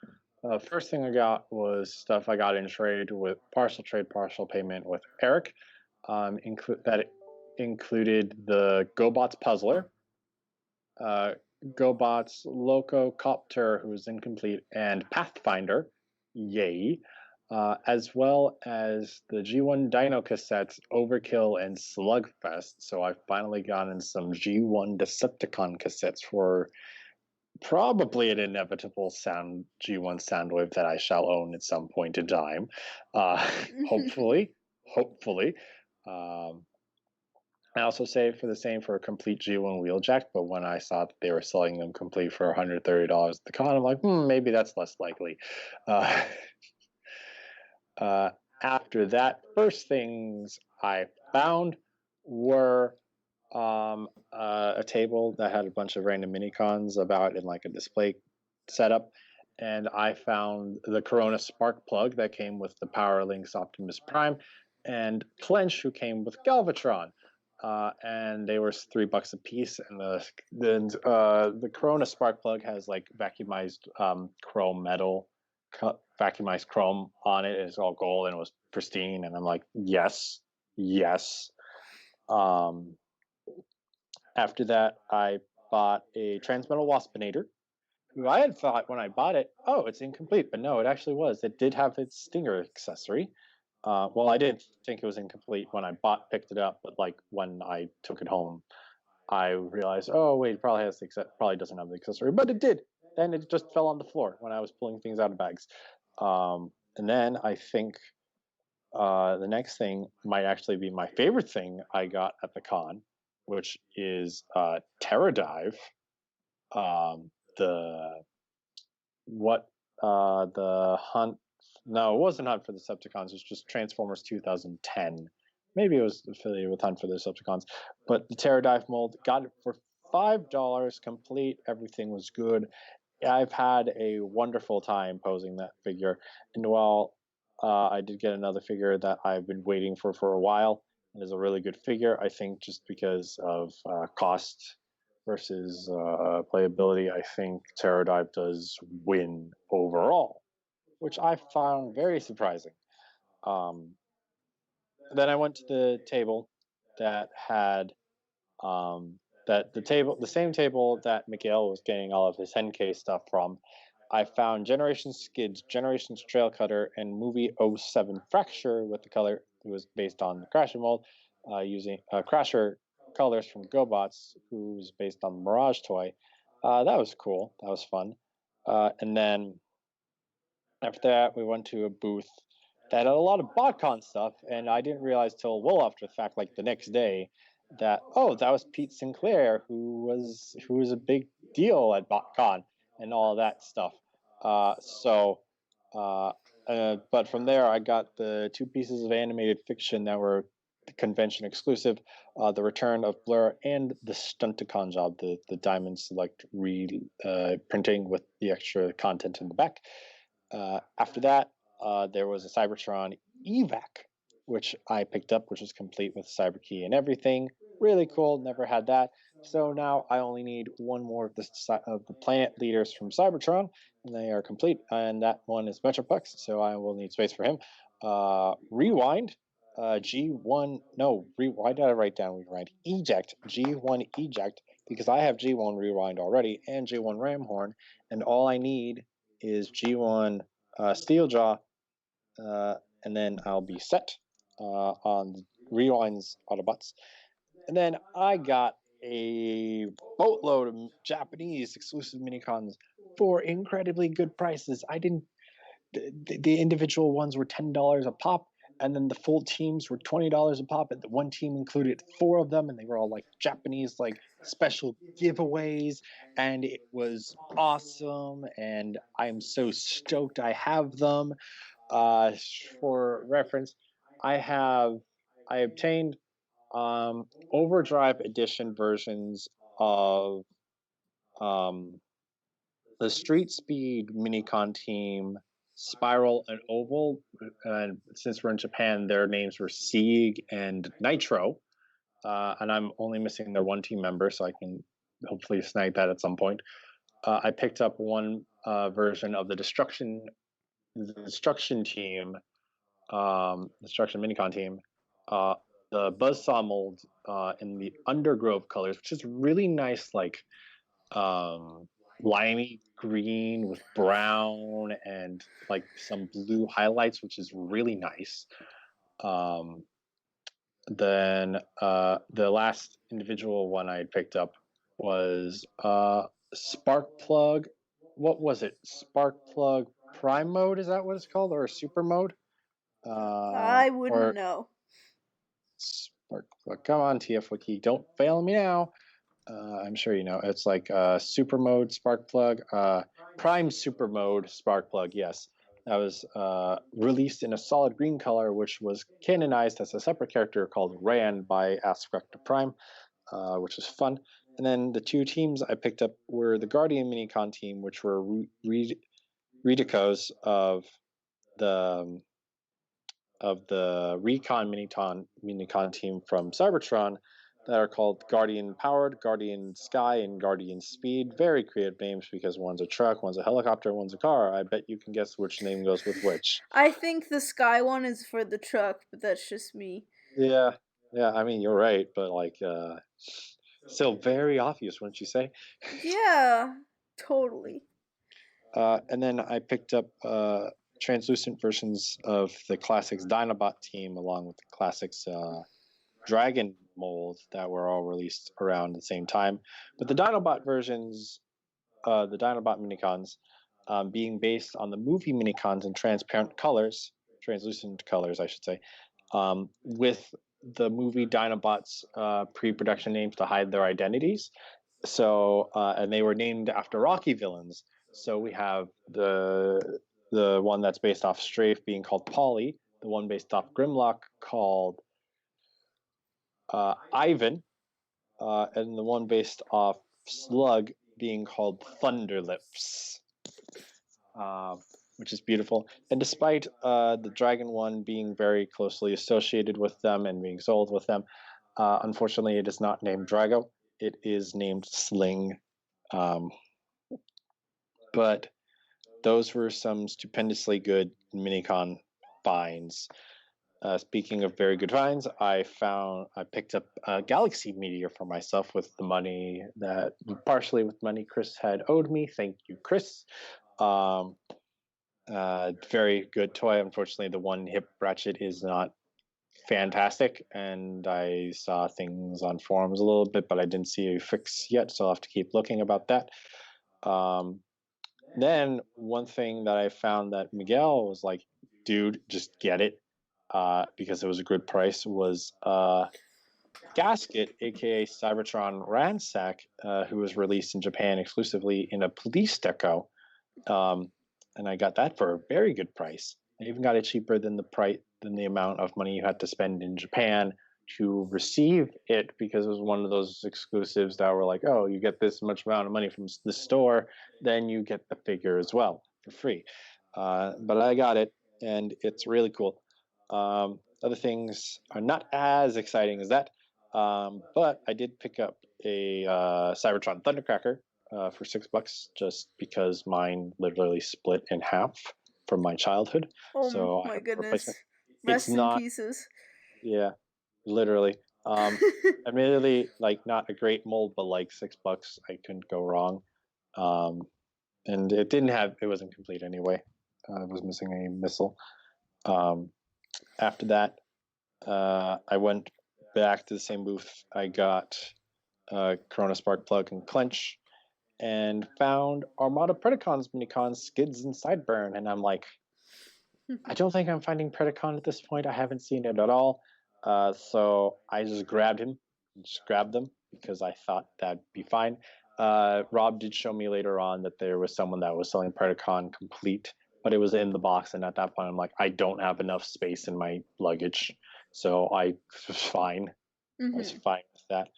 First thing I got was stuff I got in trade with partial trade, partial payment with Eric. included the GoBots Puzzler, GoBots Lococopter, who's incomplete, and Pathfinder, yay, as well as the G1 Dino cassettes, Overkill and Slugfest. So I've finally gotten some G1 Decepticon cassettes for probably an inevitable G1 Soundwave that I shall own at some point in time. Hopefully. I also saved for the same for a complete G1 Wheeljack, but when I saw that they were selling them complete for $130 at the con, I'm like, maybe that's less likely. After that, first things I found were a table that had a bunch of random minicons about in like a display setup, and I found the Corona Spark Plug that came with the Power Links Optimus Prime, and Clench, who came with Galvatron. And they were $3 a piece, and the Corona Spark Plug has like vacuumized chrome metal, vacuumized chrome on it. It's all gold and it was pristine, and I'm like, yes. After that, I bought a Transmetal Waspinator, who I had thought when I bought it, oh, it's incomplete, but no, it actually was. It did have its Stinger accessory. Well, I didn't think it was incomplete when I picked it up, but like when I took it home, I realized, oh wait, it probably doesn't have the accessory, but it did. Then it just fell on the floor when I was pulling things out of bags. And then I think the next thing might actually be my favorite thing I got at the con, which is Terradive. The Hunt. No, it wasn't Hunt for the Decepticons. It was just Transformers 2010. Maybe it was affiliated with Hunt for the Decepticons. But the Terradive mold, got it for $5 complete. Everything was good. I've had a wonderful time posing that figure. And while I did get another figure that I've been waiting for a while, it is a really good figure. I think just because of cost versus playability, I think Terradive does win overall, which I found very surprising. Then I went to the table that had the same table that Miguel was getting all of his Henkei stuff from. I found Generations Skids, Generations Trail Cutter, and Movie 07 Fracture with the color. It was based on the Crasher mold, using Crasher colors from GoBots, who's based on the Mirage toy. That was cool. That was fun. And then after that, we went to a booth that had a lot of BotCon stuff, and I didn't realize till well after the fact, like the next day, that that was Pete Sinclair, who was a big deal at BotCon and all that stuff. But from there, I got the 2 pieces of animated fiction that were convention exclusive, the Return of Blur and the Stunticon job, the Diamond Select printing with the extra content in the back. After that, there was a Cybertron evac, which I picked up, which was complete with Cyberkey and everything. Really cool. Never had that. So now I only need one more of the planet leaders from Cybertron, and they are complete. And that one is Metroplex, so I will need space for him. Rewind. G1. No, why did I write down Rewind? Eject. G1 Eject, because I have G1 Rewind already and G1 Ramhorn, and all I need is G1 Steeljaw, and then I'll be set on Rewind's Autobots. And then I got a boatload of Japanese exclusive minicons for incredibly good prices. The individual ones were $10 a pop, and then the full teams were $20 a pop, and the one team included 4 of them, and they were all like Japanese, like special giveaways, and it was awesome, and I'm so stoked I have them. For reference, I obtained Overdrive Edition versions of the Street Speed Minicon team, Spiral and Oval, and since we're in Japan, their names were Sieg and Nitro, and I'm only missing their one team member, so I can hopefully snag that at some point. I picked up one version of the Destruction team, Destruction Minicon team, the buzzsaw mold in the undergrowth colors, which is really nice, like limey green with brown and like some blue highlights, which is really nice. Then the last individual one I picked up was Sparkplug. What was it? Sparkplug Prime Mode? Is that what it's called, or Super Mode? I wouldn't Or know. Sparkplug. Come on, TFWiki, don't fail me now. I'm sure you know. It's like Super Mode Sparkplug, Prime Super Mode Sparkplug. Yes, that was released in a solid green color, which was canonized as a separate character called Rand by Aspect Prime, which was fun. And then the two teams I picked up were the Guardian Minicon team, which were redecos of the Recon Minicon team from Cybertron that are called Guardian Powered, Guardian Sky, and Guardian Speed. Very creative names because one's a truck, one's a helicopter, one's a car. I bet you can guess which name goes with which. I think the sky one is for the truck, but that's just me. Yeah, I mean, you're right, but like, still very obvious, wouldn't you say? Yeah, totally. And then I picked up translucent versions of the Classics Dinobot team along with the Classics Dragon molds that were all released around the same time. But the Dinobot versions, the Dinobot minicons, being based on the movie minicons in translucent colors, I should say, with the movie Dinobots pre-production names to hide their identities. So, and they were named after Rocky villains. So we have the one that's based off Strafe being called Polly, the one based off Grimlock called Ivan, and the one based off Slug being called Thunderlips, which is beautiful. And despite the Dragon one being very closely associated with them and being sold with them, unfortunately it is not named Drago. It is named Sling. But those were some stupendously good minicon finds. Speaking of very good finds, I picked up a Galaxy Meteor for myself with the money that, partially with money Chris had owed me. Thank you, Chris. Very good toy. Unfortunately, the one hip ratchet is not fantastic, and I saw things on forums a little bit, but I didn't see a fix yet, so I'll have to keep looking about that. Then one thing that I found that Miguel was like, dude, just get it, because it was a good price, was Gasket, aka Cybertron Ransack, who was released in Japan exclusively in a police deco. And I got that for a very good price. I even got it cheaper than the amount of money you had to spend in Japan to receive it, because it was one of those exclusives that were like, oh, you get this much amount of money from the store, then you get the figure as well for free. But I got it, and it's really cool. Other things are not as exciting as that, but I did pick up a Cybertron Thundercracker for $6, just because mine literally split in half from my childhood. Oh so my I have goodness. Rest It's in not, pieces. Yeah, literally. Admittedly, like, not a great mold, but like $6, I couldn't go wrong. And it wasn't complete anyway. It was missing a missile. After that, I went back to the same booth. I got Corona Sparkplug and Clench, and found Armada Predacons minicons, Skids and Sideburn, and I'm like, I don't think I'm finding Predacon at this point. I haven't seen it at all. So I just grabbed them because I thought that'd be fine. Rob did show me later on that there was someone that was selling Predacon complete, but it was in the box, and at that point I'm like, I don't have enough space in my luggage, so I was fine. I was fine with that.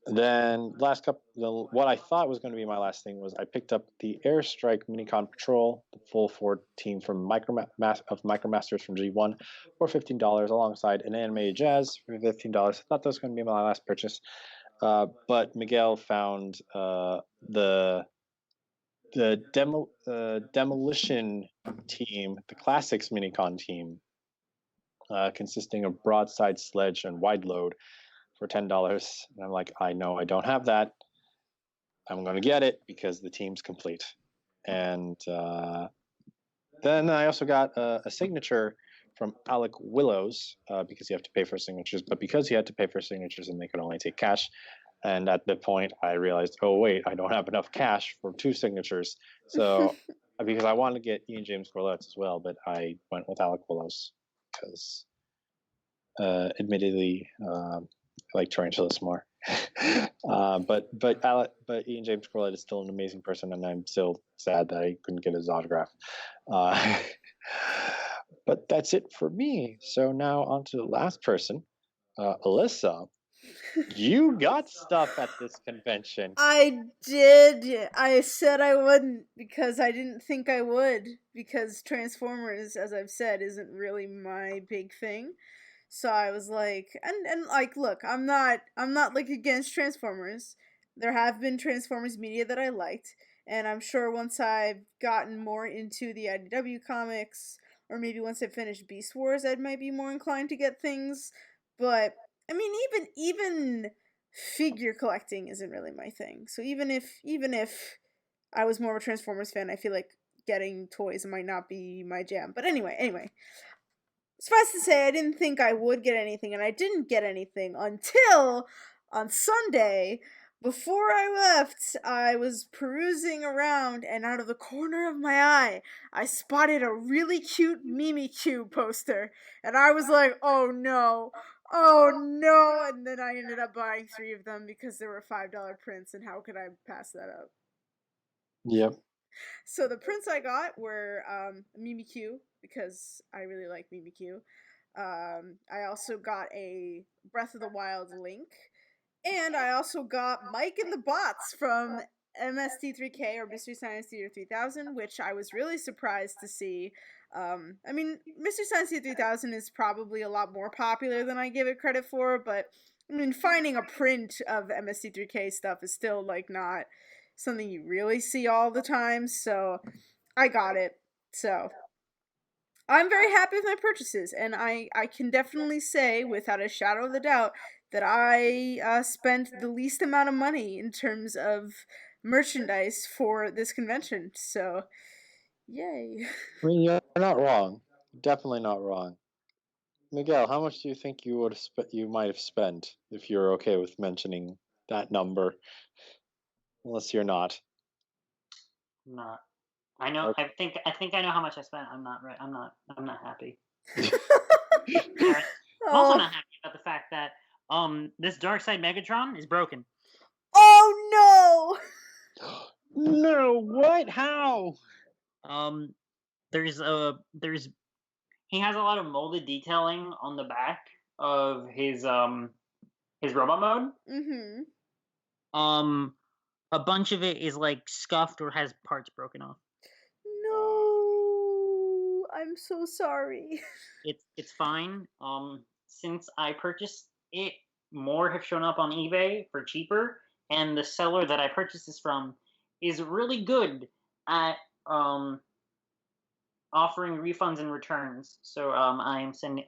Then what I thought was going to be my last thing was I picked up the Airstrike Minicon Patrol, the full 4 team from Micromasters from G1 for $15, alongside an animated Jazz for $15. I thought that was going to be my last purchase, but Miguel found the Demolition team, the Classics Minicon team, consisting of broadside sledge and wide load for $10. And I'm like, I know I don't have that. I'm going to get it because the team's complete. And then I also got a signature from Alec Willows because you have to pay for signatures. But because you had to pay for signatures and they could only take cash, and at the point I realized, oh wait, I don't have enough cash for 2 signatures. So because I wanted to get Ian James Corlett's as well, but I went with Alec Willows because admittedly I like Tarantulas more. But Ian James Corlett is still an amazing person, and I'm still sad that I couldn't get his autograph. But that's it for me. So now on to the last person, Alyssa. You got stuff at this convention. I did. I said I wouldn't because I didn't think I would, because Transformers, as I've said, isn't really my big thing. So I was like, and like, look, I'm not like against Transformers. There have been Transformers media that I liked, and I'm sure once I've gotten more into the IDW comics, or maybe once I finish Beast Wars, I might be more inclined to get things. But I mean, even figure collecting isn't really my thing. So even if I was more of a Transformers fan, I feel like getting toys might not be my jam. But anyway. Suffice to say, I didn't think I would get anything, and I didn't get anything until on Sunday. Before I left, I was perusing around, and out of the corner of my eye, I spotted a really cute Mimikyu poster, and I was like, oh no, and then I ended up buying 3 of them because there were $5 prints, and how could I pass that up? Yep. So the prints I got were Mimikyu, because I really like Mimikyu. I also got a Breath of the Wild Link, and I also got Mike and the Bots from MST3K, or Mystery Science Theater 3000, which I was really surprised to see. I mean, Mystery Science Theater 3000 is probably a lot more popular than I give it credit for, but I mean, finding a print of MST3K stuff is still like not something you really see all the time, so I got it. So I'm very happy with my purchases, and I can definitely say without a shadow of a doubt that I spent the least amount of money in terms of merchandise for this convention. So, yay. I mean, you're not wrong. Definitely not wrong. Miguel, how much do you think you might have spent if you're okay with mentioning that number? Unless you're not. I'm not. I know. Okay. I think I know how much I spent. I'm not right. I'm not happy. I'm also not happy about the fact that this Darkseid Megatron is broken. Oh no! No, what? How? There's he has a lot of molded detailing on the back of his robot mode. Mm-hmm. A bunch of it is like scuffed or has parts broken off. No, I'm so sorry. It's fine. Since I purchased it, more have shown up on eBay for cheaper, and the seller that I purchased this from is really good at offering refunds and returns. So I'm in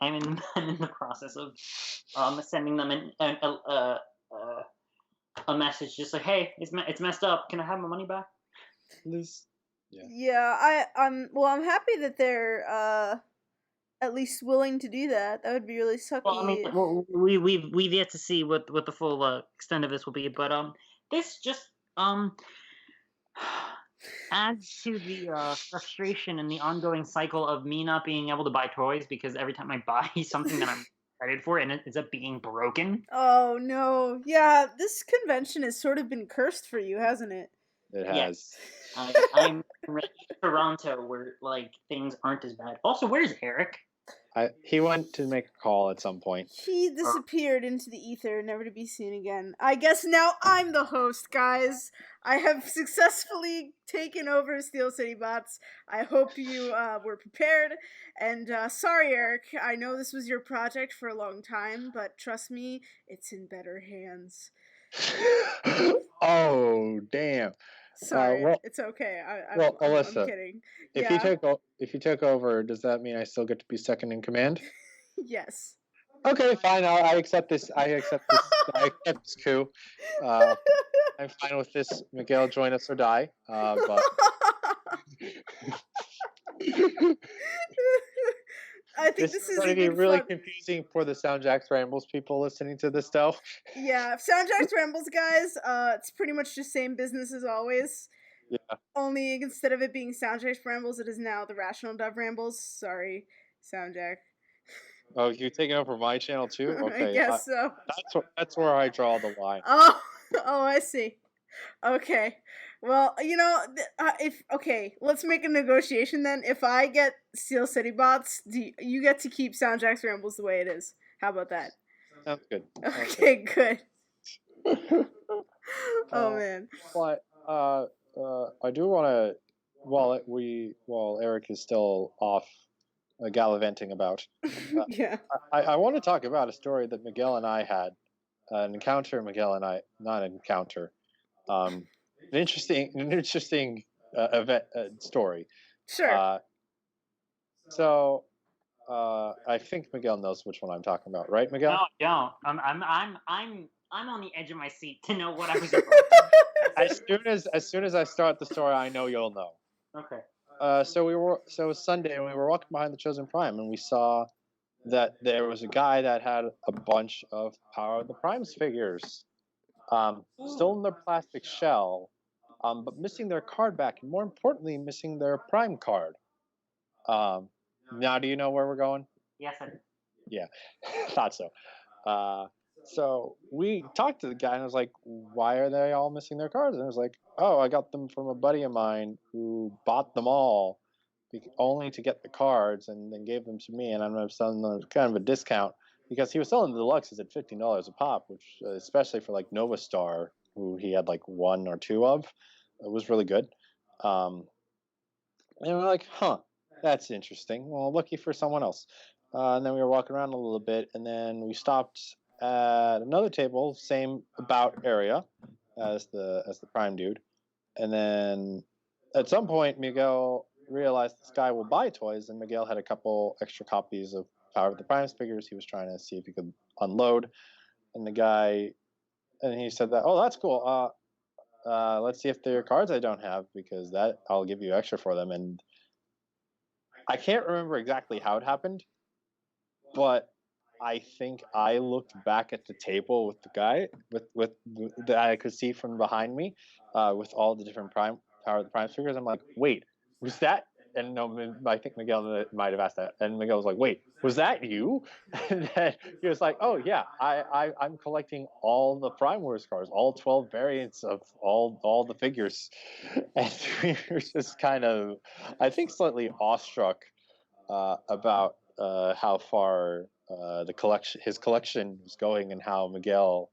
the process of sending them a message just like, hey, it's messed up. Can I have my money back? Please. Yeah, I'm happy that they're at least willing to do that. That would be really sucky. Well, I mean, we've yet to see what the full extent of this will be, but this just adds to the frustration and the ongoing cycle of me not being able to buy toys because every time I buy something that I'm excited for and it ends up being broken. Oh no. Yeah, this convention has sort of been cursed for you, hasn't it? It has. Yeah. I'm ready for Toronto where like things aren't as bad. Also, where's Eric? He went to make a call at some point. He disappeared into the ether, never to be seen again. I guess now I'm the host, guys. I have successfully taken over Steel City Bots. I hope you were prepared. And sorry, Eric. I know this was your project for a long time, but trust me, it's in better hands. Oh, damn. Sorry, it's okay. Alyssa, I'm kidding. If you took over, does that mean I still get to be second in command? Yes. Okay, fine. I accept this. I accept this coup. I'm fine with this. Miguel, join us or die. But I think this this is is going to be even really fun. confusing for the SoundJack's Rambles people listening to this, though. Yeah, SoundJack's Rambles, guys. It's pretty much the same business as always. Yeah. Only instead of it being SoundJack's Rambles, it is now the Rational Dove Rambles. Sorry, SoundJack. Oh, you taking over my channel too? I Okay, guess so. that's where I draw the line. Oh, I see. Okay. Well, let's make a negotiation then. If I get Steel City bots, you get to keep SoundJack's Rambles the way it is. How about that? Sounds good. Okay, good. Oh man. But I do want to, while Eric is still off gallivanting about, Yeah. I want to talk about a story that Miguel and I had, an encounter. Miguel and I, not an encounter, an interesting event story. Sure. So I think Miguel knows which one I'm talking about, right, Miguel? No, I don't. I'm on the edge of my seat to know what I was. As soon as I start the story, I know you'll know. Okay. So it was Sunday, and we were walking behind the Chosen Prime, and we saw that there was a guy that had a bunch of Power of the Primes figures, still in their plastic shell, but missing their card back, and more importantly, missing their Prime card. Now, do you know where we're going? Yes, I do. Yeah, thought so. So we talked to the guy, and I was like, "Why are they all missing their cards?" And I was like, "Oh, I got them from a buddy of mine who bought them all only to get the cards, and then gave them to me, and I'm selling them kind of a discount because he was selling the deluxes at $15 a pop, which especially for like Nova Star, who he had like one or two of, it was really good." And we're like, "Huh, that's interesting. Well, lucky for someone else." And then we were walking around a little bit, and then we stopped at another table, same about area as the Prime dude. And then at some point, Miguel realized this guy will buy toys, and Miguel had a couple extra copies of Power of the Primes figures. He was trying to see if he could unload, and he said that, "Oh, that's cool. Let's see if there are cards I don't have, because that I'll give you extra for them." And I can't remember exactly how it happened, but I think I looked back at the table with the guy with that I could see from behind me, with all the different Power of the Prime figures. I'm like, "Wait, was that?" And no, I think Miguel might have asked that, and Miguel was like, "Wait, was that you?" And then he was like, "Oh yeah, I'm collecting all the Prime Wars cards, all 12 variants of all the figures." And we were just kind of, I think, slightly awestruck about how far his collection was going, and how Miguel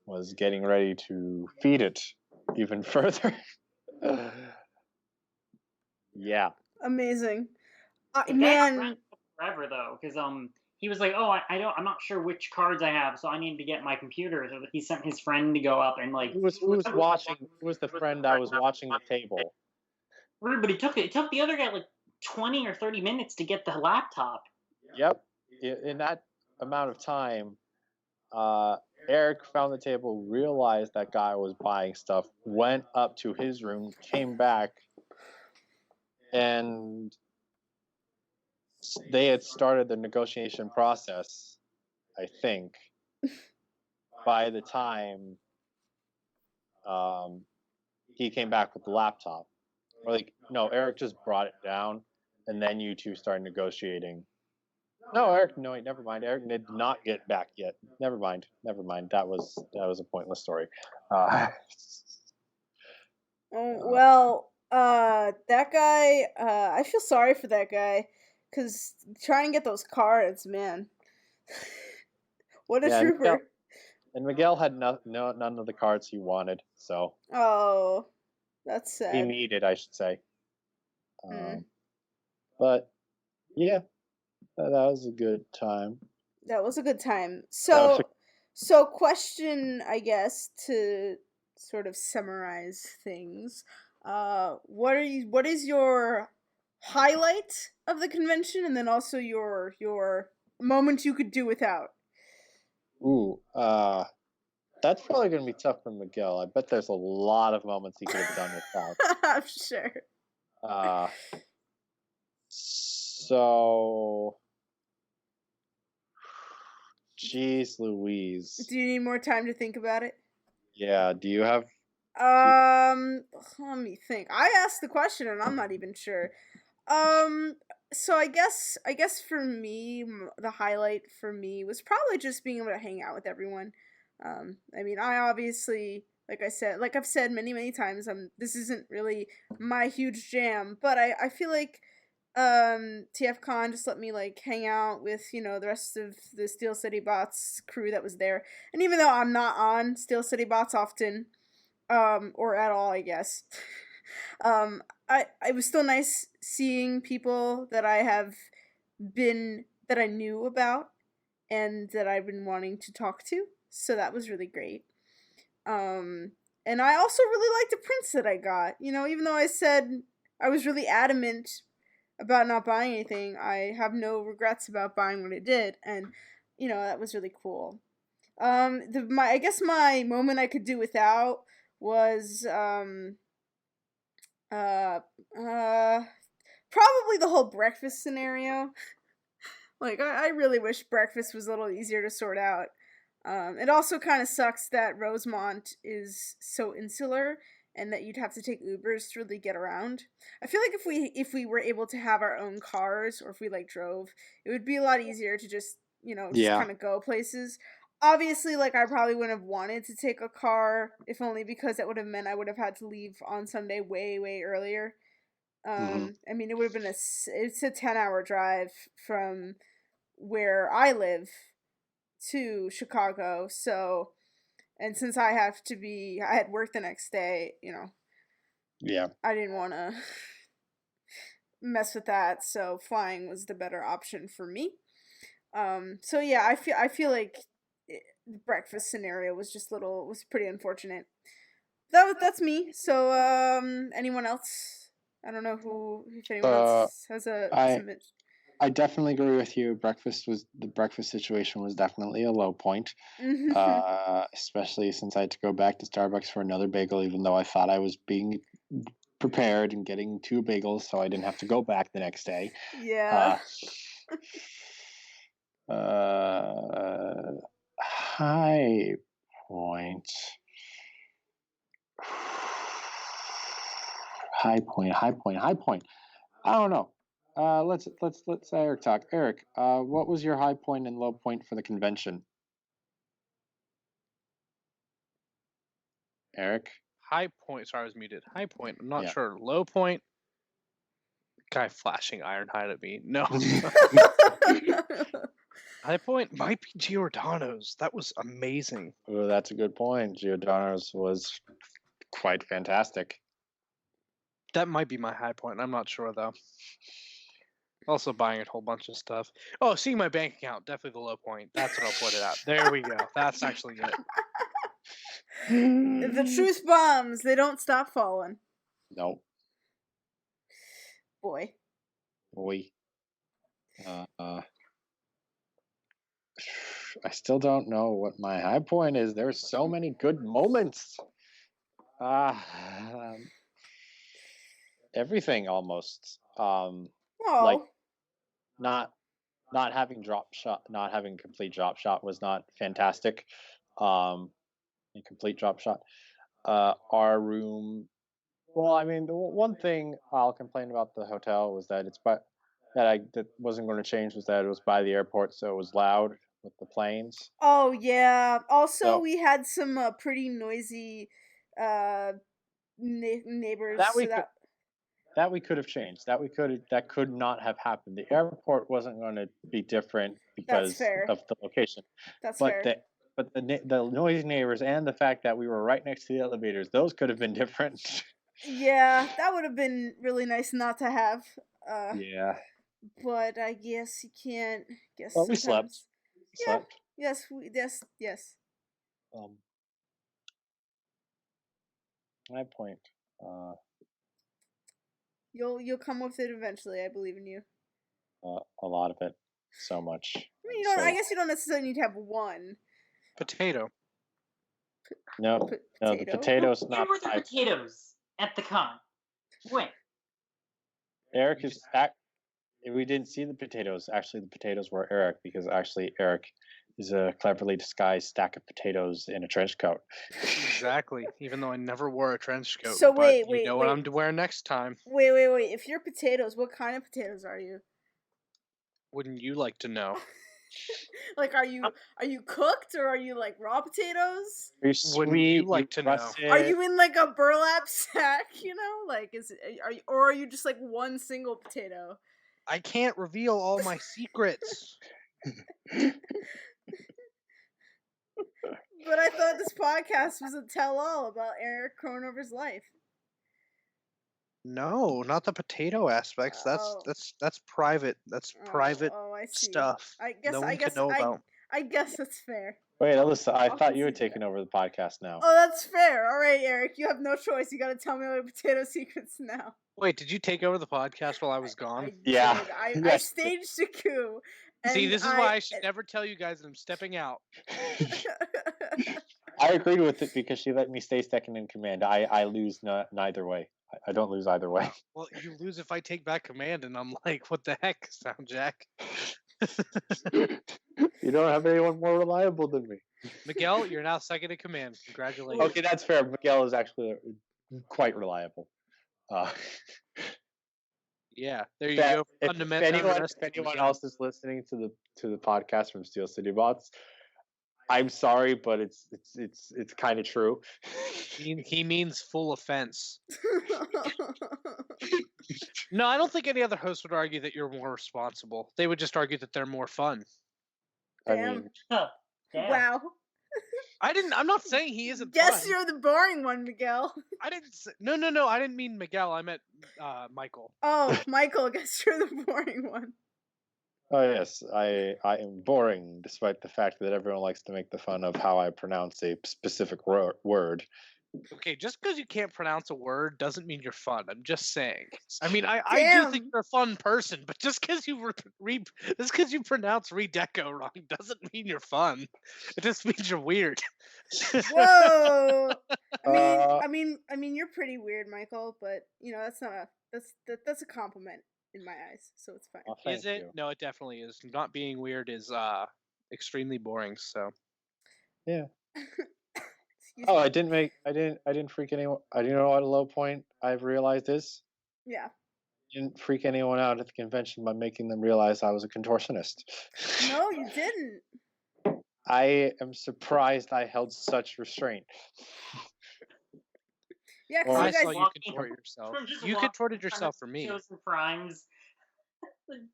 was getting ready to feed it even further. Yeah. Amazing. Man, forever though, because he was like, "Oh, I'm not sure which cards I have, so I need to get my computer." So he sent his friend to go up and like. Who was watching? Who was the friend that was watching the table? But it took the other guy like 20 or 30 minutes to get the laptop. Yep. In that amount of time, Eric found the table, realized that guy was buying stuff, went up to his room, came back, and they had started the negotiation process, I think, by the time he came back with the laptop. Or like, no, Eric just brought it down, and then you two started negotiating. No, Eric, no, never mind. Eric did not get back yet. Never mind. That was a pointless story. That guy, I feel sorry for that guy, because trying to get those cards, man. What a trooper. And Miguel had none of the cards he wanted, so. Oh, that's sad. He needed, I should say. But, yeah, that was a good time. That was a good time. So question, I guess, to sort of summarize things. What is your highlight of the convention, and then also your moment you could do without. Ooh, that's probably going to be tough for Miguel. I bet there's a lot of moments he could have done without. I'm sure. So, jeez Louise. Do you need more time to think about it? Yeah, do you have... Let me think. I asked the question and I'm not even sure. So I guess for me, the highlight for me was probably just being able to hang out with everyone. I mean, I obviously, like I've said many times, this isn't really my huge jam, but I feel like TFCon just let me like hang out with, you know, the rest of the Steel City Bots crew that was there. And even though I'm not on Steel City Bots often, or at all, I guess, it was still nice seeing people that that I knew about and that I've been wanting to talk to. So that was really great. And I also really liked the prints that I got. You know, even though I said I was really adamant about not buying anything, I have no regrets about buying what I did, and you know, that was really cool. I guess my moment I could do without was probably the whole breakfast scenario. Like, I really wish breakfast was a little easier to sort out. It also kind of sucks that Rosemont is so insular and that you'd have to take Ubers to really get around. I feel like if we were able to have our own cars, or if we like drove, it would be a lot easier to just, you know, just kind of go places. Obviously, like, I probably wouldn't have wanted to take a car, if only because that would have meant I would have had to leave on Sunday way earlier. I mean, it would have been it's a 10-hour drive from where I live to Chicago, so, and since I had work the next day, you know, I didn't want to mess with that, so flying was the better option for me. So yeah, I feel like the breakfast scenario was pretty unfortunate. That's me. So anyone else? I don't know if anyone else has a submit. I definitely agree with you. The breakfast situation was definitely a low point. Especially since I had to go back to Starbucks for another bagel, even though I thought I was being prepared and getting 2 bagels, so I didn't have to go back the next day. Yeah. High point. High point. I don't know. Let's Eric talk. Eric, what was your high point and low point for the convention? Eric? High point. Sorry, I was muted. High point. I'm not sure. Low point. Guy flashing Ironhide at me. No. High point might be Giordano's. That was amazing. Oh, that's a good point. Giordano's was quite fantastic. That might be my high point. I'm not sure though. Also buying a whole bunch of stuff. Oh, seeing my bank account, definitely the low point. That's what I'll put it at. There we go. That's actually it. The truth bombs, they don't stop falling. Nope. Boy. I still don't know what my high point is. There's so many good moments. Everything almost. Like not having complete drop shot was not fantastic. Complete drop shot. Our room. Well, I mean, the one thing I'll complain about the hotel was that that wasn't going to change was that it was by the airport, so it was loud with the planes. Oh yeah. Also, we had some pretty noisy neighbors. That we could have changed. That could not have happened. The airport wasn't going to be different because of the location. That's fair. But the noisy neighbors and the fact that we were right next to the elevators, those could have been different. Yeah, that would have been really nice not to have. Yeah. But I guess you can't. Well, we slept. Yes. My point. You'll come with it eventually. I believe in you. A lot of it. So much. I mean, I guess you don't necessarily need to have one. Potato. No, the potato's not. Where were the potatoes at the con? Wait. Eric is. We didn't see the potatoes. Actually, the potatoes were Eric, because actually Eric is a cleverly disguised stack of potatoes in a trench coat. Exactly. Even though I never wore a trench coat. So but you know what I'm wearing next time. Wait. If you're potatoes, what kind of potatoes are you? Wouldn't you like to know? Like, are you cooked, or are you like raw potatoes? Wouldn't you like to know? Are you in like a burlap sack? Like, are you just like one single potato? I can't reveal all my secrets. But I thought this podcast was a tell-all about Eric Kronover's life. No, not the potato aspects. That's private. That's private stuff. No one can know about. I guess that's fair. Wait, Alyssa, I thought you were taking over the podcast now. Oh, that's fair. All right, Eric, you have no choice. You got to tell me all your potato secrets now. Wait, did you take over the podcast while I was gone? Yeah. I staged a coup. See, this is why I should never tell you guys that I'm stepping out. I agreed with it because she let me stay second in command. I lose neither way. I don't lose either way. Well, you lose if I take back command, and I'm like, what the heck, SoundJack? You don't have anyone more reliable than me. Miguel, you're now second in command. Congratulations. Okay, that's fair. Miguel is actually quite reliable. Yeah, there you go. If anyone else is listening to the podcast from Steel City Bots, I'm sorry, but it's kind of true. He means full offense. No, I don't think any other host would argue that you're more responsible. They would just argue that they're more fun. Damn. I Damn. Wow. I'm not saying he isn't. Guess fun. you're the boring one, Miguel. I didn't say, no. I didn't mean Miguel. I meant Michael. Oh, Michael. Guess you're the boring one. Oh yes, I am boring, despite the fact that everyone likes to make the fun of how I pronounce a specific word. Okay, just because you can't pronounce a word doesn't mean you're fun. I'm just saying. I mean, I do think you're a fun person, but just because you pronounce Redeco wrong doesn't mean you're fun. It just means you're weird. Whoa. I mean, you're pretty weird, Michael. But that's a compliment in my eyes, so it's fine. Oh, is it? You. No, it definitely is. Not being weird is extremely boring. So. Yeah. Oh, I didn't freak anyone. I didn't know what a low point I've realized is. Yeah. Didn't freak anyone out at the convention by making them realize I was a contortionist. No, you didn't. I am surprised I held such restraint. Yeah, because I saw you contort yourself. You contorted yourself for me. Chosen Prime's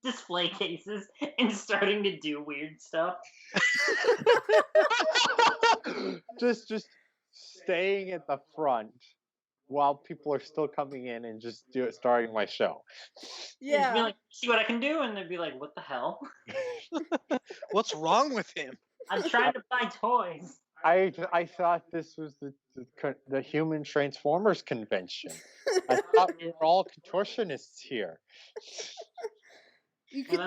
display cases and starting to do weird stuff. just staying at the front while people are still coming in and just starting my show. Yeah. Just be like, see what I can do, and they'd be like, what the hell? What's wrong with him? I'm trying to buy toys. I thought this was the Human Transformers convention. I thought we were all contortionists here. You could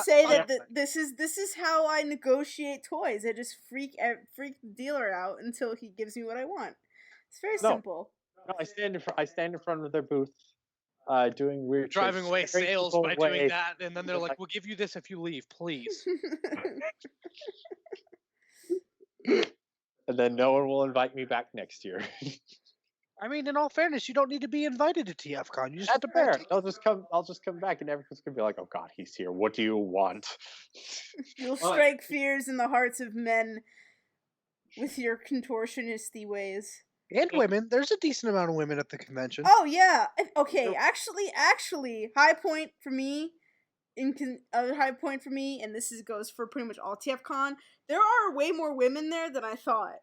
say that this is how I negotiate toys. I just freak the dealer out until he gives me what I want. It's very simple. No, I stand in front of their booth, doing weird. Driving away sales by doing that, and then they're like, "We'll give you this if you leave, please." And then no one will invite me back next year. I mean, in all fairness, you don't need to be invited to TFCon. You just have to bear. I'll just come back, and everyone's gonna be like, "Oh God, he's here. What do you want?" You'll strike fears in the hearts of men with your contortionisty ways. And women. There's a decent amount of women at the convention. Oh yeah. Okay. Actually, high point for me. High point for me, and this goes for pretty much all TFCon. There are way more women there than I thought.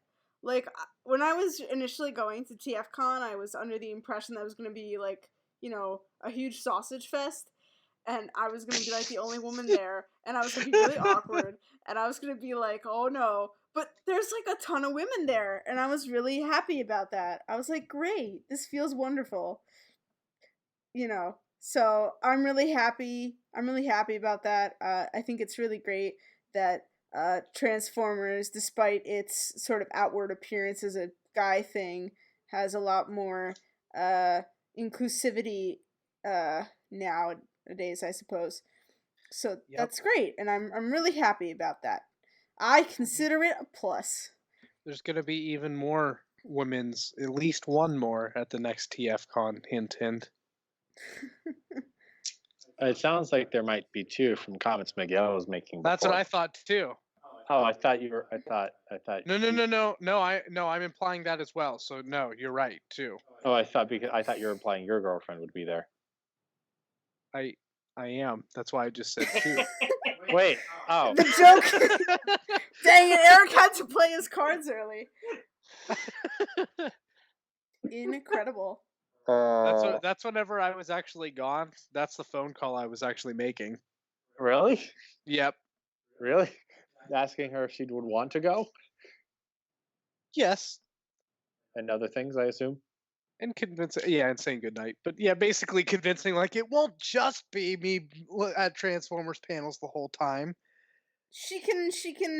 Like, when I was initially going to TFCon, I was under the impression that it was going to be, like, a huge sausage fest, and I was going to be, like, the only woman there, and I was going to be really awkward, and I was going to be like, oh no, but there's, like, a ton of women there, and I was really happy about that. I was like, great, this feels wonderful. So I'm really happy about that. I think it's really great that Transformers, despite its sort of outward appearance as a guy thing, has a lot more inclusivity nowadays, I suppose. So that's great, and I'm really happy about that. I consider it a plus. There's going to be even more women's, at least one more at the next TFCon. Hint, hint. It sounds like there might be two from comments Miguel was making. That's before. what I thought too. Oh, I thought you were. I thought. No. I'm implying that as well. So no, you're right too. Oh, I thought you were implying your girlfriend would be there. I am. That's why I just said two. Wait. Oh. The joke. Dang it! Eric had to play his cards early. Incredible. That's whenever I was actually gone. That's the phone call I was actually making. Really? Yep. Really? Asking her if she would want to go? Yes. And other things, I assume? And convincing, and saying goodnight. But yeah, basically convincing like it won't just be me at Transformers panels the whole time. She can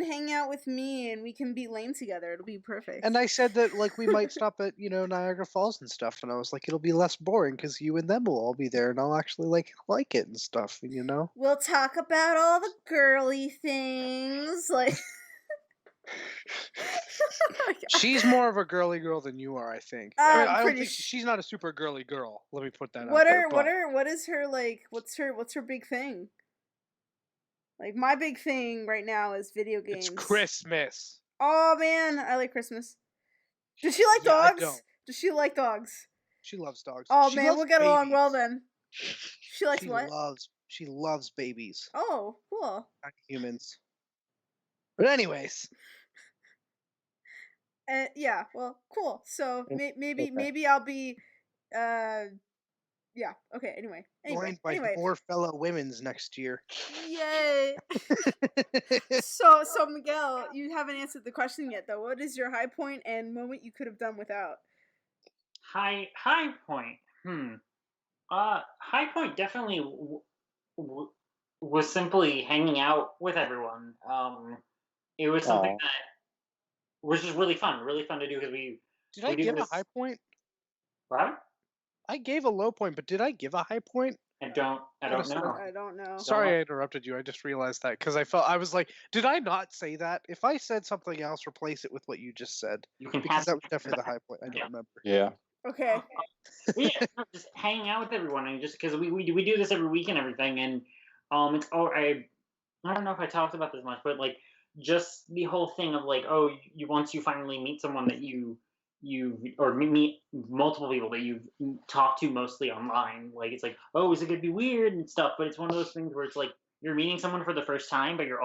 hang out with me and we can be lame together. It'll be perfect. And I said that like we might stop at Niagara Falls and stuff, and I was like it'll be less boring because you and them will all be there, and I'll actually like it and stuff, We'll talk about all the girly things, like. She's more of a girly girl than you are, I think. I don't think she's not a super girly girl. Let me put that out there. What is her like? What's her big thing? Like my big thing right now is video games. It's Christmas. Oh man, I like Christmas. Does she like dogs? I don't. Does she like dogs? She loves dogs. Oh she man, we'll get along well then. She likes what? She loves babies. Oh, cool. Not humans. But anyways. Yeah, well, cool. So maybe I'll be yeah, okay, anyway. Joined by more fellow women's next year. Yay! So Miguel, you haven't answered the question yet though. What is your high point and moment you could have done without? High point. High point definitely was simply hanging out with everyone. It was something that was just really fun to do because we. Did I give a high point? What? I gave a low point, but did I give a high point? I don't know. I don't know. Sorry I interrupted you. I just realized that because I was like, did I not say that? If I said something else, replace it with what you just said. You can because that was definitely the high point. I don't remember. Yeah. Okay. Yeah, just hanging out with everyone, and just because we do this every week and everything, and it's I don't know if I talked about this much, but like just the whole thing of like once you finally meet someone that you meet multiple people that you've talked to mostly online, like it's like is it gonna be weird and stuff, but it's one of those things where it's like you're meeting someone for the first time, but you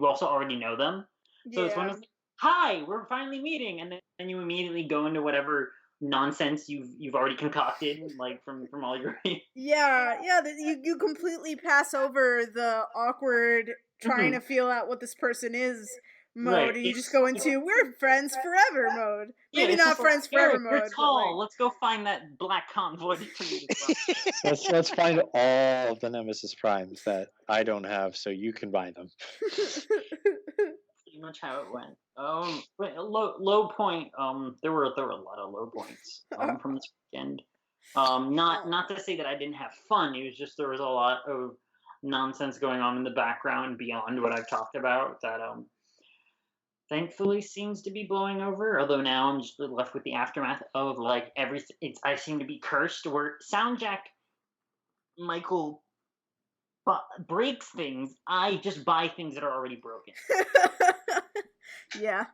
also already know them, so it's one of those, hi, we're finally meeting, and then you immediately go into whatever nonsense you've already concocted, like from all your you completely pass over the awkward trying to feel out what this person is mode, right. And you just go into we're friends forever mode. Maybe not friends forever mode. You're tall. Let's go find that black convoy. let's find all of the Nemesis Primes that I don't have, so you can buy them. Pretty much how it went. Low point. There were a lot of low points from this weekend. Not to say that I didn't have fun. It was just there was a lot of nonsense going on in the background beyond what I've talked about that thankfully seems to be blowing over. Although now I'm just left with the aftermath of like everything. I seem to be cursed. Where SoundJack Michael breaks things, I just buy things that are already broken. Yeah.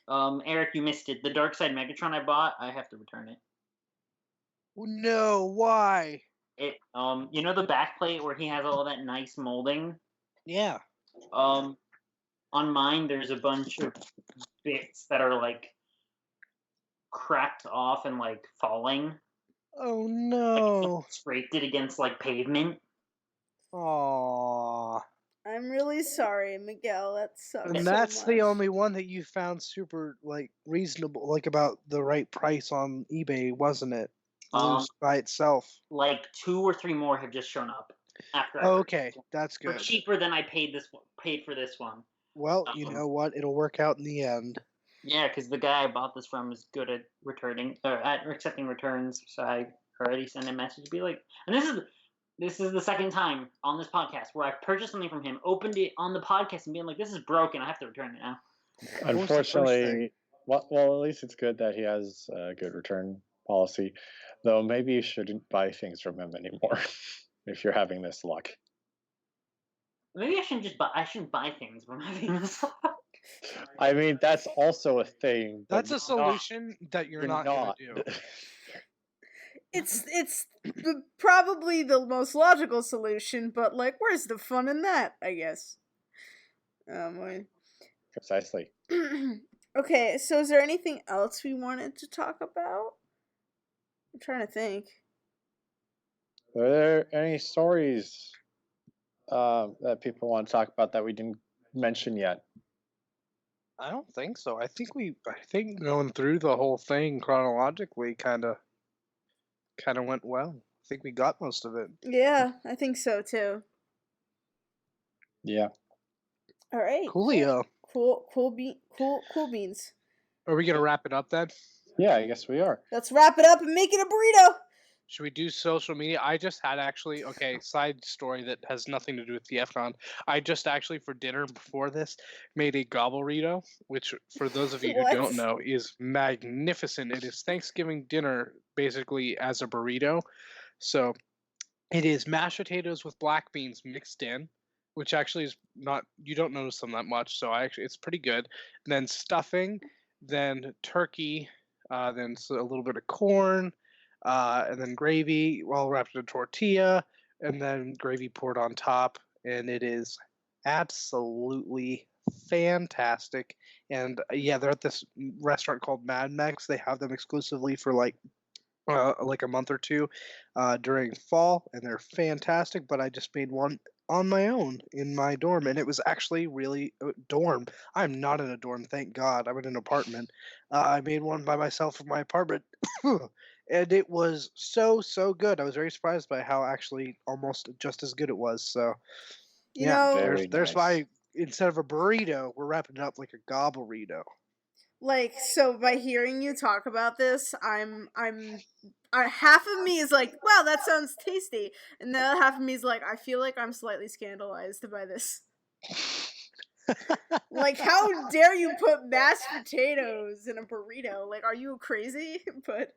Eric, you missed it. The Dark Side Megatron I bought, I have to return it. No, why? It the back plate where he has all that nice molding? Yeah. On mine there's a bunch of bits that are like cracked off and like falling. Oh no. Like, scraped it against like pavement. Aww. I'm really sorry, Miguel. That sucks. And that's the only one that you found super like reasonable, like about the right price on eBay, wasn't it? By itself. Like 2 or 3 more have just shown up. After I Okay, that's for good. cheaper than I paid for this one. Well, you know what? It'll work out in the end. Yeah, because the guy I bought this from is good at returning or at accepting returns. So I already sent a message to be like, and this is the second time on this podcast where I've purchased something from him, opened it on the podcast, and being like, "This is broken. I have to return it now." Unfortunately, well, at least it's good that he has a good return policy. Though maybe you shouldn't buy things from him anymore if you're having this luck. Maybe I shouldn't just buy. I shouldn't buy things when I'm having this. I mean, that's also a thing. But That's a solution that you're not going to do. It's probably the most logical solution, but like, where's the fun in that? I guess. Precisely. Okay, so is there anything else we wanted to talk about? I'm trying to think. Are there any stories that people want to talk about that we didn't mention yet? I don't think so. I think going through the whole thing chronologically kind of went well. I think we got most of it. Yeah, I think so too. Yeah. All right. Coolio. Cool beans. Are we gonna wrap it up then? Yeah, I guess we are. Let's wrap it up and make it a burrito. Should we do social media? I just had side story that has nothing to do with TFCon. I just actually for dinner before this made a gobblerito, which for those of you who don't know is magnificent. It is Thanksgiving dinner basically as a burrito. So it is mashed potatoes with black beans mixed in, which actually is not, you don't notice them that much. So it's pretty good. And then stuffing, then turkey, then a little bit of corn, and then gravy, all wrapped in a tortilla, and then gravy poured on top. And it is absolutely fantastic. And yeah, they're at this restaurant called Mad Mex. They have them exclusively for like a month or two during fall, and they're fantastic. But I just made one on my own in my dorm, and it was actually really dorm. I'm not in a dorm, thank God. I'm in an apartment. I made one by myself in my apartment, and it was so good. I was very surprised by how actually almost just as good it was. So you know, there's my, instead of a burrito, we're wrapping it up like a gobblerito. Like, so by hearing you talk about this, half of me is like, wow, that sounds tasty. And the other half of me is like, I feel like I'm slightly scandalized by this. Like, how dare you put mashed potatoes in a burrito? Like, are you crazy? But,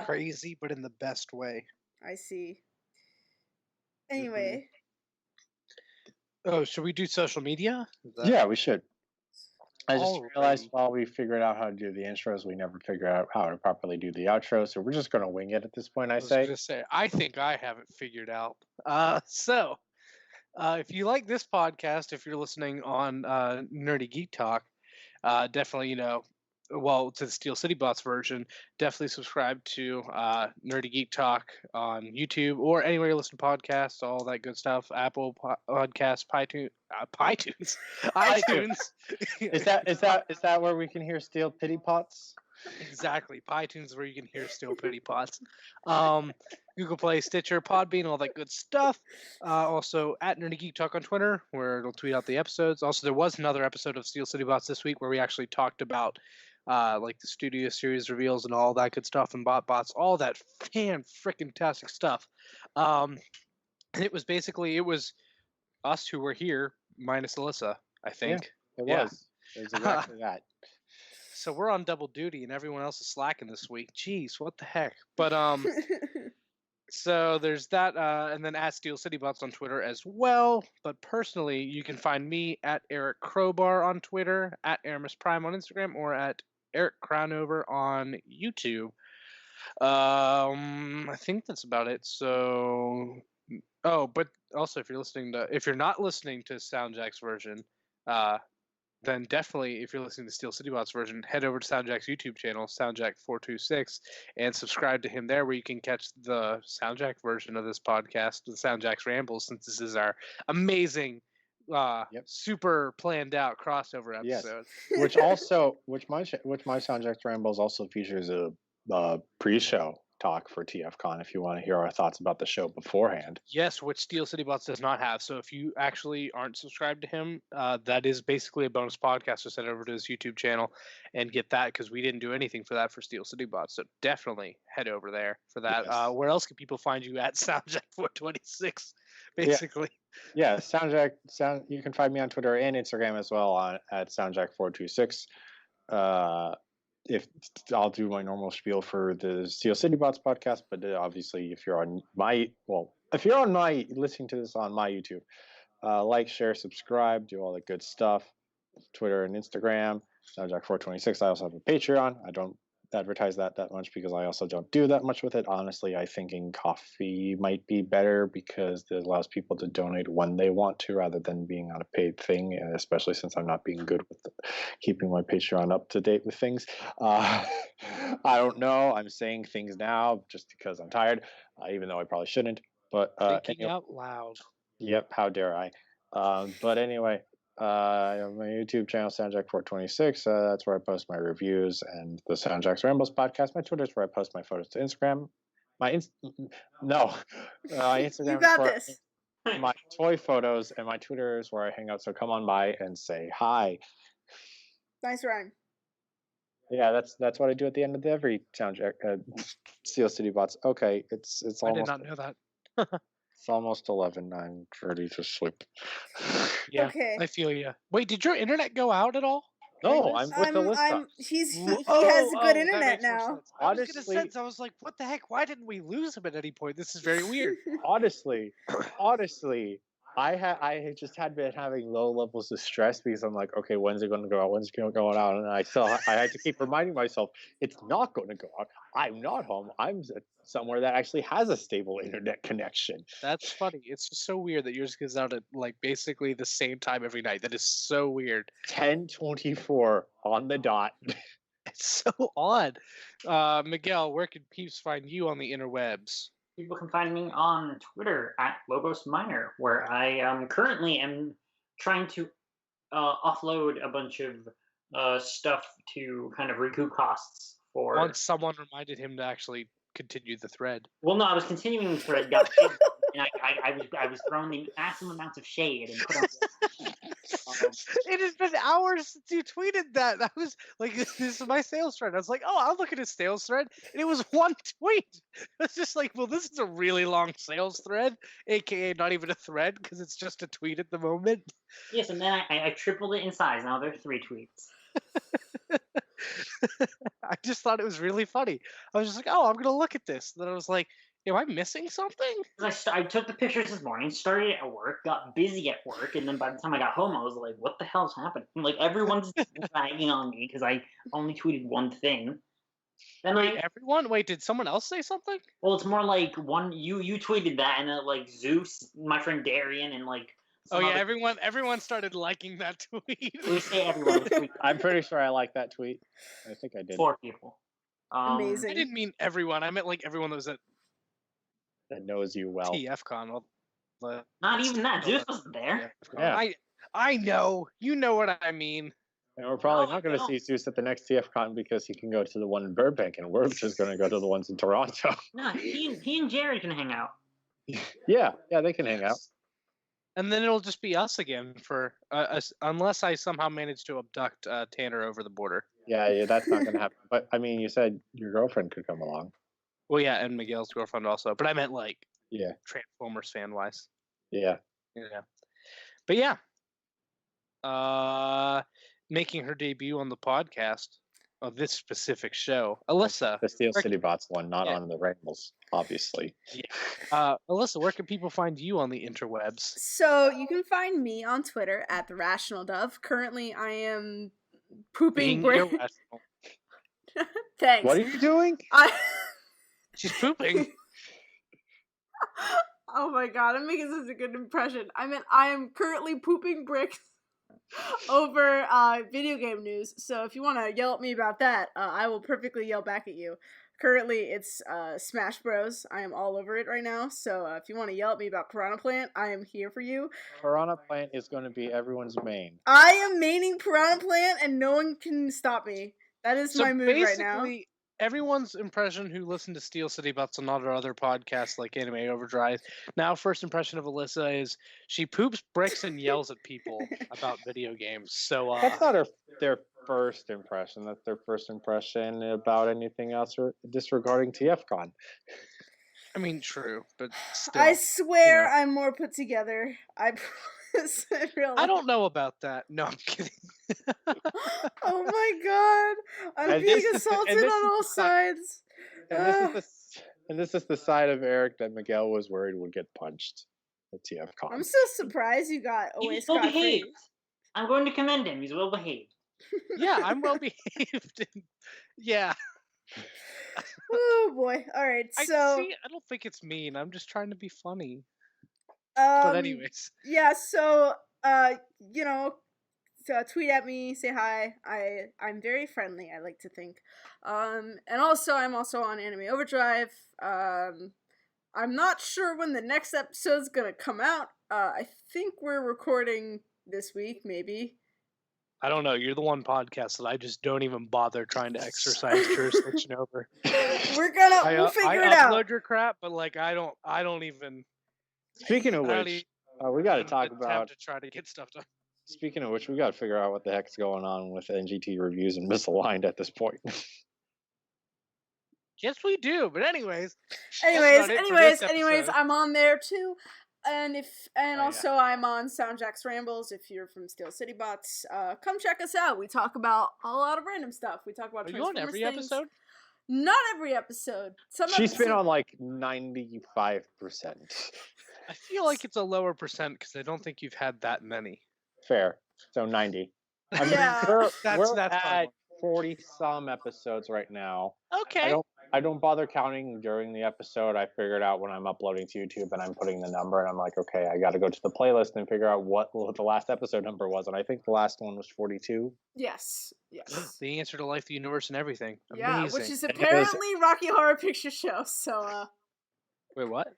crazy, but in the best way. I see. Anyway. Oh, should we do social media? Yeah, we should. I just realized while we figured out how to do the intros, we never figured out how to properly do the outro. So we're just going to wing it at this point, I think I have it figured out. So if you like this podcast, if you're listening on Nerdy Geek Talk, definitely, to the Steel City Bots version, definitely subscribe to Nerdy Geek Talk on YouTube or anywhere you listen to podcasts, all that good stuff. Apple Podcasts, iTunes. Is that where we can hear Steel Pity Pots? Exactly. iTunes is where you can hear Steel Pity Pots. Google Play, Stitcher, Podbean, all that good stuff. Also at Nerdy Geek Talk on Twitter, where it'll tweet out the episodes. Also, there was another episode of Steel City Bots this week where we actually talked about like the studio series reveals and all that good stuff, and bots, all that fan-frickin-tastic stuff. And it was us who were here minus Alyssa, I think. Yeah, it was. It was exactly that. So we're on double duty, and everyone else is slacking this week. Jeez, what the heck? But so there's that, and then at Steel City Bots on Twitter as well. But personally, you can find me at Eric Crowbar on Twitter, at Aramis Prime on Instagram, or at Eric Crownover on YouTube. I think that's about it. So, but also if you're not listening to SoundJack's version, then definitely, if you're listening to Steel City Bots version, head over to SoundJack's YouTube channel, SoundJack426, and subscribe to him there, where you can catch the SoundJack version of this podcast, the SoundJack's Rambles, since this is our amazing, super planned out crossover episode. Yes. Which my SoundJack's Rambles also features a pre-show talk for TFCon if you want to hear our thoughts about the show beforehand. Yes, which Steel City Bots does not have. So if you actually aren't subscribed to him, that is basically a bonus podcast. So head over to his YouTube channel and get that, because we didn't do anything for that for Steel City Bots. So definitely head over there for that. Yes. Where else can people find you at SoundJack426? Basically. Yeah, SoundJack. You can find me on Twitter and Instagram as well at SoundJack426. If I'll do my normal spiel for the Steel City Bots podcast, but obviously if you're on listening to this on my YouTube, like, share, subscribe, do all the good stuff. Twitter and Instagram, SoundJack426. I also have a Patreon. I don't advertise that much because I also don't do that much with it. Honestly, I think in coffee might be better because it allows people to donate when they want to rather than being on a paid thing, and especially since I'm not being good with keeping my Patreon up to date with things. I don't know. I'm saying things now just because I'm tired, even though I probably shouldn't. But Thinking out loud. Yep, how dare I? But anyway, I have my YouTube channel, SoundJack426. That's where I post my reviews and the SoundJack's Rambles podcast. My Twitter is where I post my photos to Instagram. My Instagram You got is this. for my toy photos, and my Twitter is where I hang out. So come on by and say hi. Nice rhyme. Yeah, that's what I do at the end of every SoundJack Steel City Bots. Okay, it's I did almost not know that. it's almost 11. I'm ready to sleep. Yeah, Okay. I feel you. Wait, did your internet go out at all? No, I'm with Alyssa. He Oh, has good that internet makes more now. sense. I was gonna Honestly- sense. I was like, what the heck? Why didn't we lose him at any point? This is very weird. honestly, I just had been having low levels of stress because I'm like, okay, when's it going to go out? When's it going to go out? And I had to keep reminding myself it's not going to go out. I'm not home. I'm somewhere that actually has a stable internet connection. That's funny. It's just so weird that yours goes out at like basically the same time every night. That is so weird. 10:24 on the dot. It's so odd. Miguel, where can peeps find you on the interwebs? People can find me on Twitter at Logos Minor, where I currently am trying to offload a bunch of stuff to kind of recoup costs for. Once someone reminded him to actually continue the thread. Well, no, I was continuing the thread, got and I was throwing the massive amounts of shade and put on. It has been hours since you tweeted that. That was like, this is my sales thread. I was like, oh, I'll look at his sales thread. And it was one tweet. It's just like, well, this is a really long sales thread, aka not even a thread because it's just a tweet at the moment. Yes, and then I tripled it in size. Now there's 3 tweets. I just thought it was really funny. I was just like, oh, I'm going to look at this. And then I was like, am I missing something? I took the pictures this morning, started at work, got busy at work, and then by the time I got home, I was like, what the hell's happening? Like, everyone's lagging on me because I only tweeted one thing. Then Everyone? Wait, did someone else say something? Well, it's more like you tweeted that, and then like Zeus, my friend Darian, and like. Oh yeah, everyone started liking that tweet. We say everyone. I'm pretty sure I like that tweet. I think I did. 4 people. Amazing. I didn't mean everyone. I meant like everyone that was at That knows you well. TFCon. Not even that. Zeus wasn't there. Yeah. I know. You know what I mean. And we're probably No, not going to no. see Zeus at the next TFCon because he can go to the one in Burbank, and we're just going to go to the ones in Toronto. No, he and Jared can hang out. Yeah, they can hang out. And then it'll just be us again for unless I somehow manage to abduct Tanner over the border. Yeah, that's not going to happen. But I mean, you said your girlfriend could come along. Well, yeah, and Miguel's girlfriend also. But I meant like Yeah, Transformers fan wise. yeah. Yeah. But yeah. Making her debut on the podcast of this specific show, Alyssa. The Steel City Bots one, not Yeah. on the Rambles, obviously. Alyssa, where can people find you on the interwebs? So you can find me on Twitter at The Rational Dove. Currently, I am pooping Being brick. irrational. Thanks. What are you doing? She's pooping. Oh my god, I'm making such a good impression. I am currently pooping bricks over video game news. So if you want to yell at me about that, I will perfectly yell back at you. Currently, it's Smash Bros. I am all over it right now. So if you want to yell at me about Piranha Plant, I am here for you. Piranha Plant is going to be everyone's main. I am maining Piranha Plant, and no one can stop me. That is So my mood right now. basically, everyone's impression who listened to Steel City Butts on all our other podcasts like Anime Overdrive. Now, first impression of Alyssa is she poops bricks and yells at people about video games. So That's not their first impression. That's their first impression about anything else disregarding TFCon. I mean, true, but still. I swear I'm more put together. I promise. I don't know about that. No, I'm kidding. Oh my god. I'm being assaulted on all sides. And this is the side of Eric that Miguel was worried would get punched at TFCon. I'm so surprised you got away He's well scot-free. behaved. I'm going to commend him. He's well behaved. Yeah, I'm well behaved. Yeah. Oh boy. All right. So I don't think it's mean. I'm just trying to be funny. But anyways. Yeah, so tweet at me, say hi. I'm very friendly, I like to think. And also I'm also on Anime Overdrive. I'm not sure when the next episode's gonna come out. I think we're recording this week, maybe. I don't know. You're the one podcast that I just don't even bother trying to exercise jurisdiction over. We'll figure it out. I upload your crap, but like I don't even. Speaking of which, we got to talk about to try to get stuff done. Speaking of which, we got to figure out what the heck's going on with NGT reviews and Misaligned at this point. Yes, we do. But anyways, I'm on there too. And also I'm on SoundJack's Rambles. If you're from Steel City Bots, come check us out. We talk about a lot of random stuff. We talk about Are you on every things. episode? Not every episode. She's been on like 95%. I feel like it's a lower percent because I don't think you've had that many. Fair. So 90. I mean, Yeah. we're at 40 some episodes right now. Okay. I don't bother counting during the episode. I figured out when I'm uploading to YouTube and I'm putting the number and I'm like, okay, I got to go to the playlist and figure out what the last episode number was. And I think the last one was 42. Yes. The answer to life, the universe, and everything. Yeah, Amazing. which is apparently Rocky Horror Picture Show. So. Wait, what?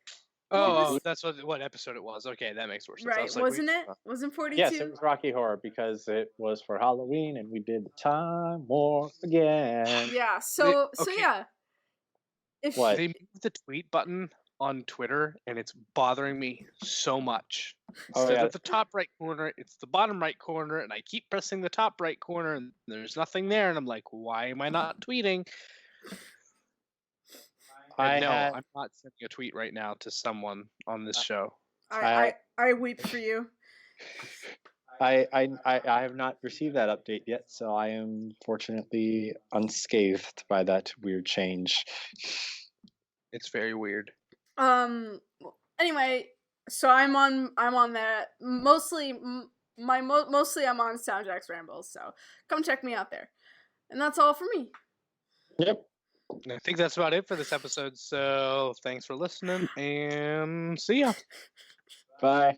Oh, that's what episode it was. Okay, that makes more sense. Right, wasn't it? Wasn't 42? Yes, it was Rocky Horror because it was for Halloween and we did the Time Warp again. Yeah, so yeah. What? They moved the tweet button on Twitter and it's bothering me so much. Instead of the top right corner, it's the bottom right corner, and I keep pressing the top right corner and there's nothing there, and I'm like, why am I not tweeting? I'm not sending a tweet right now to someone on this show. I weep for you. I have not received that update yet, so I am fortunately unscathed by that weird change. It's very weird. Anyway, so I'm on that. Mostly I'm on SoundJack's Rambles, so come check me out there. And that's all for me. Yep. I think that's about it for this episode, so thanks for listening, and see ya. Bye.